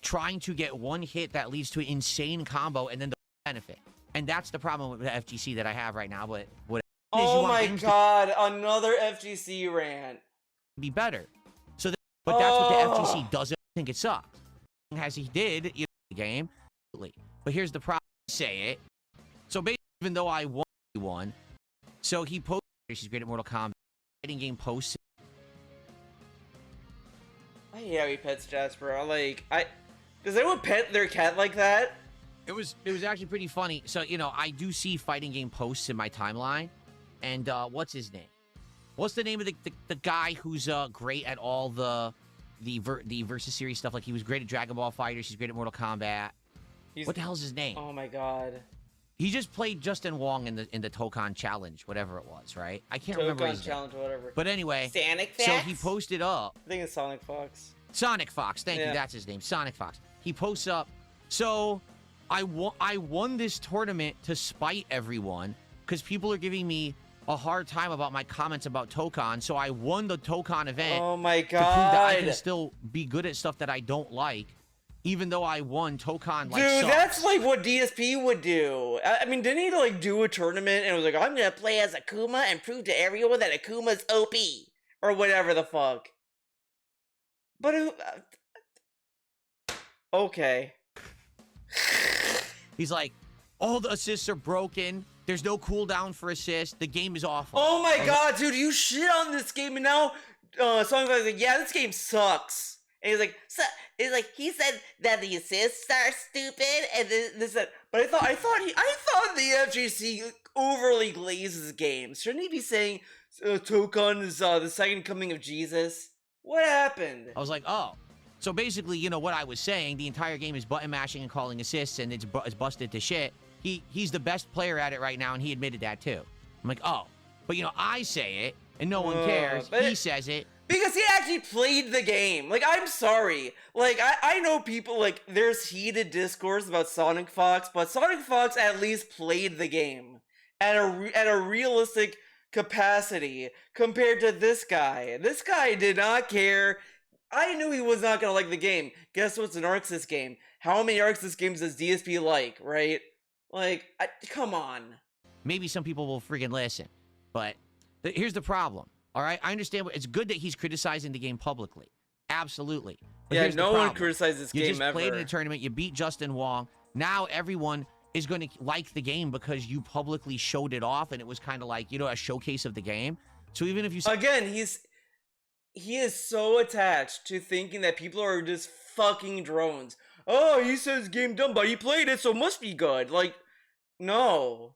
trying to get one hit that leads to an insane combo and then the benefit. And that's the problem with the FGC that I have right now, but what Oh my god, another FGC rant. Be better. But that's what the FGC Oh. doesn't think it sucks. As he did in the game. But here's the problem. Say it. So basically, even though I won, so he posted, she's great at Mortal Kombat, fighting game posts. I hate how he pets Jasper. Does anyone pet their cat like that? It was actually pretty funny. So, you know, I do see fighting game posts in my timeline. And what's his name? What's the name of the guy who's great at all the Versus series stuff? Like, he was great at Dragon Ball FighterZ. He's great at Mortal Kombat. What the hell's his name? Oh my god. He just played Justin Wong in the Tokon Challenge, whatever it was, right? I can't remember his Tokon Challenge, whatever. But anyway, Sonic so Fox? he posted up. I think it's Sonic Fox. Sonic Fox, thank you, Yeah. that's his name, Sonic Fox. He posts up, so I won this tournament to spite everyone because people are giving me a hard time about my comments about Tokon, so I won the Tokon event Oh my to prove that I god. can still be good at stuff that I don't like, even though I won Tokon, like, Dude, sucks. that's like what DSP would do. I mean, didn't he like do a tournament and was like, I'm gonna play as Akuma and prove to everyone that Akuma's OP or whatever the fuck. But okay. He's like, all the assists are broken. There's no cooldown for assists. The game is awful. Oh my god, dude, you shit on this game and now Sonic Fox is like, yeah, this game sucks. And he's like, he said that the assists are stupid, and this that. But I thought the FGC overly glazes games. Shouldn't he be saying Tokon is the second coming of Jesus? What happened? I was like, oh. So basically, you know, what I was saying, the entire game is button mashing and calling assists, and it's busted to shit. He's the best player at it right now, and he admitted that too. I'm like, oh. But, you know, I say it, and no one cares. He says it. Because he actually played the game. Like, I'm sorry. Like, I know people, like, there's heated discourse about Sonic Fox, but Sonic Fox at least played the game at a realistic capacity compared to this guy. This guy did not care. I knew he was not gonna like the game. Guess what's an Arxis game? How many Arxis games does DSP like, right? Like, come on. Maybe some people will freaking listen. But here's the problem. All right? I understand. It's good that he's criticizing the game publicly. Absolutely. But Yeah, here's the no one problem. criticized this You game just ever. played in a tournament. You beat Justin Wong. Now everyone is going to like the game because you publicly showed it off, and it was kind of like, you know, a showcase of the game. So even if you... Again, he is so attached to thinking that people are just fucking drones. Oh, he says game dumb, but he played it, so it must be good. Like, no.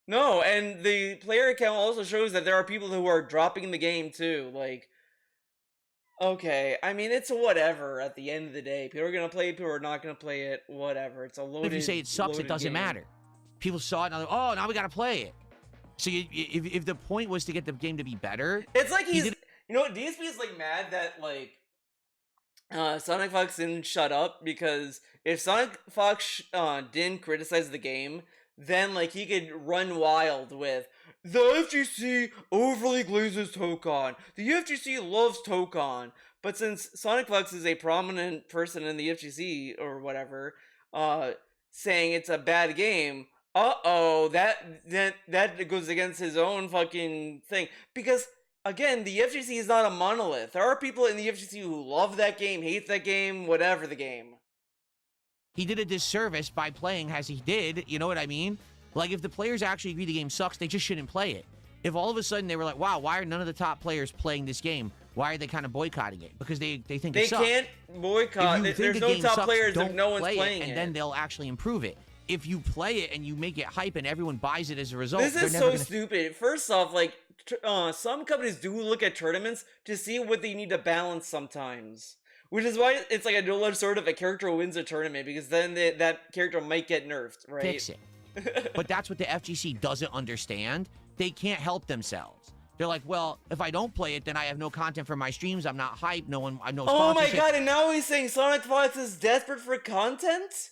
No, and the player account also shows that there are people who are dropping the game too. Like, okay, I mean, it's whatever at the end of the day. People are gonna play it, people are not gonna play it, whatever. It's a loaded If you say it sucks, it loaded doesn't game. matter. People saw it and they're like, oh, now we got to play it. So if the point was to get the game to be better, It's like he he's, did- you know what, DSP is like mad that like Sonic Fox didn't shut up, because if Sonic Fox didn't criticize the game, then like he could run wild with the FGC overly glazes Tokon. The FGC loves Tokon. But since Sonic Fox is a prominent person in the FGC or whatever, saying it's a bad game, that goes against his own fucking thing. Because again, the FGC is not a monolith. There are people in the FGC who love that game, hate that game, whatever the game. he did a disservice by playing as he did. You know what I mean? Like, if the players actually agree the game sucks, they just shouldn't play it. If all of a sudden they were like, wow, why are none of the top players playing this game? Why are they kind of boycotting it? Because they think They it sucks. can't boycott. If you think There's the no game top sucks, players if don't no one's play playing it, it. and then they'll actually improve it. If you play it and you make it hype and everyone buys it as a result, This they're is never so gonna... stupid. First off, like, some companies do look at tournaments to see what they need to balance sometimes. Which is why it's like a double-edged sword if a character wins a tournament, because then that character might get nerfed, right? fix it. But that's what the FGC doesn't understand. They can't help themselves. They're like, well, if I don't play it, then I have no content for my streams. I'm not hyped. No one, I know. Oh my god! And now he's saying Sonic Fox is desperate for content.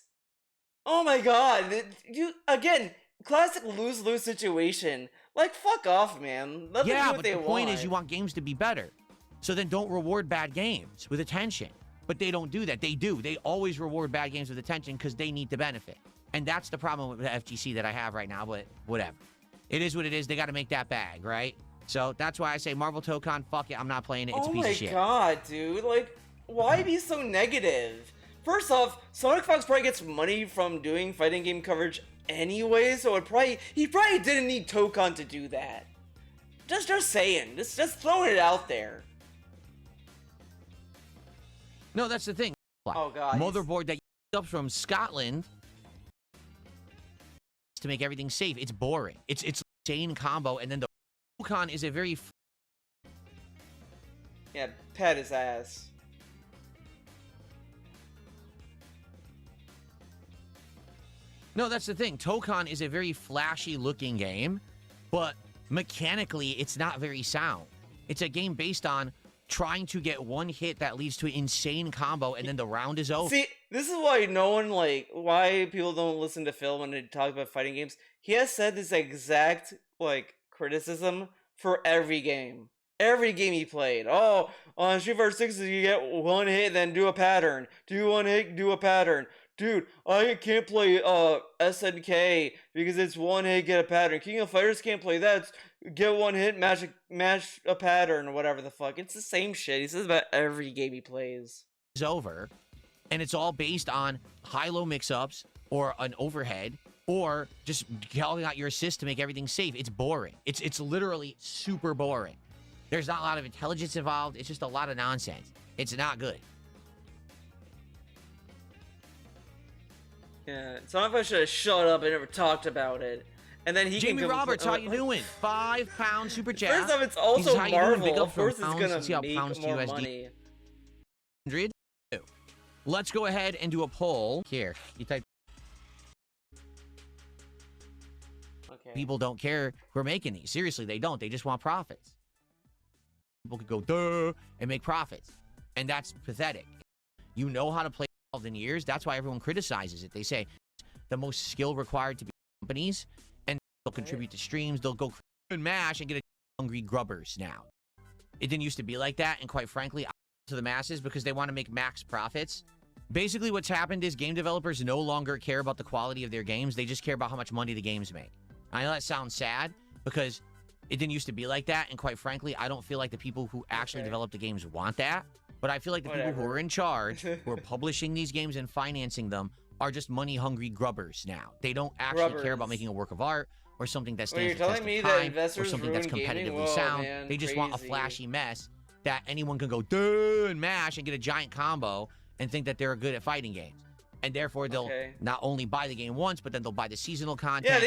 Oh my god! You again, classic lose-lose situation. Like, fuck off, man. Let them do Yeah, what but they the want. point is you want games to be better. So then don't reward bad games with attention. But they don't do that. They do. They always reward bad games with attention because they need to benefit. And that's the problem with the FGC that I have right now, but whatever. It is what it is. They got to make that bag, right? So that's why I say Marvel Tokon, fuck it. I'm not playing it. It's a piece of shit. Oh my god, dude. Like, why be so negative? First off, Sonic Fox probably gets money from doing fighting game coverage anyway, so he probably didn't need Tokon to do that. Just saying. Just throwing it out there. No, that's the thing. Oh god. Motherboard that up from Scotland to make everything safe. It's boring. It's insane combo, and then the Tokon is a very Yeah, pet his ass. No, that's the thing. Tokon is a very flashy looking game, but mechanically it's not very sound. It's a game based on trying to get one hit that leads to an insane combo, and then the round is over. See, this is why why people don't listen to Phil when they talk about fighting games. He has said this exact, criticism for every game. Every game he played. Oh, on Street Fighter 6, you get one hit, then do a pattern. Do one hit, do a pattern. Dude, I can't play SNK because it's one hit, get a pattern. King of Fighters can't play that. Get one hit, match a pattern, or whatever the fuck. It's the same shit. He says about every game he plays. Is over, and it's all based on high-low mix-ups or an overhead or just calling out your assist to make everything safe. It's boring. It's literally super boring. There's not a lot of intelligence involved. It's just a lot of nonsense. It's not good. Yeah, Sonic Fox should have shut up and never talked about it. And then he Jamie can Roberts, how you doing? £5 super chat. First off, it's He also says, "How you doing? Marvel. Big up Of for course, it's pounds. gonna Let's see how make pounds to more USD. money. 100. Let's go ahead and do a poll. Here, you type. Okay. People don't care who are making these. Seriously, they don't. They just want profits. People could go, duh, and make profits. And that's pathetic. You know how to play in years. That's why everyone criticizes it. They say the most skill required to be companies, and they'll contribute to streams. They'll go and mash and get a hungry grubbers now. It didn't used to be like that, and quite frankly, to the masses because they want to make max profits. Basically, what's happened is game developers no longer care about the quality of their games. They just care about how much money the games make. I know that sounds sad because it didn't used to be like that, and quite frankly, I don't feel like the people who actually develop the games want that. But I feel like the people who are in charge, who are publishing these games and financing them, are just money-hungry grubbers now. They don't actually care about making a work of art or something that stands the test of time or something that's competitively sound. Man, they just want a crazy. flashy mess that anyone can go duh and mash and get a giant combo and think that they're good at fighting games. And therefore, they'll Okay. not only buy the game once, but then they'll buy the seasonal content. Yeah,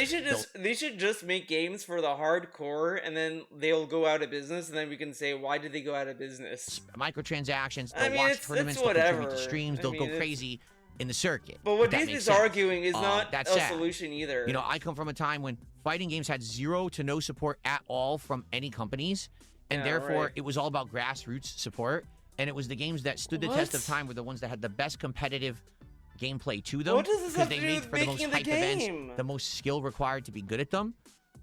they should just make games for the hardcore, and then they'll go out of business, and then we can say, why did they go out of business? Microtransactions. I They'll mean, watch it's tournaments. They'll whatever. contribute to streams. I They'll mean, go it's- crazy in the circuit. But what if that Deep makes is sense. arguing is not that's a sad. solution either. You know, I come from a time when fighting games had 0 to no support at all from any companies, and Yeah, therefore right. it was all about grassroots support. And it was the games that stood the test of What? time were the ones that had the best competitive gameplay to them. What does this because have they to do made with for the most making the hype events, game? the most skill required to be good at them.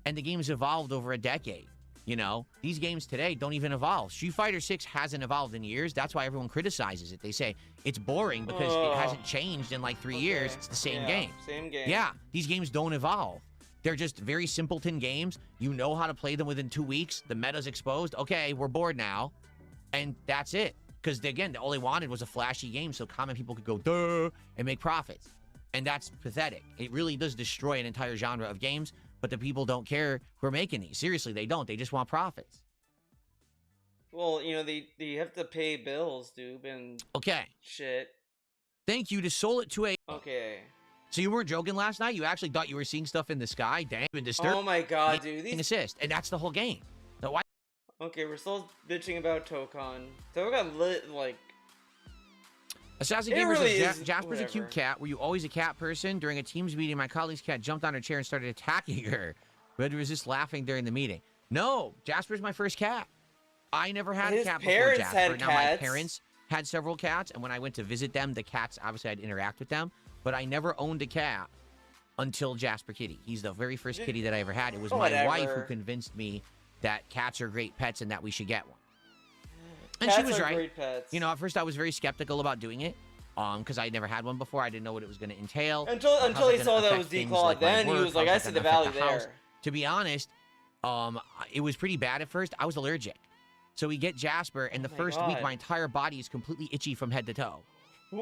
And the games evolved over a decade. You know, these games today don't even evolve. Street Fighter 6 hasn't evolved in years. That's why everyone criticizes it. They say it's boring because it hasn't changed in like 3 years. It's the same game. Same game. Yeah, these games don't evolve. They're just very simpleton games. You know how to play them within 2 weeks. The meta's exposed. Okay, we're bored now. And that's it. Because, again, all they wanted was a flashy game so common people could go, duh, and make profits. And that's pathetic. It really does destroy an entire genre of games, but the people don't care who are making these. Seriously, they don't. They just want profits. Well, you know, they have to pay bills, dude, and Okay. shit. Thank you to Soul It 2A. Okay. So you weren't joking last night? You actually thought you were seeing stuff in the sky? Damn, been disturbed. Oh my god, dude. An These... assist. And that's the whole game. So why? Okay, we're still bitching about Tokon. Tokon lit, like... Assassin It Gamer really says, is- Jasper's a cute whatever. cat. Were you always a cat person? During a Teams meeting, my colleague's cat jumped on her chair and started attacking her. We had to resist laughing during the meeting. No, Jasper's my first cat. I never had a His cat before parents Jasper. had Now, my cats. parents had several cats, and when I went to visit them, the cats, obviously, I'd interact with them, but I never owned a cat until Jasper Kitty. He's the very first kitty that I ever had. It was my wife who Whatever. convinced me that cats are great pets and that we should get one. And Cats she was are right. great pets. You know, at first I was very skeptical about doing it, because I never had one before. I didn't know what it was going to entail. Until how's he it saw gonna that affect was things declawed, like my then he work, was like, how's I it see the gonna affect value the house? there. To be honest, it was pretty bad at first. I was allergic. So we get Jasper, and the my first week, God. my entire body is completely itchy from head to toe. Wh-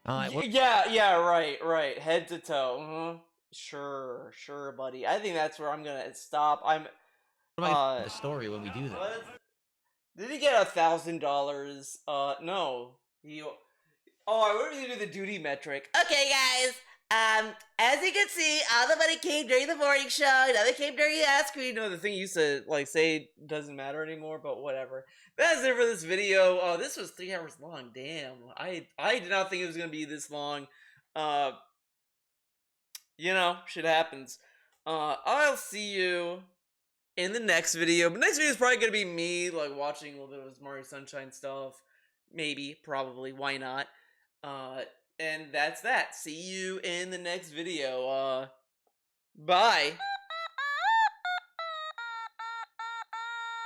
What- Yeah, right. Head to toe. Sure, buddy. I think that's where I'm gonna stop. what am I the story when we do that? What? Did he get $1,000? No. I wanted to do the duty metric. Okay, guys. As you can see, all the money came during the morning show. None came during the screen. You know, the thing you said, like, say doesn't matter anymore, but whatever. That's it for this video. Oh, this was 3 hours long. Damn. I did not think it was gonna be this long. You know, shit happens. I'll see you in the next video. But next video is probably gonna be me, like, watching a little bit of Mario Sunshine stuff. Maybe, probably, why not? And that's that. See you in the next video. Bye.